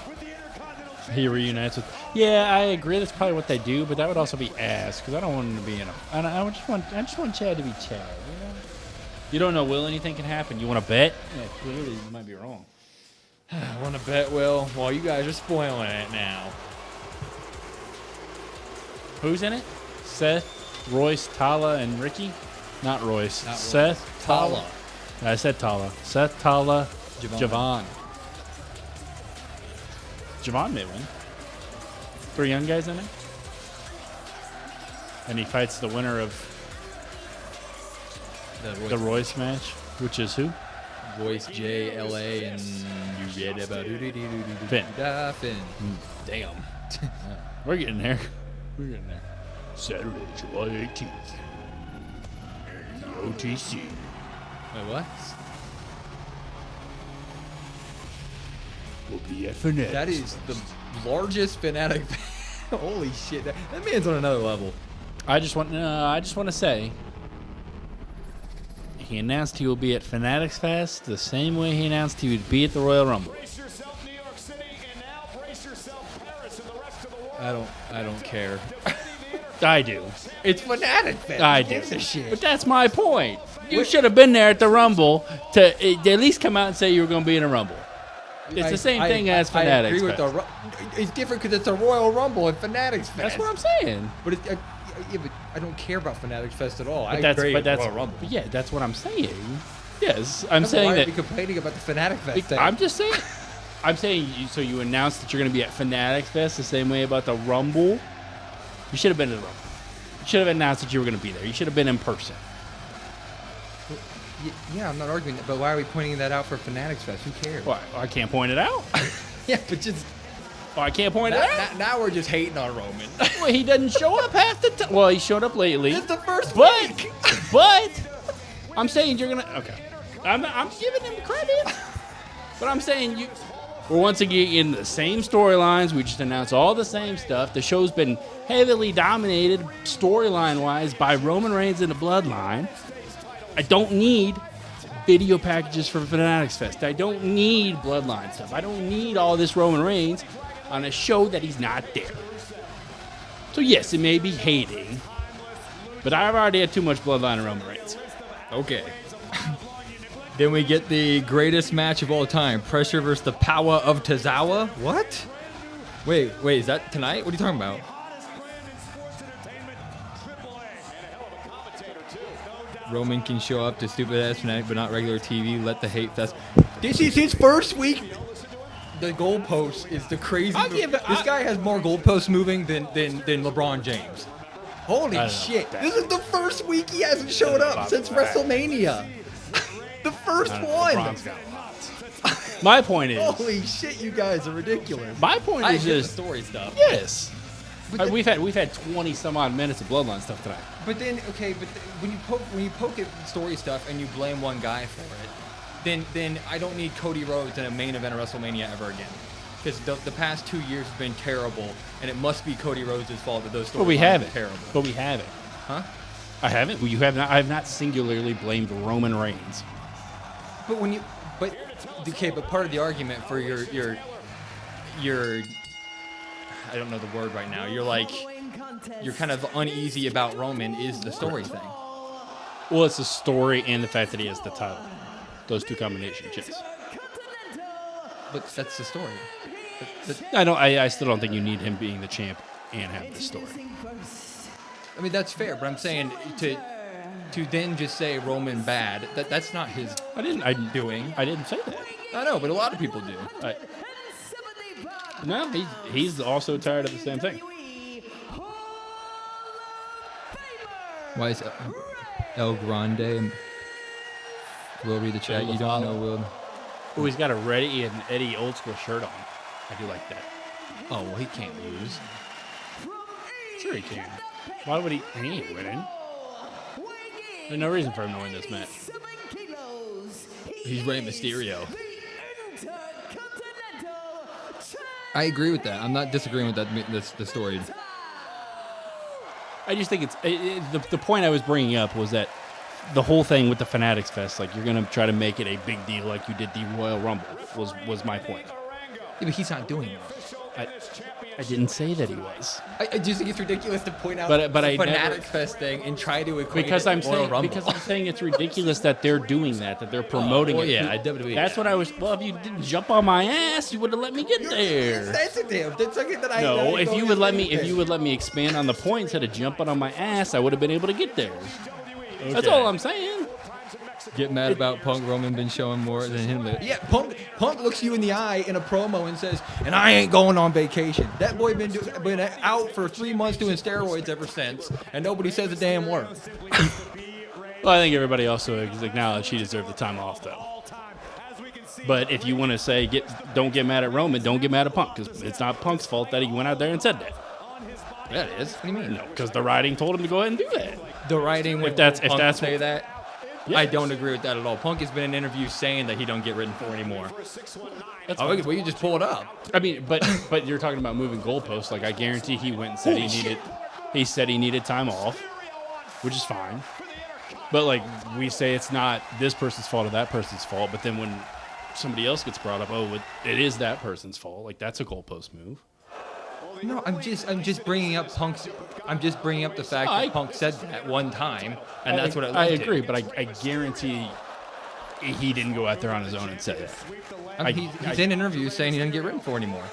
[SPEAKER 2] He reunites with. Yeah, I agree. That's probably what they do, but that would also be ass because I don't want him to be in a. I just want Chad to be Chad. You know? You don't know, Will. Anything can happen. You want to bet? Yeah, clearly you might be wrong.
[SPEAKER 1] I want to bet, Will. Well, you guys are spoiling it now.
[SPEAKER 2] Who's in it? Seth, Royce, Tala, and Ricky. Not Royce.
[SPEAKER 1] Not
[SPEAKER 2] Seth,
[SPEAKER 1] Royce.
[SPEAKER 2] Tala. I said Tala. Seth, Tala, Javon. Javon may win. 3 young guys in it. And he fights the winner of the Royce match, which is who?
[SPEAKER 1] Royce, J, L.A., and you read about
[SPEAKER 2] Finn.
[SPEAKER 1] Finn. Damn.
[SPEAKER 2] We're getting there. We're getting there. Saturday, July 18th. The OTC.
[SPEAKER 1] Wait, what?
[SPEAKER 2] Will be at Fanatic.
[SPEAKER 1] That is the largest Fanatic. Holy shit! That man's on another level.
[SPEAKER 2] I just want to say, he announced he will be at Fanatics Fest the same way he announced he would be at the Royal Rumble.
[SPEAKER 1] I don't care.
[SPEAKER 2] I do.
[SPEAKER 1] It's Fanatic Fest.
[SPEAKER 2] I
[SPEAKER 1] Who
[SPEAKER 2] do.
[SPEAKER 1] gives a shit?
[SPEAKER 2] But that's my point. You should have been there at the Rumble to at least come out and say you were going to be in a Rumble. It's the same thing as Fanatics
[SPEAKER 1] I agree with
[SPEAKER 2] Fest.
[SPEAKER 1] it's different because it's a Royal Rumble and Fanatics Fest.
[SPEAKER 2] That's what I'm saying.
[SPEAKER 1] But but I don't care about Fanatics Fest at all.
[SPEAKER 2] But
[SPEAKER 1] I
[SPEAKER 2] that's,
[SPEAKER 1] agree
[SPEAKER 2] but
[SPEAKER 1] with
[SPEAKER 2] that's,
[SPEAKER 1] Royal Rumble.
[SPEAKER 2] but yeah, that's what I'm saying. Yes, I'm
[SPEAKER 1] Why
[SPEAKER 2] saying
[SPEAKER 1] are
[SPEAKER 2] that.
[SPEAKER 1] we complaining about the Fanatic Fest thing?
[SPEAKER 2] I'm just saying. I'm saying. So you announced that you're going to be at Fanatics Fest the same way about the Rumble. You should have been to the Rumble. You should have announced that you were going to be there. You should have been in person.
[SPEAKER 1] Yeah, I'm not arguing that, but why are we pointing that out for Fanatics Fest? Who cares?
[SPEAKER 2] Well, I can't point it out.
[SPEAKER 1] Yeah, but just
[SPEAKER 2] I can't point it out.
[SPEAKER 1] now we're just hating on Roman.
[SPEAKER 2] Well, he doesn't show up half the time. Well, he showed up lately.
[SPEAKER 1] It's the first
[SPEAKER 2] but,
[SPEAKER 1] week.
[SPEAKER 2] But I'm saying you're gonna. Okay, I'm giving him credit. But I'm saying we're once again in the same storylines. We just announce all the same stuff. The show's been heavily dominated storyline-wise by Roman Reigns and the Bloodline. I don't need video packages for Fanatics Fest. I don't need Bloodline stuff. I don't need all this Roman Reigns on a show that he's not there. So yes, it may be hating, but I've already had too much Bloodline and Roman Reigns.
[SPEAKER 1] Okay. Then we get the greatest match of all time. Pressure versus the power of Tozawa. What? Wait, is that tonight? What are you talking about? Roman can show up to stupid ass Fanatic, but not regular TV. Let the hate fest. This is his first week. The goalpost is the crazy. This guy has more goalposts moving than LeBron James. Holy shit! This is the first week he hasn't showed up since WrestleMania. The first one.
[SPEAKER 2] My point is.
[SPEAKER 1] Holy shit! You guys are ridiculous.
[SPEAKER 2] My point is
[SPEAKER 1] just
[SPEAKER 2] just
[SPEAKER 1] story stuff.
[SPEAKER 2] Yes. We've had 20 some odd minutes of Bloodline stuff tonight.
[SPEAKER 1] But then when you poke at story stuff and you blame one guy for it, then I don't need Cody Rhodes in a main event of WrestleMania ever again. Because the past 2 years have been terrible, and it must be Cody Rhodes' fault that those storylines
[SPEAKER 2] But we have
[SPEAKER 1] are
[SPEAKER 2] it.
[SPEAKER 1] terrible.
[SPEAKER 2] But we have it.
[SPEAKER 1] Huh?
[SPEAKER 2] I haven't. You have not. I have not singularly blamed Roman Reigns.
[SPEAKER 1] But part of the argument for your I don't know the word right now. You're kind of uneasy about Roman is the story thing.
[SPEAKER 2] Well, it's the story and the fact that he has the title. Those two combinations, yes.
[SPEAKER 1] But that's the story.
[SPEAKER 2] I still don't think you need him being the champ and have this story.
[SPEAKER 1] I mean, that's fair, but I'm saying to then just say Roman bad, that's not his doing.
[SPEAKER 2] I didn't say that.
[SPEAKER 1] I know, but a lot of people do.
[SPEAKER 2] No, he's also tired of the same thing.
[SPEAKER 1] Why is El Grande? Will read the chat. You don't know Will.
[SPEAKER 2] Oh, he's got a Reddy and Eddie old school shirt on. I do like that.
[SPEAKER 1] Oh, well, he can't lose.
[SPEAKER 2] Sure he can. Why would he? He ain't winning. There's no reason for him to win this match.
[SPEAKER 1] He's Rey Mysterio. I agree with that. I'm not disagreeing with that. The story.
[SPEAKER 2] I just think it's the point I was bringing up was that the whole thing with the Fanatics Fest, like you're gonna try to make it a big deal, like you did the Royal Rumble, was my point.
[SPEAKER 1] Yeah, but he's not doing that.
[SPEAKER 2] I didn't say that he was.
[SPEAKER 1] I just think it's ridiculous to point out
[SPEAKER 2] but
[SPEAKER 1] the
[SPEAKER 2] I
[SPEAKER 1] Fanatics Fest thing and try to equate
[SPEAKER 2] because
[SPEAKER 1] it
[SPEAKER 2] I'm
[SPEAKER 1] to Royal
[SPEAKER 2] saying
[SPEAKER 1] Rumble.
[SPEAKER 2] because I'm saying it's ridiculous that they're doing that they're promoting
[SPEAKER 1] well,
[SPEAKER 2] it.
[SPEAKER 1] yeah, WWE.
[SPEAKER 2] That's what I was. Well, if you didn't jump on my ass, you would have let me get there.
[SPEAKER 1] That's something that I
[SPEAKER 2] No, if you would let me expand on the point instead of jumping on my ass, I would have been able to get there. Okay. That's all I'm saying.
[SPEAKER 1] Get mad about Punk. Roman been showing more than him. Yeah, Punk looks you in the eye in a promo and says, "And I ain't going on vacation." That boy been out for 3 months doing steroids ever since, and nobody says a damn word.
[SPEAKER 2] Well, I think everybody also acknowledged he deserved the time off, though. But if you want to say don't get mad at Roman, don't get mad at Punk, because it's not Punk's fault that he went out there and said that.
[SPEAKER 1] Yeah, it is. What do you mean?
[SPEAKER 2] No, because the writing told him to go ahead and do that.
[SPEAKER 1] The writing,
[SPEAKER 2] if that's
[SPEAKER 1] say that. Yeah. I don't agree with that at all. Punk has been in interviews saying that he don't get written for anymore. Well, you just pull it up.
[SPEAKER 2] I mean, but you're talking about moving goalposts. Like I guarantee he went and said he said he needed time off, which is fine. But like we say, it's not this person's fault or that person's fault. But then when somebody else gets brought up, it is that person's fault. Like that's a goalpost move.
[SPEAKER 1] No, I'm just bringing up Punk's. I'm just bringing up the fact that Punk said that one time, and that's what
[SPEAKER 2] I agree. But I guarantee he didn't go out there on his own and say that.
[SPEAKER 1] I mean, he's in interviews saying he doesn't get written for anymore.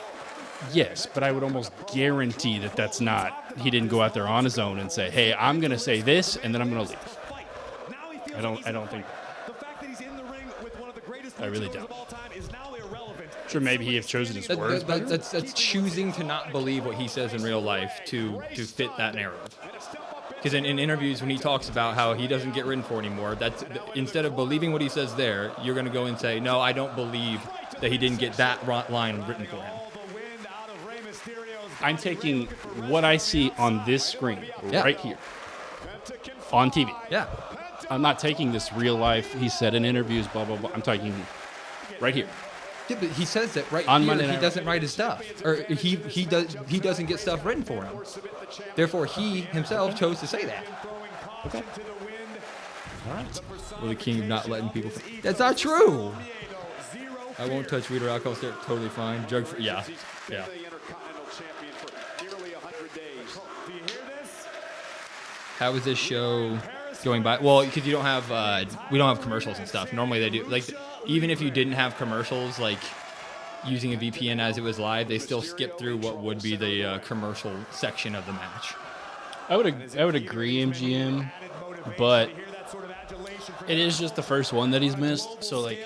[SPEAKER 2] Yes, but I would almost guarantee that that's not. He didn't go out there on his own and say, "Hey, I'm going to say this, and then I'm going to leave." I don't think. I really don't. Sure, maybe he has chosen his words.
[SPEAKER 1] That's choosing to not believe what he says in real life to fit that narrative. Because in interviews, when he talks about how he doesn't get written for anymore, that's instead of believing what he says there, you're going to go and say, "No, I don't believe that he didn't get that line written for him."
[SPEAKER 2] I'm taking what I see on this screen right here on TV.
[SPEAKER 1] Yeah.
[SPEAKER 2] I'm not taking this real life. He said in interviews, blah blah blah. I'm taking right here.
[SPEAKER 1] Yeah, but he says that right
[SPEAKER 2] on
[SPEAKER 1] here.
[SPEAKER 2] Monday
[SPEAKER 1] He
[SPEAKER 2] Night
[SPEAKER 1] doesn't write his stuff, or he doesn't get stuff written for him. Therefore, he himself chose to say that.
[SPEAKER 2] Okay. All right.
[SPEAKER 1] Well, the king of not letting people. That's not true. I won't touch weed or alcohol. They're totally fine. Drug free. Yeah. How is this show going by? Well, because you don't have we don't have commercials and stuff. Normally they do. Like even if you didn't have commercials, like using a VPN as it was live, they still skip through what would be the commercial section of the match.
[SPEAKER 2] I would agree, MGM, but it is just the first one that he's missed. So like,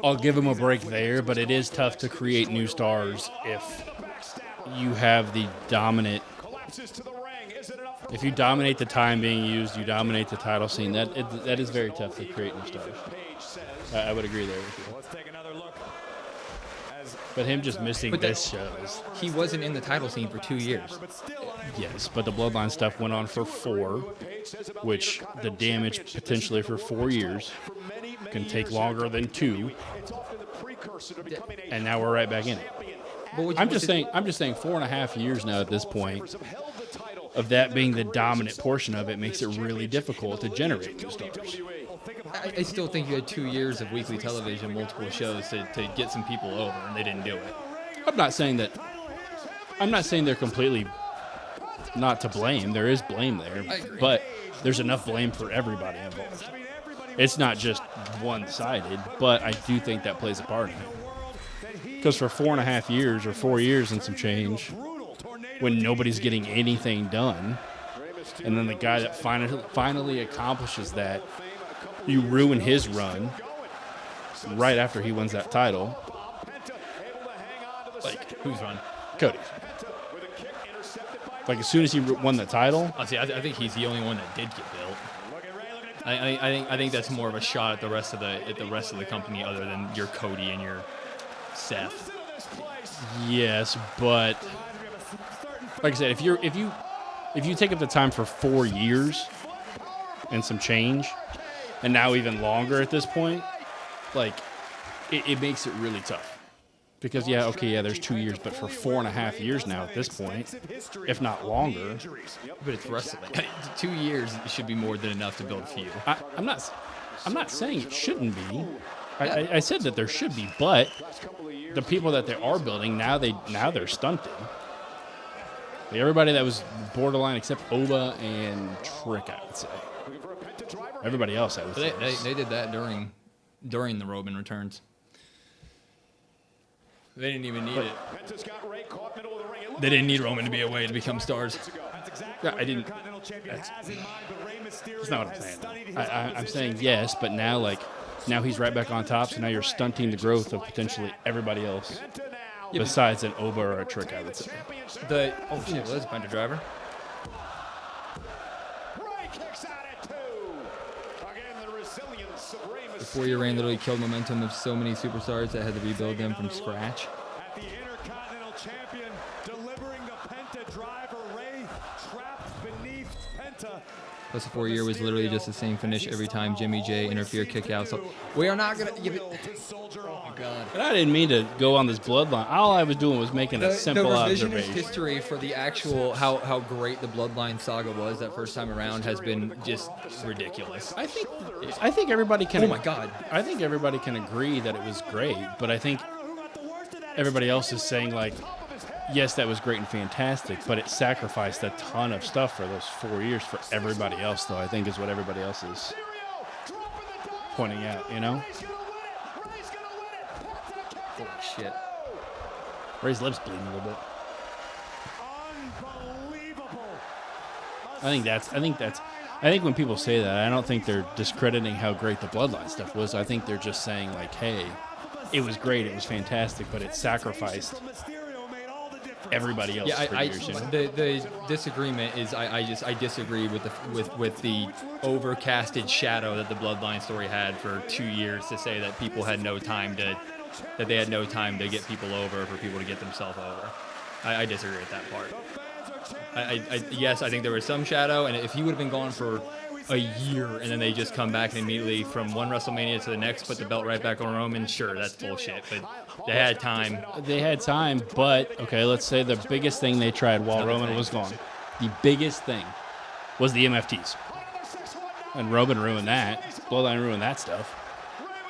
[SPEAKER 2] I'll give him a break there. But it is tough to create new stars if you have the dominant. If you dominate the time being used, you dominate the title scene. That is very tough to create new stars. I would agree there with you. But him just missing this shows.
[SPEAKER 1] He wasn't in the title scene for 2 years.
[SPEAKER 2] Yes, but the Bloodline stuff went on for 4, which the damage potentially for 4 years can take longer than 2. And now we're right back in it. I'm just saying 4.5 years now at this point. Of that being the dominant portion of it makes it really difficult to generate new stars.
[SPEAKER 1] I still think you had 2 years of weekly television, multiple shows to get some people over, and they didn't do it.
[SPEAKER 2] I'm not saying they're completely not to blame. There is blame there, but there's enough blame for everybody involved. It's not just one-sided, but I do think that plays a part in it. Because for 4.5 years or 4 years and some change, when nobody's getting anything done. And then the guy that finally accomplishes that, you ruin his run right after he wins that title.
[SPEAKER 1] Like, whose run?
[SPEAKER 2] Cody's. Like, as soon as he won the title.
[SPEAKER 1] I think he's the only one that did get built. I think that's more of a shot at the rest of the company, other than your Cody and your Seth.
[SPEAKER 2] Yes, but like I said, if you take up the time for 4 years and some change, and now even longer at this point, like it makes it really tough. Because there's 2 years, but for 4.5 years now at this point, if not longer.
[SPEAKER 1] But it's wrestling. 2 years should be more than enough to build a feud.
[SPEAKER 2] I'm not saying it shouldn't be. I said that there should be, but the people that they are building now they're stunted. Like everybody that was borderline except Oba and Trick, I would say. Everybody else, I would say.
[SPEAKER 1] They did that during the Roman returns. They didn't even need it. They didn't need Roman to be away to become stars.
[SPEAKER 2] Yeah, I didn't. That's not what I'm saying. I'm saying yes, but now he's right back on top, so now you're stunting the growth of potentially everybody else besides an Oba or a Trick, I would say.
[SPEAKER 1] There's a Penta driver. The 4-year reign literally killed momentum of so many superstars that had to rebuild them from scratch.
[SPEAKER 3] The Intercontinental Champion delivering the Penta driver. Ray trapped beneath Penta.
[SPEAKER 1] Plus the 4-year was literally just the same finish every time Jimmy J interfered, kick out. So we are not going to give it. Oh my God.
[SPEAKER 2] But I didn't mean to go on this bloodline. All I was doing was making a simple observation.
[SPEAKER 1] The revisionist history for the actual how great the bloodline saga was that first time around has been just ridiculous.
[SPEAKER 2] I think everybody can.
[SPEAKER 1] Oh my God.
[SPEAKER 2] I think everybody can agree that it was great, but I think everybody else is saying like, yes, that was great and fantastic, but it sacrificed a ton of stuff for those 4 years for everybody else, though, I think is what everybody else is pointing out, you know?
[SPEAKER 1] Holy shit.
[SPEAKER 2] Ray's lips bleeding a little bit. I think when people say that, I don't think they're discrediting how great the bloodline stuff was. I think they're just saying like, hey, it was great, it was fantastic, but it sacrificed everybody else.
[SPEAKER 1] Yeah,
[SPEAKER 2] years, you know?
[SPEAKER 1] the disagreement is I disagree with the overcasted shadow that the bloodline story had for 2 years to say that people had no time to get people over, for people to get themselves over. I disagree with that part. Yes, I think there was some shadow, and if he would have been gone for a year and then they just come back and immediately from one WrestleMania to the next put the belt right back on Roman, sure, that's bullshit. But they had time.
[SPEAKER 2] But okay, let's say the biggest thing they tried while Roman was gone, the biggest thing was the MFTs, and Roman ruined that. Bloodline ruined that stuff.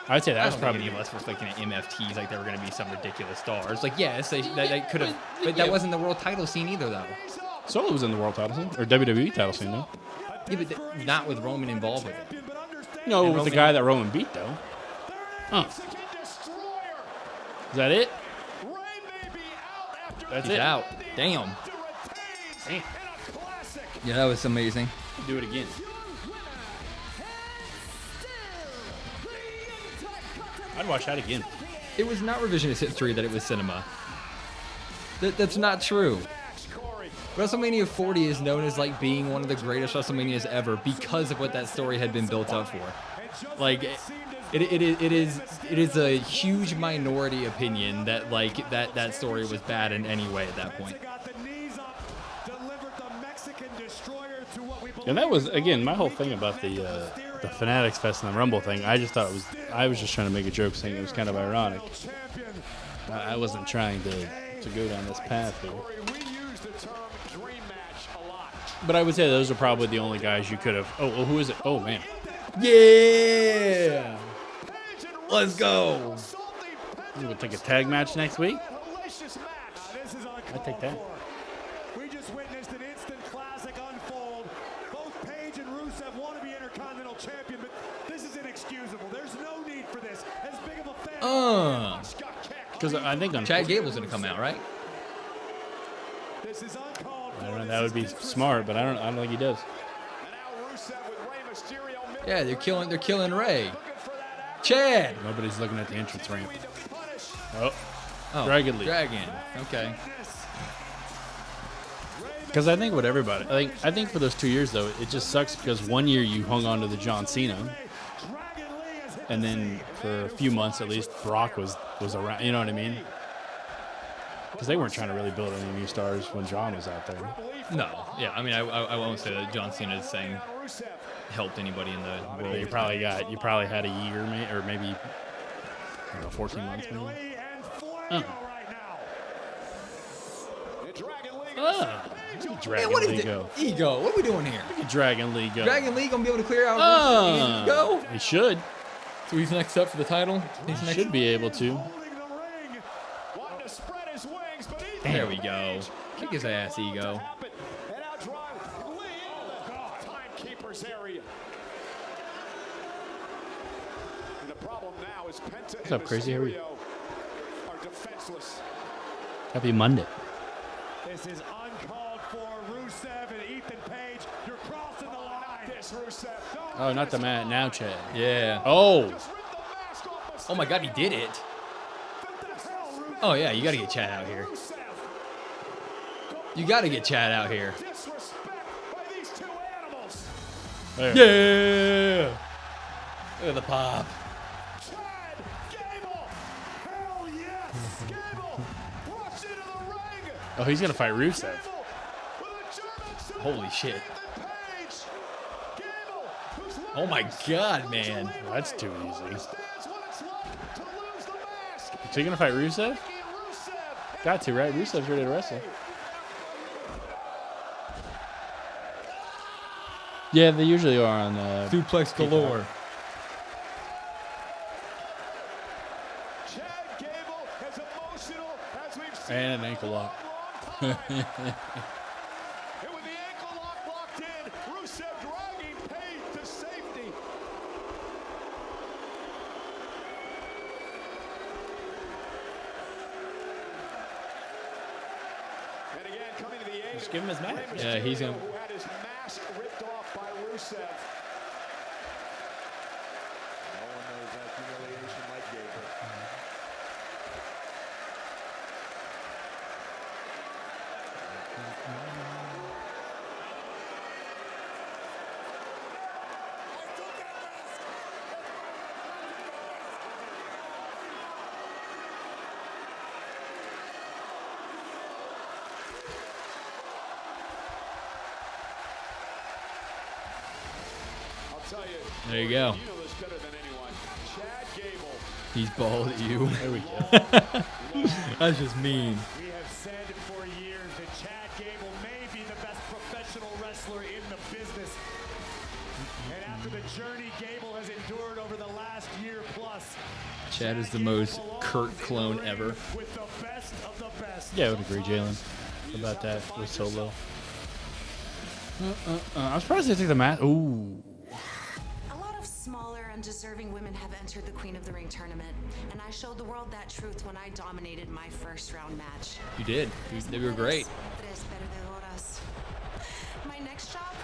[SPEAKER 2] I'd say that's probably
[SPEAKER 1] any of us were looking at MFTs like they were going to be some ridiculous stars. Like, yes, they could have, but that wasn't the world title scene either, though.
[SPEAKER 2] Solo was in the world title scene or WWE title scene, though.
[SPEAKER 1] Yeah, but not with Roman involved with it.
[SPEAKER 2] No, with the guy that Roman beat, though. Huh. Is that it?
[SPEAKER 1] He's out. Damn. Yeah, that was amazing.
[SPEAKER 2] Do it again. I'd watch that again.
[SPEAKER 1] It was not revisionist history that it was cinema. That's not true. WrestleMania 40 is known as like being one of the greatest WrestleManias ever because of what that story had been built up for. Like, it is a huge minority opinion that like that story was bad in any way at that point.
[SPEAKER 2] And that was, again, my whole thing about the Fanatics Fest and the Rumble thing. I just thought I was just trying to make a joke saying it was kind of ironic. I wasn't trying to go down this path here. But I would say those are probably the only guys you could have. Oh, well, who is it? Oh, man.
[SPEAKER 1] Yeah. Let's go.
[SPEAKER 2] We'll take a tag match next week. I'd take that.
[SPEAKER 3] We just witnessed an instant classic unfold. Both Paige and Rusev want to be Intercontinental Champion, but this is inexcusable. There's no need for this. As big of a fan.
[SPEAKER 2] Because I think
[SPEAKER 1] Chad Gable's going to come out, right?
[SPEAKER 3] This is
[SPEAKER 2] I don't know. That would be smart, but I don't think he does.
[SPEAKER 1] Yeah, they're killing Ray. Chad.
[SPEAKER 2] Nobody's looking at the entrance ramp. Oh, Dragon League.
[SPEAKER 1] Dragon. Okay.
[SPEAKER 2] Because I think I think for those 2 years though, it just sucks because 1 year you hung on to the John Cena, and then for a few months at least, Brock was around. You know what I mean? Because they weren't trying to really build any new stars when John was out there.
[SPEAKER 1] No. Yeah. I mean, I won't say that John Cena's saying helped anybody in the world.
[SPEAKER 2] You probably had a year, or maybe I don't know, 14 months maybe. Dragon League go.
[SPEAKER 1] Ego. What are we doing here?
[SPEAKER 2] Dragon League go.
[SPEAKER 1] Dragon League gonna be able to clear out Ego?
[SPEAKER 2] He should.
[SPEAKER 1] So he's next up for the title?
[SPEAKER 2] He should be able to.
[SPEAKER 1] There we go. Kick his ass, Ego.
[SPEAKER 2] What's up, Crazy? How are you? Happy Monday.
[SPEAKER 5] This is uncalled for. Rusev and Ethan Page, you're crossing the line. This Rusev.
[SPEAKER 2] Oh, not the mat now, Chad.
[SPEAKER 1] Yeah.
[SPEAKER 2] Oh.
[SPEAKER 1] Oh my God, he did it. Oh yeah, you got to get Chad out here. You got to get Chad out here.
[SPEAKER 2] There.
[SPEAKER 1] Yeah. Look at the pop.
[SPEAKER 2] Oh, he's gonna fight Rusev.
[SPEAKER 1] Holy shit. Oh my God, man.
[SPEAKER 2] That's too easy. Is he gonna fight Rusev? Got to, right? Rusev's ready to wrestle. Yeah, they usually are on
[SPEAKER 1] Suplex galore.
[SPEAKER 2] And an ankle lock.
[SPEAKER 3] And with the ankle locked in, Rusev dragging Page to safety. And again, coming to the aid.
[SPEAKER 2] Just give him his mask.
[SPEAKER 1] Yeah, he's gonna.
[SPEAKER 3] Who had his mask ripped off by Rusev. No one knows that humiliation like Gable.
[SPEAKER 1] There you go.
[SPEAKER 3] You know this better than anyone. Chad Gable.
[SPEAKER 1] He's bald at you.
[SPEAKER 2] There we go.
[SPEAKER 1] That's just mean.
[SPEAKER 5] We have said for years that Chad Gable may be the best professional wrestler in the business. And after the journey Gable has endured over the last year plus,
[SPEAKER 1] Chad is the most Kurt clone ever.
[SPEAKER 5] with the best of the best.
[SPEAKER 2] Yeah, I would agree, Jalen, about that with Solo. I'm surprised they took the mat. Ooh.
[SPEAKER 13] A lot of smaller, undeserving women have entered the Queen of the Ring tournament, and I showed the world that truth when I dominated my first round match.
[SPEAKER 1] You did. They were great.
[SPEAKER 13] Tres perdedoras. My next job,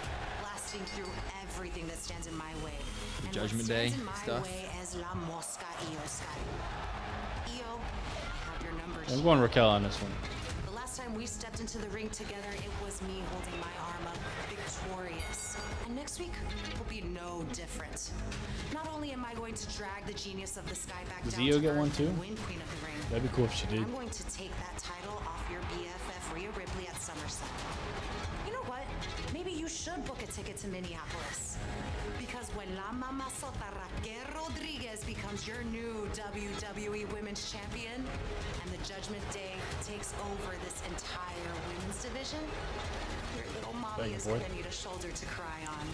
[SPEAKER 13] blasting through everything that stands in my way. And
[SPEAKER 1] Judgment
[SPEAKER 13] what stands
[SPEAKER 1] Day
[SPEAKER 13] in my
[SPEAKER 1] stuff.
[SPEAKER 13] way is La Mosca Io Sky. Io, I have your number.
[SPEAKER 2] I'm going Raquel on this one.
[SPEAKER 13] The last time we stepped into the ring together, it was me holding my arm up, victorious. And next week will be no different. Not only am I going to drag the genius of the sky back
[SPEAKER 2] Does
[SPEAKER 13] down
[SPEAKER 2] Io
[SPEAKER 13] to
[SPEAKER 2] get
[SPEAKER 13] earth
[SPEAKER 2] one too?
[SPEAKER 13] and win Queen of the Ring,
[SPEAKER 2] That'd be cool if she did.
[SPEAKER 13] I'm going to take that title off your BFF Rhea Ripley at SummerSlam. You know what? Maybe you should book a ticket to Minneapolis. Because when La Mamazota Raquel Rodriguez becomes your new WWE Women's Champion, and the Judgment Day takes over this entire women's division, your little mommy is going to need a shoulder to cry on.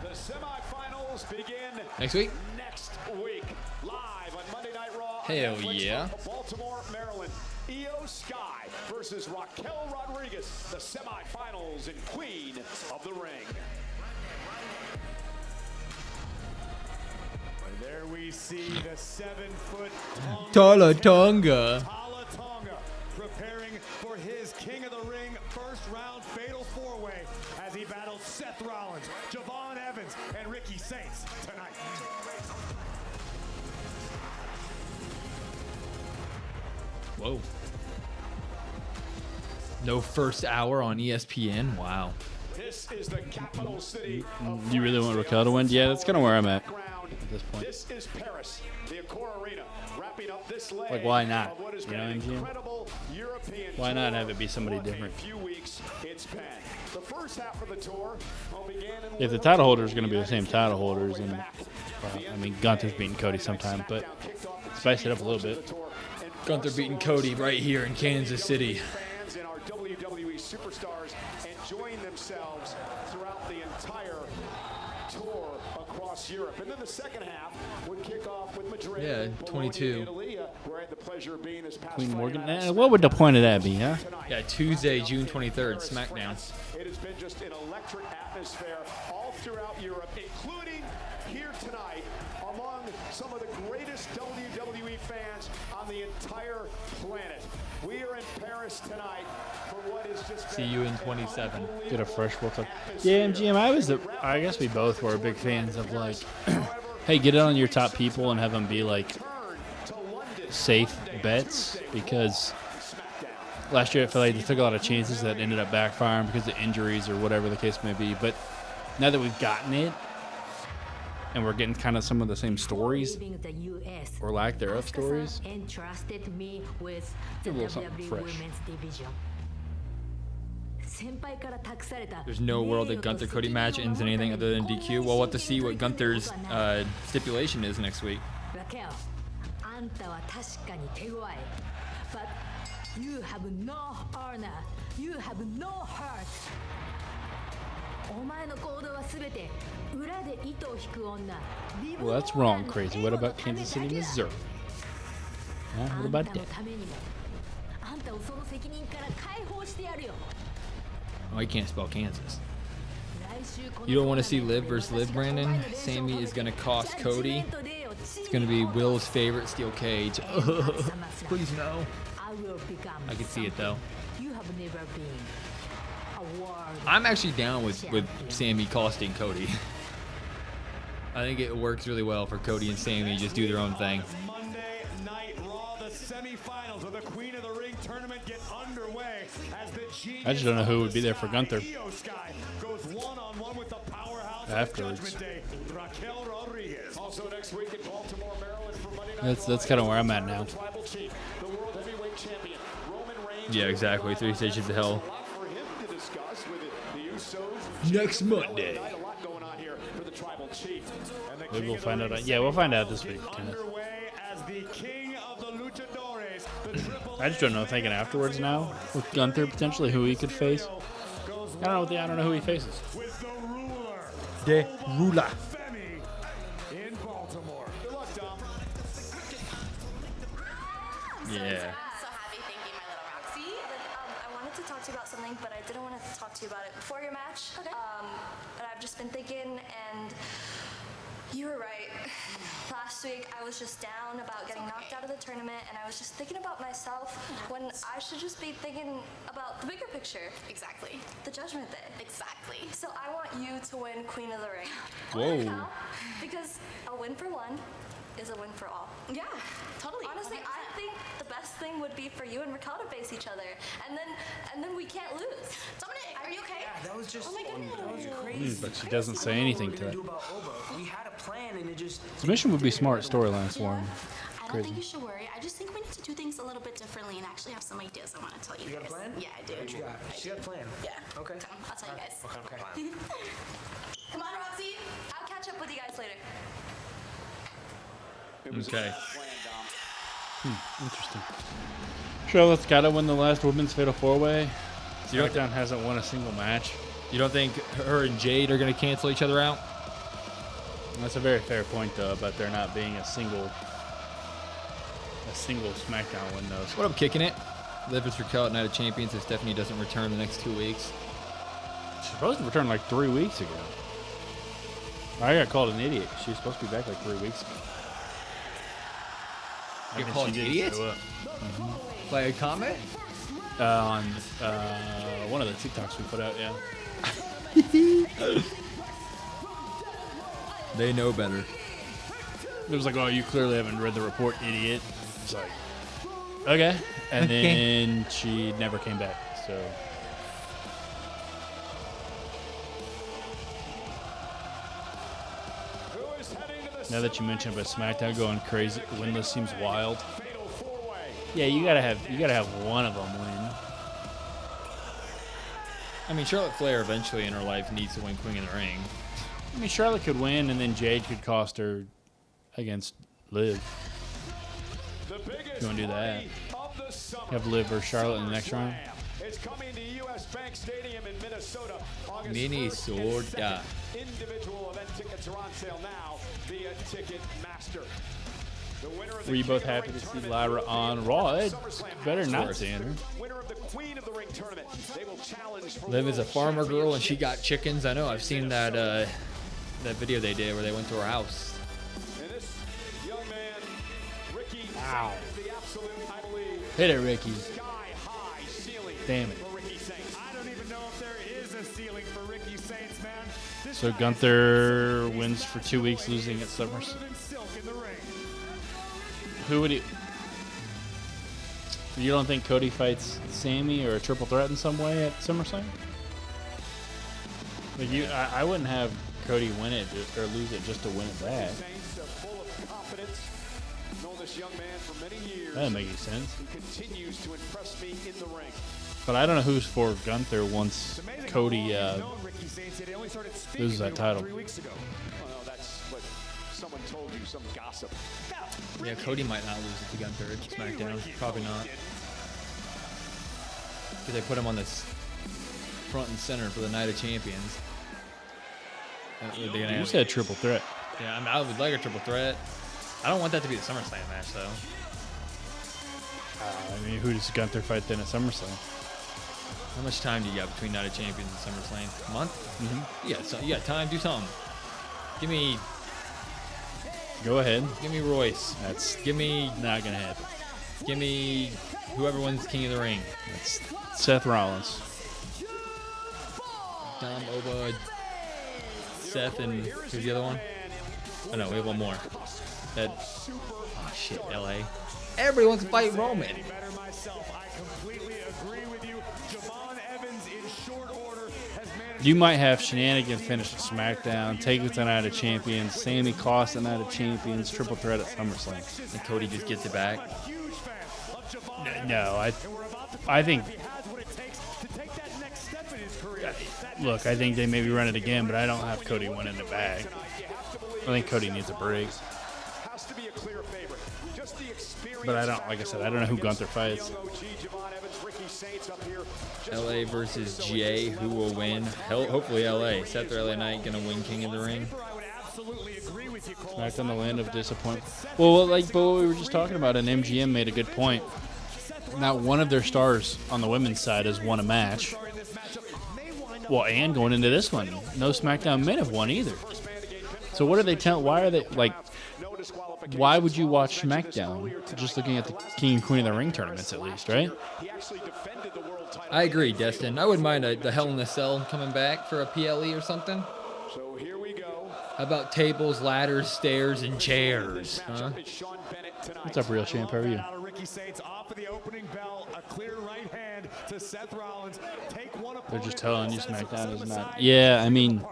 [SPEAKER 3] The semifinals begin
[SPEAKER 1] Next week?
[SPEAKER 3] Next week, live on Monday Night Raw.
[SPEAKER 1] Hell
[SPEAKER 3] on Netflix
[SPEAKER 1] yeah.
[SPEAKER 3] from Baltimore, Maryland. Io Sky versus Raquel Rodriguez. The semifinals and Queen of the Ring.
[SPEAKER 5] And there we see the 7-foot
[SPEAKER 1] Tala Tonga.
[SPEAKER 5] for his King of the Ring first round fatal four-way as he battles Seth Rollins, Javon Evans, and Ricky Saints tonight.
[SPEAKER 1] Whoa. No first hour on ESPN? Wow.
[SPEAKER 3] This is the capital city of
[SPEAKER 2] You really want Raquel to win? Yeah, that's kind of where I'm at this point.
[SPEAKER 3] This is Paris, the Accor Arena, wrapping up this leg.
[SPEAKER 2] Like, why not?
[SPEAKER 3] Of what has
[SPEAKER 2] You
[SPEAKER 3] been
[SPEAKER 2] know,
[SPEAKER 3] an
[SPEAKER 2] MGM?
[SPEAKER 3] incredible European
[SPEAKER 2] Why not
[SPEAKER 3] tour.
[SPEAKER 2] have it be somebody
[SPEAKER 3] What a
[SPEAKER 2] different?
[SPEAKER 3] few weeks it's been. The first half of the tour began in
[SPEAKER 2] If the title holder is going to be the same title holders, and I mean, Gunther's beating Cody sometime, but spice it up a little bit.
[SPEAKER 1] Gunther beating Cody right here in Kansas City.
[SPEAKER 3] fans and our WWE superstars enjoying themselves throughout the entire tour across Europe. And then the second half would kick off with Madrid.
[SPEAKER 1] Yeah,
[SPEAKER 3] Bologna,
[SPEAKER 1] 22.
[SPEAKER 3] Italy, where I had the pleasure of being this past
[SPEAKER 2] Queen
[SPEAKER 3] Friday
[SPEAKER 2] Morgan.
[SPEAKER 3] night.
[SPEAKER 2] What would the point of that be, huh?
[SPEAKER 1] Yeah, Tuesday, June 23rd, SmackDown.
[SPEAKER 3] It has been just an electric atmosphere all throughout Europe, including here tonight among some of the greatest WWE fans on the entire planet. We are in Paris tonight for what is just
[SPEAKER 1] See you in 27.
[SPEAKER 2] Get a fresh World Cup. Yeah, MGM, I guess we both were big fans of, like, hey, get it on your top people and have them be, like, safe bets, because last year I felt like they took a lot of chances that ended up backfiring because of injuries or whatever the case may be. But now that we've gotten it and we're getting kind of some of the same stories or lack thereof stories,
[SPEAKER 14] entrusted me with
[SPEAKER 2] a little something
[SPEAKER 14] WWE
[SPEAKER 2] fresh.
[SPEAKER 14] Women's Division.
[SPEAKER 1] There's no world that Gunther Cody match ends in anything other than DQ. Well, we'll have to see what Gunther's stipulation is next week.
[SPEAKER 14] Raquel, あんたは確かに手強い but you have no honor, you have no heart. お前の行動はすべて裏で糸を引く女。
[SPEAKER 2] well, that's wrong, crazy. What about Kansas City, Missouri? Huh? What about that?
[SPEAKER 14] ためにもあんたをその責任から解放してやるよ。
[SPEAKER 1] Oh, he can't spell Kansas. You don't want to see Liv versus Liv, Brandon? Sammy is going to cost Cody. It's going to be Will's favorite steel cage. Please no. I can see it, though.
[SPEAKER 14] You have never been a world.
[SPEAKER 1] I'm actually down with Sammy costing Cody. I think it works really well for Cody and Sammy to just do their own thing.
[SPEAKER 5] Monday Night Raw, the semifinals of the Queen of the Ring tournament get underway as the
[SPEAKER 2] I just don't know who would be there for Gunther
[SPEAKER 5] Io Sky goes one-on-one with the powerhouse
[SPEAKER 2] afterwards.
[SPEAKER 5] of Judgment Day, Raquel Rodriguez. Also next week in Baltimore, Maryland for Monday Night
[SPEAKER 2] That's kind of where I'm at now.
[SPEAKER 3] Tribal Chief, the World Heavyweight Champion, Roman Reigns.
[SPEAKER 1] Yeah, exactly. 3 stages of hell.
[SPEAKER 3] A lot for him to discuss with the Usos.
[SPEAKER 1] Next Monday.
[SPEAKER 3] A lot going on here for the Tribal Chief. And the
[SPEAKER 2] Maybe
[SPEAKER 3] King
[SPEAKER 2] we'll
[SPEAKER 3] of the
[SPEAKER 2] find
[SPEAKER 3] Ring
[SPEAKER 2] out. Yeah, we'll find out this week.
[SPEAKER 5] Get
[SPEAKER 2] Kind of.
[SPEAKER 5] underway as the King of the Luchadores, the Triple
[SPEAKER 2] I just don't know. Thinking afterwards now with Gunther potentially who he could face. I don't know who he faces.
[SPEAKER 5] with the ruler,
[SPEAKER 1] De Rula.
[SPEAKER 5] Femi, in Baltimore. Good luck, Dom.
[SPEAKER 1] Yeah.
[SPEAKER 10] So happy, thank you, my little Roxy. I wanted to talk to you about something, but I didn't want to talk to you about it before your match. Okay. And I've just been thinking, and you were right. Last week, I was just down about getting knocked out of the tournament, and I was just thinking about myself when I should just be thinking about the bigger picture.
[SPEAKER 6] Exactly.
[SPEAKER 10] The Judgment Day.
[SPEAKER 6] Exactly.
[SPEAKER 10] So I want you to win Queen of the Ring.
[SPEAKER 2] Whoa.
[SPEAKER 10] How? Because a win for one is a win for all.
[SPEAKER 6] Yeah, totally.
[SPEAKER 10] Honestly,
[SPEAKER 6] 100%.
[SPEAKER 10] I think the best thing would be for you and Raquel to face each other, and then we can't lose.
[SPEAKER 6] Dominic, are you okay?
[SPEAKER 9] Yeah, that was just
[SPEAKER 6] Oh my goodness.
[SPEAKER 9] that was crazy.
[SPEAKER 2] But she doesn't say anything to
[SPEAKER 9] What
[SPEAKER 2] it.
[SPEAKER 9] we were gonna do about Oba. We had a plan and it just
[SPEAKER 2] Submission would be smart storyline for him.
[SPEAKER 6] I don't
[SPEAKER 2] Crazy.
[SPEAKER 6] think you should worry. I just think we need to do things a little bit differently and actually have some ideas I want to tell you.
[SPEAKER 9] You got a
[SPEAKER 6] guys.
[SPEAKER 9] plan?
[SPEAKER 6] Yeah, I do.
[SPEAKER 9] What you got? She got a plan.
[SPEAKER 6] Yeah.
[SPEAKER 9] Okay.
[SPEAKER 6] Come, I'll tell you guys.
[SPEAKER 9] Okay.
[SPEAKER 10] Come on, Roxy. I'll catch up with you guys later.
[SPEAKER 1] Okay.
[SPEAKER 2] Interesting. Charlotte's got to win the last women's fatal four-way.
[SPEAKER 1] You don't
[SPEAKER 2] SmackDown hasn't won a single match.
[SPEAKER 1] You don't think her and Jade are going to cancel each other out?
[SPEAKER 2] That's a very fair point, though, about there not being a single SmackDown win, though.
[SPEAKER 1] What up, kicking it? Liv vs. Raquel at Night of Champions if Stephanie doesn't return the next 2 weeks.
[SPEAKER 2] She's supposed to return like 3 weeks ago. I got called an idiot. She was supposed to be back like 3 weeks ago.
[SPEAKER 1] You're
[SPEAKER 2] I mean,
[SPEAKER 1] called
[SPEAKER 2] she
[SPEAKER 1] an
[SPEAKER 2] did
[SPEAKER 1] idiot?
[SPEAKER 2] show up.
[SPEAKER 1] By a comment?
[SPEAKER 2] On one of the TikToks we put out, yeah.
[SPEAKER 1] They know better.
[SPEAKER 2] It was like, oh, you clearly haven't read the report, idiot. It's like, okay. And then she never came back, so. Now that you mentioned about SmackDown going crazy, winless seems wild. Yeah, you gotta have one of them win.
[SPEAKER 1] I mean, Charlotte Flair eventually in her life needs to win Queen of the Ring.
[SPEAKER 2] I mean, Charlotte could win, and then Jade could cost her against Liv. You want to do that? Have Liv or Charlotte in the next round?
[SPEAKER 3] It's coming to US Bank Stadium in Minnesota.
[SPEAKER 1] Minnesota.
[SPEAKER 3] Individual event tickets are on sale now via Ticketmaster.
[SPEAKER 2] Were you both happy to see Lyra on Raw? It's better not seeing her.
[SPEAKER 3] Winner of the Queen of the Ring tournament. They will challenge for
[SPEAKER 1] Liv is a farmer girl and she got chickens. I know. I've seen that that video they did where they went to her house.
[SPEAKER 3] And this young man, Ricky,
[SPEAKER 2] Wow.
[SPEAKER 3] is the absolute, I believe,
[SPEAKER 2] Hit it, Ricky.
[SPEAKER 3] sky-high ceiling
[SPEAKER 2] Damn it.
[SPEAKER 3] for Ricky Saints.
[SPEAKER 5] I don't even know if there is a ceiling for Ricky Saints, man. This
[SPEAKER 2] So
[SPEAKER 5] guy
[SPEAKER 2] Gunther wins for 2 weeks, losing at SummerSlam.
[SPEAKER 5] is than silk in the ring.
[SPEAKER 2] Who would he? You don't think Cody fights Sammy or a triple threat in some way at SummerSlam? Like I wouldn't have Cody win it or lose it just to win it back.
[SPEAKER 3] Saints are full of confidence. Known this young man for many years.
[SPEAKER 2] That doesn't make any sense.
[SPEAKER 3] He continues to impress me in the ring.
[SPEAKER 2] But I don't know who's for Gunther once Cody loses that title.
[SPEAKER 3] 3 weeks ago. Oh, no, that's what someone told you, some gossip.
[SPEAKER 1] Yeah, Cody might not lose it to Gunther at SmackDown. Probably not. Because they put him on this front and center for the Night of Champions.
[SPEAKER 2] You said triple threat.
[SPEAKER 1] Yeah, I mean, I would like a triple threat. I don't want that to be the SummerSlam match, though.
[SPEAKER 2] I mean, who does Gunther fight then at SummerSlam?
[SPEAKER 1] How much time do you got between Night of Champions and SummerSlam? A month?
[SPEAKER 2] Mm-hmm.
[SPEAKER 1] Yeah, so you got time. Do something. Give me.
[SPEAKER 2] Go ahead.
[SPEAKER 1] Give me Royce.
[SPEAKER 2] That's
[SPEAKER 1] Give me.
[SPEAKER 2] not gonna happen.
[SPEAKER 1] Give me whoever wins King of the Ring.
[SPEAKER 2] That's Seth Rollins.
[SPEAKER 1] Dom, Oba, Seth, and who's the other one? Oh no, we have one more. That. Oh shit, LA. Everybody wants to fight Roman.
[SPEAKER 5] Better myself. I completely agree with you. Javon Evans in short order has managed.
[SPEAKER 2] You might have Shenanigans finish at SmackDown, take it to Night of Champions, Sammy cost the Night of Champions, triple threat at SummerSlam.
[SPEAKER 1] And Cody just gets it back.
[SPEAKER 5] Huge fan of Javon
[SPEAKER 2] No,
[SPEAKER 5] Evans. And we're about to
[SPEAKER 2] I think.
[SPEAKER 5] he has what it takes to take that next step in his career.
[SPEAKER 2] Look, I think they maybe run it again, but I don't have Cody winning it back. I think Cody needs a break.
[SPEAKER 3] Has to be a clear favorite. Just the experience.
[SPEAKER 2] But I don't, like I said, I don't know who Gunther fights.
[SPEAKER 1] LA versus GA. Who will win? Hopefully LA. Seth or LA Knight gonna win King of the Ring.
[SPEAKER 2] Back on the land of disappointment. Well, like but what we were just talking about, and MGM made a good point. Not one of their stars on the women's side has won a match. Well, and going into this one, no SmackDown men have won either. So what are they telling? Why are they like? Why would you watch SmackDown? Just looking at the King and Queen of the Ring tournaments, at least, right?
[SPEAKER 1] I agree, Destin. I wouldn't mind the Hell in a Cell coming back for a PLE or something.
[SPEAKER 3] So here we go.
[SPEAKER 1] How about tables, ladders, stairs, and chairs? Huh?
[SPEAKER 2] What's up, Real Champ? How are you?
[SPEAKER 5] Ricky Saints off of the opening bell, a clear right hand to Seth Rollins. Take one.
[SPEAKER 2] They're just telling you SmackDown is not. Yeah, I mean,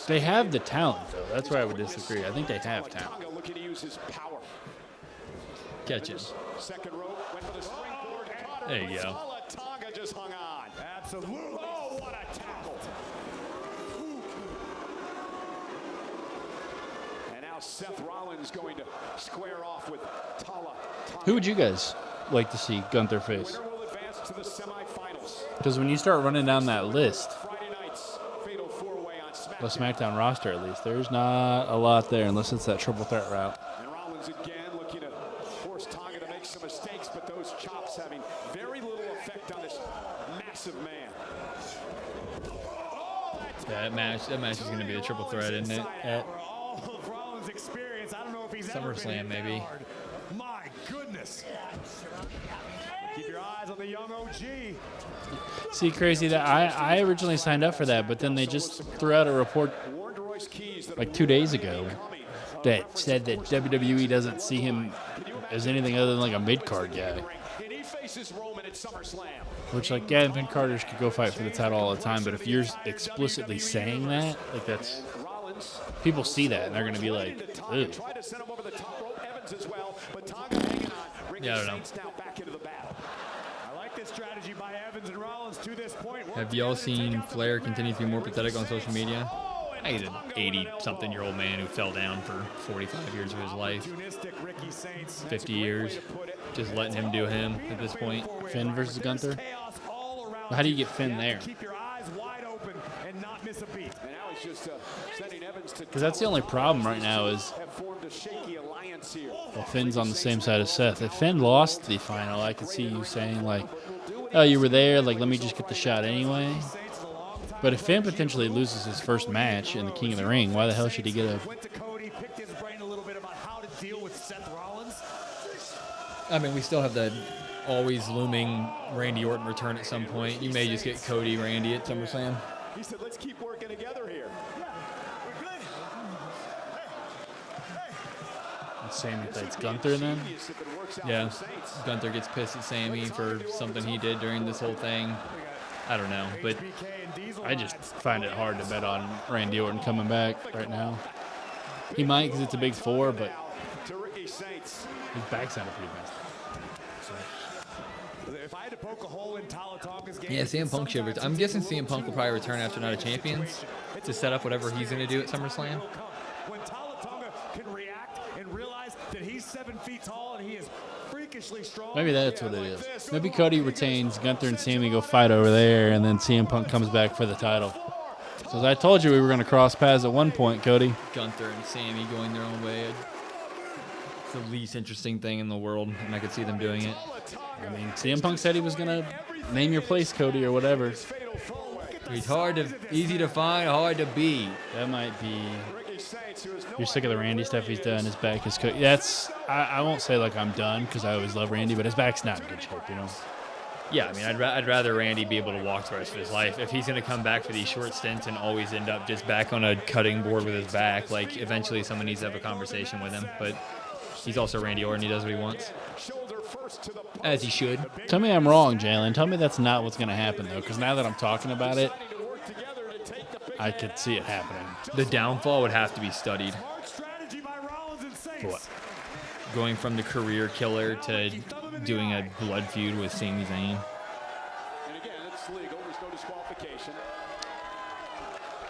[SPEAKER 2] they have the talent, though. That's where I would disagree. I think they have talent.
[SPEAKER 3] Looking to use his power.
[SPEAKER 1] Catch it.
[SPEAKER 3] Second rope, went for the springboard.
[SPEAKER 1] There you go.
[SPEAKER 3] Tonga just hung on.
[SPEAKER 5] Absolutely.
[SPEAKER 3] Oh, what a tackle. And now Seth Rollins going to square off with Tala.
[SPEAKER 2] Who would you guys like to see Gunther face?
[SPEAKER 3] Winner will advance to the semifinals.
[SPEAKER 2] Because when you start running down that list,
[SPEAKER 3] Friday night's fatal four-way on SmackDown.
[SPEAKER 2] the SmackDown roster at least, there's not a lot there unless it's that triple threat route.
[SPEAKER 3] And Rollins again looking to force Tonga to make some mistakes, but those chops having very little effect on this massive man.
[SPEAKER 1] That match is gonna be a triple threat, isn't it? At
[SPEAKER 5] All of Rollins' experience, I don't know if he's ever been
[SPEAKER 1] SummerSlam,
[SPEAKER 5] hit that
[SPEAKER 1] maybe.
[SPEAKER 5] hard. My goodness.
[SPEAKER 3] Keep your eyes on the young OG.
[SPEAKER 2] See, crazy that I originally signed up for that, but then they just threw out a report like 2 days ago that said that WWE doesn't see him as anything other than like a mid-card guy. Which, like, yeah, mid Carters could go fight for the title all the time, but if you're explicitly saying that, like, that's people see that and they're gonna be like, ugh.
[SPEAKER 1] Yeah, I don't know.
[SPEAKER 3] Strategy by Evans and Rollins to this point.
[SPEAKER 1] Have y'all seen Flair continue to be more pathetic on social media? He's an 80-something-year-old man who fell down for 45 years of his life. 50 years. Just letting him do him at this point.
[SPEAKER 2] Finn versus Gunther? How do you get Finn there?
[SPEAKER 3] Keep your eyes wide open and not miss a beat. And now he's just sending Evans to
[SPEAKER 2] Because that's the only problem right now is well, Finn's on the same side as Seth. If Finn lost the final, I could see you saying, like, oh, you were there, like, let me just get the shot anyway. But if Finn potentially loses his first match in the King of the Ring, why the hell should he get a...
[SPEAKER 1] I mean, we still have the always looming Randy Orton return at some point. You may just get Cody Randy at SummerSlam.
[SPEAKER 3] He said, let's keep working together here.
[SPEAKER 2] Sammy fights Gunther then?
[SPEAKER 1] Yeah. Gunther gets pissed at Sammy for something he did during this whole thing. I don't know, but
[SPEAKER 2] I just find it hard to bet on Randy Orton coming back right now. He might because it's a big four, but his back's not a pretty mess.
[SPEAKER 1] Yeah, CM Punk should. I'm guessing CM Punk will probably return after Night of Champions to set up whatever he's going to do at SummerSlam.
[SPEAKER 3] When Talatonga can react and realize that he's 7 feet tall and he is freakishly strong.
[SPEAKER 2] Maybe that's what it is. Maybe Cody retains, Gunther and Sammy go fight over there, and then CM Punk comes back for the title. So I told you we were going to cross paths at one point, Cody.
[SPEAKER 1] Gunther and Sammy going their own way. It's the least interesting thing in the world, and I could see them doing it.
[SPEAKER 2] I mean, CM Punk said he was going to name your place, Cody, or whatever.
[SPEAKER 1] He's easy to find, hard to beat.
[SPEAKER 2] That might be... You're sick of the Randy stuff he's done. His back is cooked. I won't say like I'm done because I always love Randy, but his back's not in good shape, you know?
[SPEAKER 1] Yeah, I mean, I'd rather Randy be able to walk the rest of his life. If he's going to come back for these short stints and always end up just back on a cutting board with his back, like, eventually someone needs to have a conversation with him. But he's also Randy Orton. He does what he wants. As he should.
[SPEAKER 2] Tell me I'm wrong, Jalen. Tell me that's not what's going to happen, though, because now that I'm talking about it, I could see it happening.
[SPEAKER 1] The downfall would have to be studied.
[SPEAKER 2] For what?
[SPEAKER 1] Going from the career killer to doing a blood feud with Sami Zayn.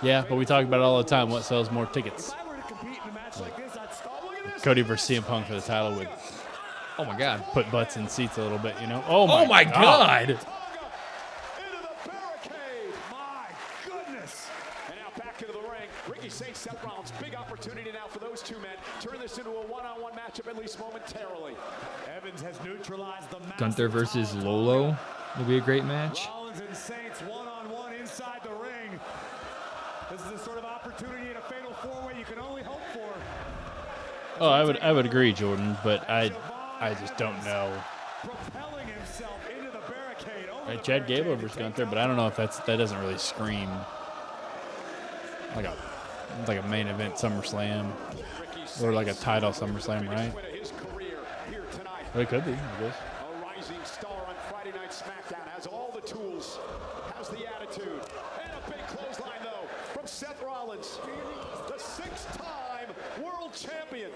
[SPEAKER 2] Yeah, but we talk about it all the time. What sells more tickets? Cody versus CM Punk for the title would,
[SPEAKER 1] oh my God,
[SPEAKER 2] put butts in seats a little bit, you know?
[SPEAKER 1] Oh my God.
[SPEAKER 3] Seth Rollins, big opportunity now for those two men. Turn this into a one-on-one matchup, at least momentarily. Evans has neutralized the
[SPEAKER 1] Gunther versus Lolo will be a great match.
[SPEAKER 3] Rollins and Saints one-on-one inside the ring. This is the sort of opportunity in a fatal four-way you can only hope for.
[SPEAKER 2] Oh, I would agree, Jordan, but I just don't know.
[SPEAKER 3] Propelling himself into the barricade.
[SPEAKER 2] Right, Chad Gable versus Gunther, but I don't know if that doesn't really scream like a main event SummerSlam or like a title SummerSlam, right? Well, it could be, I guess.
[SPEAKER 3] A rising star on Friday Night SmackDown has all the tools, has the attitude, and a big clothesline though from Seth Rollins, the 6-time world champion.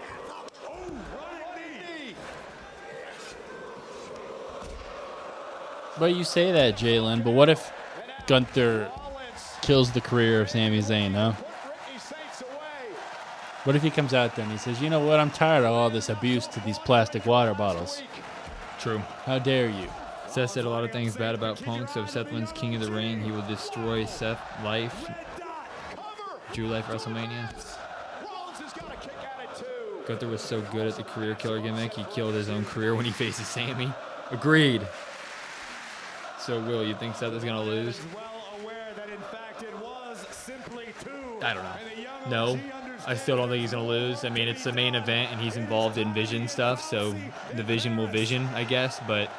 [SPEAKER 3] Oh, running knee.
[SPEAKER 2] But you say that, Jalen, but what if Gunther kills the career of Sami Zayn, huh? What if he comes out there and he says, you know what, I'm tired of all this abuse to these plastic water bottles.
[SPEAKER 1] True.
[SPEAKER 2] How dare you?
[SPEAKER 1] Seth said a lot of things bad about Punk, so if Seth wins King of the Ring, he will destroy Seth's life. Drew life WrestleMania. Gunther was so good at the career killer gimmick, he killed his own career when he faces Sammy. Agreed. So, Will, you think Seth is going to lose? I don't know. No. I still don't think he's going to lose. I mean, it's the main event, and he's involved in Vision stuff, so the Vision will Vision, I guess. But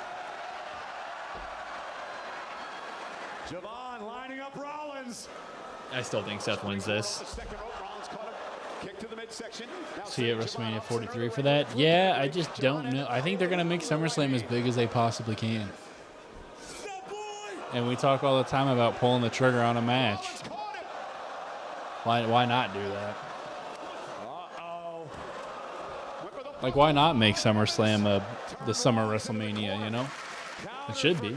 [SPEAKER 3] Javon lining up Rollins.
[SPEAKER 1] I still think Seth wins this.
[SPEAKER 2] See at WrestleMania 43 for that? Yeah, I just don't know. I think they're going to make SummerSlam as big as they possibly can. And we talk all the time about pulling the trigger on a match. Why not do that? Like, why not make SummerSlam the summer WrestleMania, you know? It should be.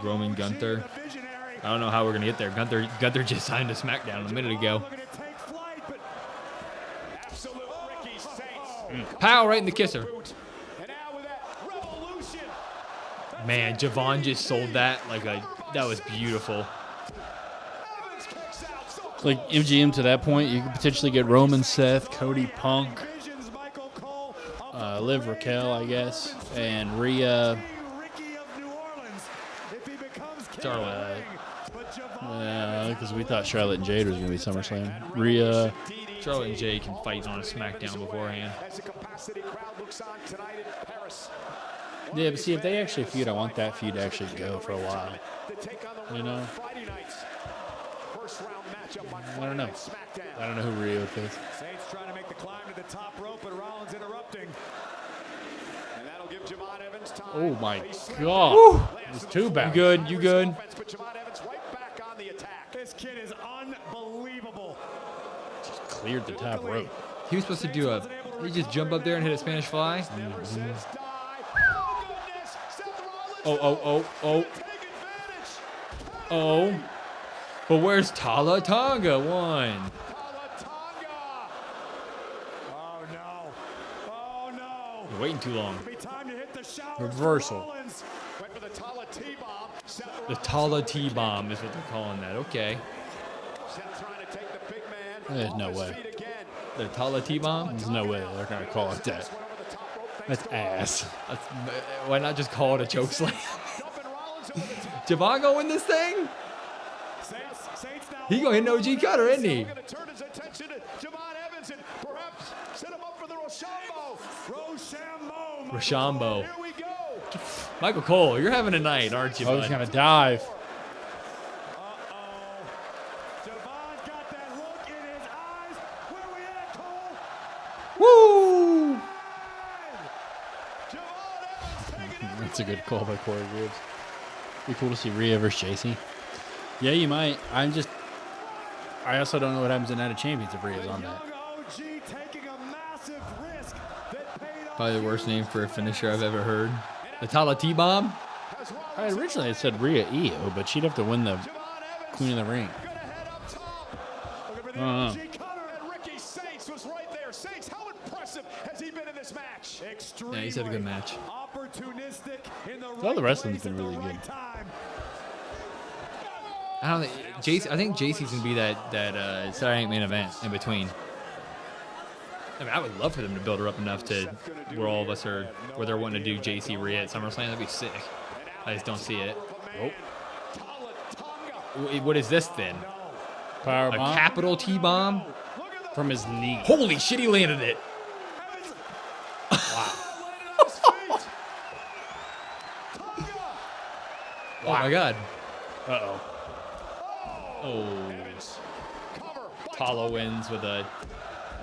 [SPEAKER 1] Roman Gunther. I don't know how we're going to get there. Gunther just signed to SmackDown a minute ago. Pow, right in the kisser. Man, Javon just sold that that was beautiful.
[SPEAKER 2] Like MGM to that point, you could potentially get Roman, Seth, Cody, Punk, Liv, Raquel, I guess, and Rhea.
[SPEAKER 1] Charlotte.
[SPEAKER 2] Because we thought Charlotte and Jade was going to be SummerSlam. Rhea.
[SPEAKER 1] Charlotte and Jade can fight on a SmackDown beforehand.
[SPEAKER 2] Yeah, but see, if they actually feud, I want that feud to actually go for a while. You know? I don't know. I don't know who Rhea would face.
[SPEAKER 3] Saints trying to make the climb to the top rope, but Rollins interrupting. And that'll give Javon Evans time.
[SPEAKER 2] Oh my God. It's too bad.
[SPEAKER 1] You good?
[SPEAKER 3] But Javon Evans right back on the attack. This kid is unbelievable.
[SPEAKER 2] Just cleared the top rope.
[SPEAKER 1] He was supposed to do he just jump up there and hit a Spanish fly. Oh. But where's Tala Tonga? One.
[SPEAKER 3] Oh no. Oh no.
[SPEAKER 1] You're waiting too long.
[SPEAKER 2] Reversal.
[SPEAKER 3] Went for the Tala T-bomb.
[SPEAKER 1] The Tala T-bomb is what they're calling that. Okay.
[SPEAKER 3] Seth trying to take the big man.
[SPEAKER 2] There's no way.
[SPEAKER 1] The Tala T-bomb?
[SPEAKER 2] There's no way they're going to call it that. That's ass.
[SPEAKER 1] Why not just call it a choke slam? Javon gonna win this thing? He gonna hit an OG cutter, isn't he?
[SPEAKER 3] Turn his attention to Javon Evans and perhaps set him up for the Rochambeau.
[SPEAKER 1] Rochambeau.
[SPEAKER 3] Here we go.
[SPEAKER 1] Michael Cole, you're having a night, aren't you,
[SPEAKER 2] Oh,
[SPEAKER 1] bud?
[SPEAKER 2] he's going to dive.
[SPEAKER 3] Javon got that look in his eyes. Where we at, Cole?
[SPEAKER 1] Woo!
[SPEAKER 2] That's a good call by Corey Graves. Be cool to see Rhea versus JC. Yeah, you might. I also don't know what happens in Night of Champions if Rhea's on that.
[SPEAKER 1] Probably the worst name for a finisher I've ever heard. The Tala T-bomb?
[SPEAKER 2] Originally it said Rhea Io, but she'd have to win the Queen of the Ring. I don't know.
[SPEAKER 3] Ricky Saints was right there. Saints, how impressive has he been in this match?
[SPEAKER 1] Yeah, he's had a good match.
[SPEAKER 3] Opportunistic in the
[SPEAKER 2] All the wrestling's been really good.
[SPEAKER 1] I don't think I think JC's gonna be that Saturday Night Main Event in between. I mean, I would love for them to build her up enough to where all of us are where they're wanting to do JC Rhea at SummerSlam. That'd be sick. I just don't see it.
[SPEAKER 2] Nope.
[SPEAKER 1] What is this then?
[SPEAKER 2] Power
[SPEAKER 1] A
[SPEAKER 2] bomb
[SPEAKER 1] capital T-bomb?
[SPEAKER 2] from his knee.
[SPEAKER 1] Holy shit, he landed it.
[SPEAKER 2] Wow.
[SPEAKER 1] Oh my God.
[SPEAKER 2] Uh-oh.
[SPEAKER 1] Oh. Tala wins with a...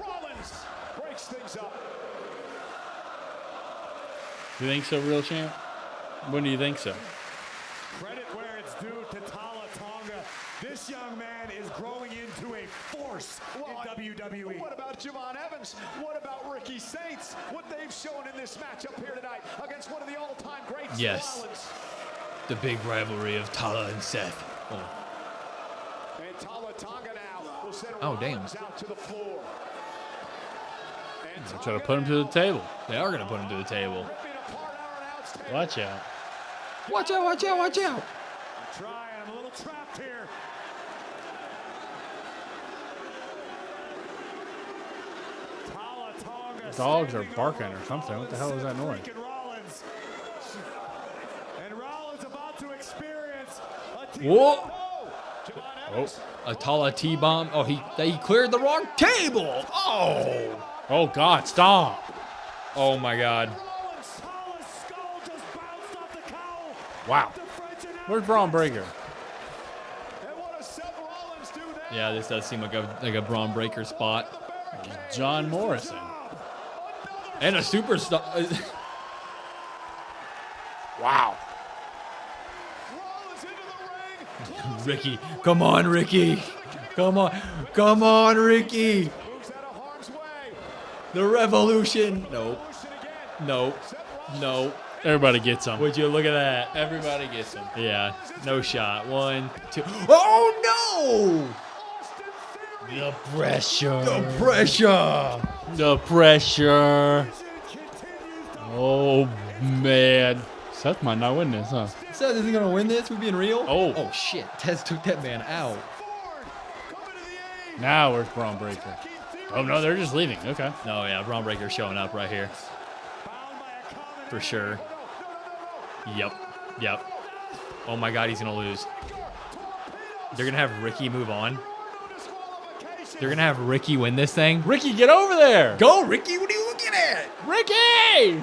[SPEAKER 3] Rollins breaks things up.
[SPEAKER 2] You think so, real champ? When do you think so?
[SPEAKER 3] Credit where it's due to Tala Tonga. This young man is growing into a force in WWE. What about Javon Evans? What about Ricky Saints? What they've shown in this matchup here tonight against one of the all-time greats,
[SPEAKER 1] Yes.
[SPEAKER 3] Rollins.
[SPEAKER 1] The big rivalry of Tala and Seth. Oh.
[SPEAKER 3] And Tala Tonga now will send
[SPEAKER 1] Oh, damn.
[SPEAKER 3] Rollins out to the floor. And
[SPEAKER 2] They're trying to put him to the table.
[SPEAKER 1] They are going to put him to the table.
[SPEAKER 2] Watch out.
[SPEAKER 1] Watch out, watch out, watch out.
[SPEAKER 3] I'm trying. I'm a little trapped here. Tala Tonga.
[SPEAKER 2] Dogs are barking or something. What the hell is that noise?
[SPEAKER 3] Rollins. And Rollins about to experience a
[SPEAKER 1] Whoa.
[SPEAKER 2] Oh.
[SPEAKER 1] A Tala T-bomb. Oh, he cleared the wrong table. Oh.
[SPEAKER 2] Oh, God, stop.
[SPEAKER 1] Oh, my God.
[SPEAKER 2] Wow. Where's Braun Breaker?
[SPEAKER 1] Yeah, this does seem like a Braun Breaker spot.
[SPEAKER 2] John Morrison.
[SPEAKER 1] And a superstar.
[SPEAKER 2] Wow.
[SPEAKER 1] Ricky. Come on, Ricky. Come on. Come on, Ricky. The Revolution. Nope. Nope. Nope.
[SPEAKER 2] Everybody gets him.
[SPEAKER 1] Would you look at that?
[SPEAKER 2] Everybody gets him.
[SPEAKER 1] Yeah. No shot. 1, 2. Oh, no.
[SPEAKER 2] The pressure.
[SPEAKER 1] The pressure.
[SPEAKER 2] The pressure. Oh, man. Seth might not win this, huh?
[SPEAKER 1] Seth isn't going to win this? We being real?
[SPEAKER 2] Oh.
[SPEAKER 1] Oh, shit. Tez took that man out.
[SPEAKER 2] Now where's Braun Breaker? Oh, no, they're just leaving. Okay.
[SPEAKER 1] No, yeah. Braun Breaker showing up right here. For sure. Yep. Yep. Oh, my God. He's going to lose. They're going to have Ricky move on. They're going to have Ricky win this thing.
[SPEAKER 2] Ricky, get over there.
[SPEAKER 1] Go, Ricky. What are you looking at?
[SPEAKER 2] Ricky!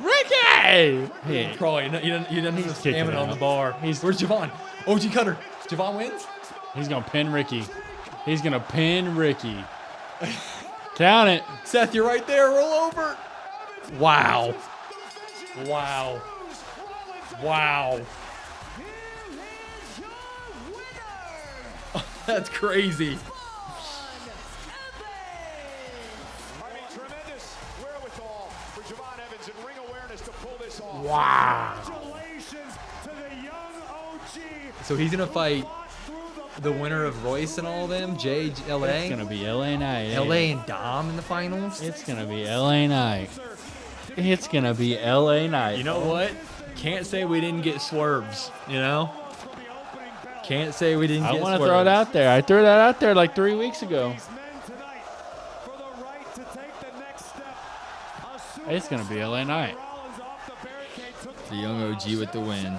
[SPEAKER 2] Ricky!
[SPEAKER 1] Hey, probably. You don't need to stamina on the bar. Where's Javon? OG Cutter. Javon wins?
[SPEAKER 2] He's going to pin Ricky. He's going to pin Ricky. Count it.
[SPEAKER 1] Seth, you're right there. Roll over. Wow. Wow. Wow. That's crazy.
[SPEAKER 3] I mean, tremendous wherewithal for Javon Evans and ring awareness to pull this off.
[SPEAKER 2] Wow.
[SPEAKER 3] Congratulations to the young OG.
[SPEAKER 1] So he's going to fight the winner of Royce and all of them, LA.
[SPEAKER 2] It's going to be LA Knight.
[SPEAKER 1] LA and Dom in the finals.
[SPEAKER 2] It's going to be LA Knight. It's going to be LA Knight.
[SPEAKER 1] You know what? Can't say we didn't get swerves, you know? Can't say we didn't get swerves.
[SPEAKER 2] I want to throw it out there. I threw that out there like 3 weeks ago. It's going to be LA Knight.
[SPEAKER 1] The young OG with the win.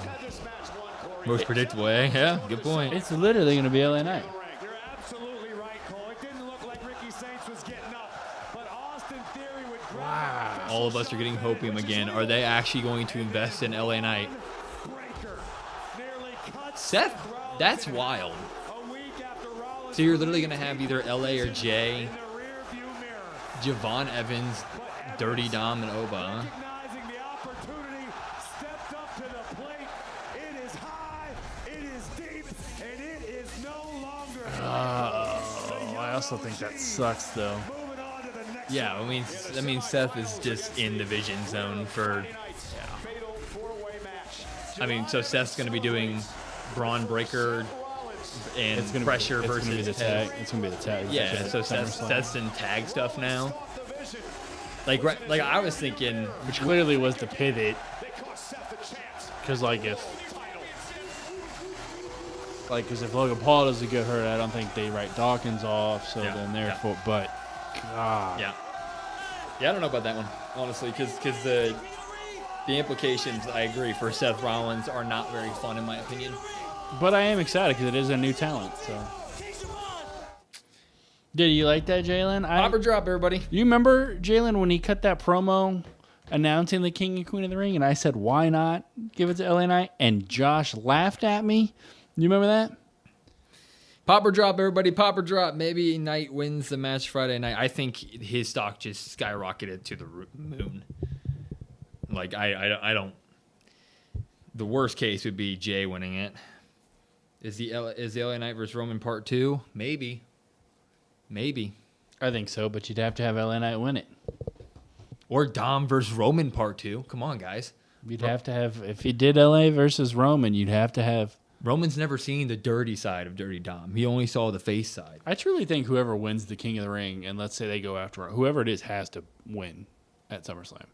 [SPEAKER 1] Most predictable, eh? Yeah, good point.
[SPEAKER 2] It's literally going to be LA Knight.
[SPEAKER 3] You're absolutely right, Cole. It didn't look like Ricky Saints was getting up, but Austin Theory would grab.
[SPEAKER 1] All of us are getting hopium again. Are they actually going to invest in LA Knight? Seth, that's wild. So you're literally going to have either LA or Jay, Javon Evans, Dirty Dom, and Oba, huh?
[SPEAKER 2] I also think that sucks, though.
[SPEAKER 1] Yeah, I mean, Seth is just in the vision zone for. Yeah. I mean, so Seth's going to be doing Braun Breaker and
[SPEAKER 2] It's gonna
[SPEAKER 1] pressure
[SPEAKER 2] be, it's
[SPEAKER 1] versus
[SPEAKER 2] gonna be the tag. It's gonna be the tag.
[SPEAKER 1] Yeah, so Seth's in tag stuff now. Like I was thinking,
[SPEAKER 2] which clearly was the pivot. Because if Logan Paul doesn't get hurt, I don't think they write Dawkins off. So then therefore, but God,
[SPEAKER 1] yeah, I don't know about that one honestly, because the implications, I agree, for Seth Rollins are not very fun in my opinion.
[SPEAKER 2] But I am excited because it is a new talent. So, did you like that, Jalen?
[SPEAKER 1] Pop or drop, everybody.
[SPEAKER 2] You remember Jalen when he cut that promo announcing the King and Queen of the Ring, and I said, "Why not give it to LA Knight?" And Josh laughed at me. You remember that?
[SPEAKER 1] Pop or drop, everybody. Pop or drop. Maybe Knight wins the match Friday night. I think his stock just skyrocketed to the moon. Like I don't. The worst case would be Jay winning it. Is the LA Knight versus Roman Part 2? Maybe.
[SPEAKER 2] I think so, but you'd have to have LA Knight win it.
[SPEAKER 1] Or Dom versus Roman Part 2. Come on, guys.
[SPEAKER 2] You'd have to have, if you did LA versus Roman, you'd have to have.
[SPEAKER 1] Roman's never seen the dirty side of Dirty Dom. He only saw the face side.
[SPEAKER 2] I truly think whoever wins the King of the Ring, and let's say they go after whoever it is, has to win at SummerSlam.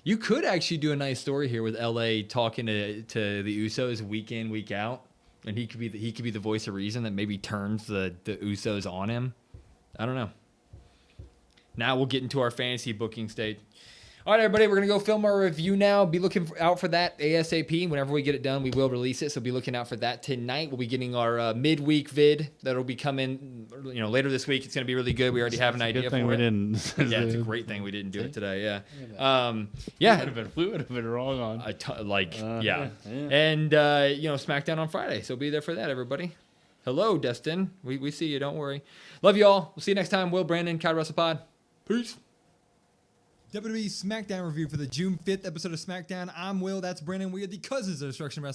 [SPEAKER 1] You could actually do a nice story here with LA talking to the Usos week in, week out, and he could be the voice of reason that maybe turns the Usos on him. I don't know. Now we'll get into our fantasy booking stage. All right, everybody, we're going to go film our review now. Be looking out for that ASAP. Whenever we get it done, we will release it, so be looking out for that tonight. We'll be getting our midweek vid that'll be coming later this week. It's going to be really good. We already have an idea for it.
[SPEAKER 2] We didn't.
[SPEAKER 1] Yeah, it's a great thing we didn't do it today, yeah.
[SPEAKER 2] We would have been wrong on.
[SPEAKER 1] Yeah. And, SmackDown on Friday, so be there for that, everybody. Hello, Destin. We see you, don't worry. Love you all. We'll see you next time. Will, Brandon, Kyle Russell Pod. Peace.
[SPEAKER 15] WWE SmackDown review for the June 5th episode of SmackDown. I'm Will. That's Brandon. We are the Cousins of Destruction Wrestling.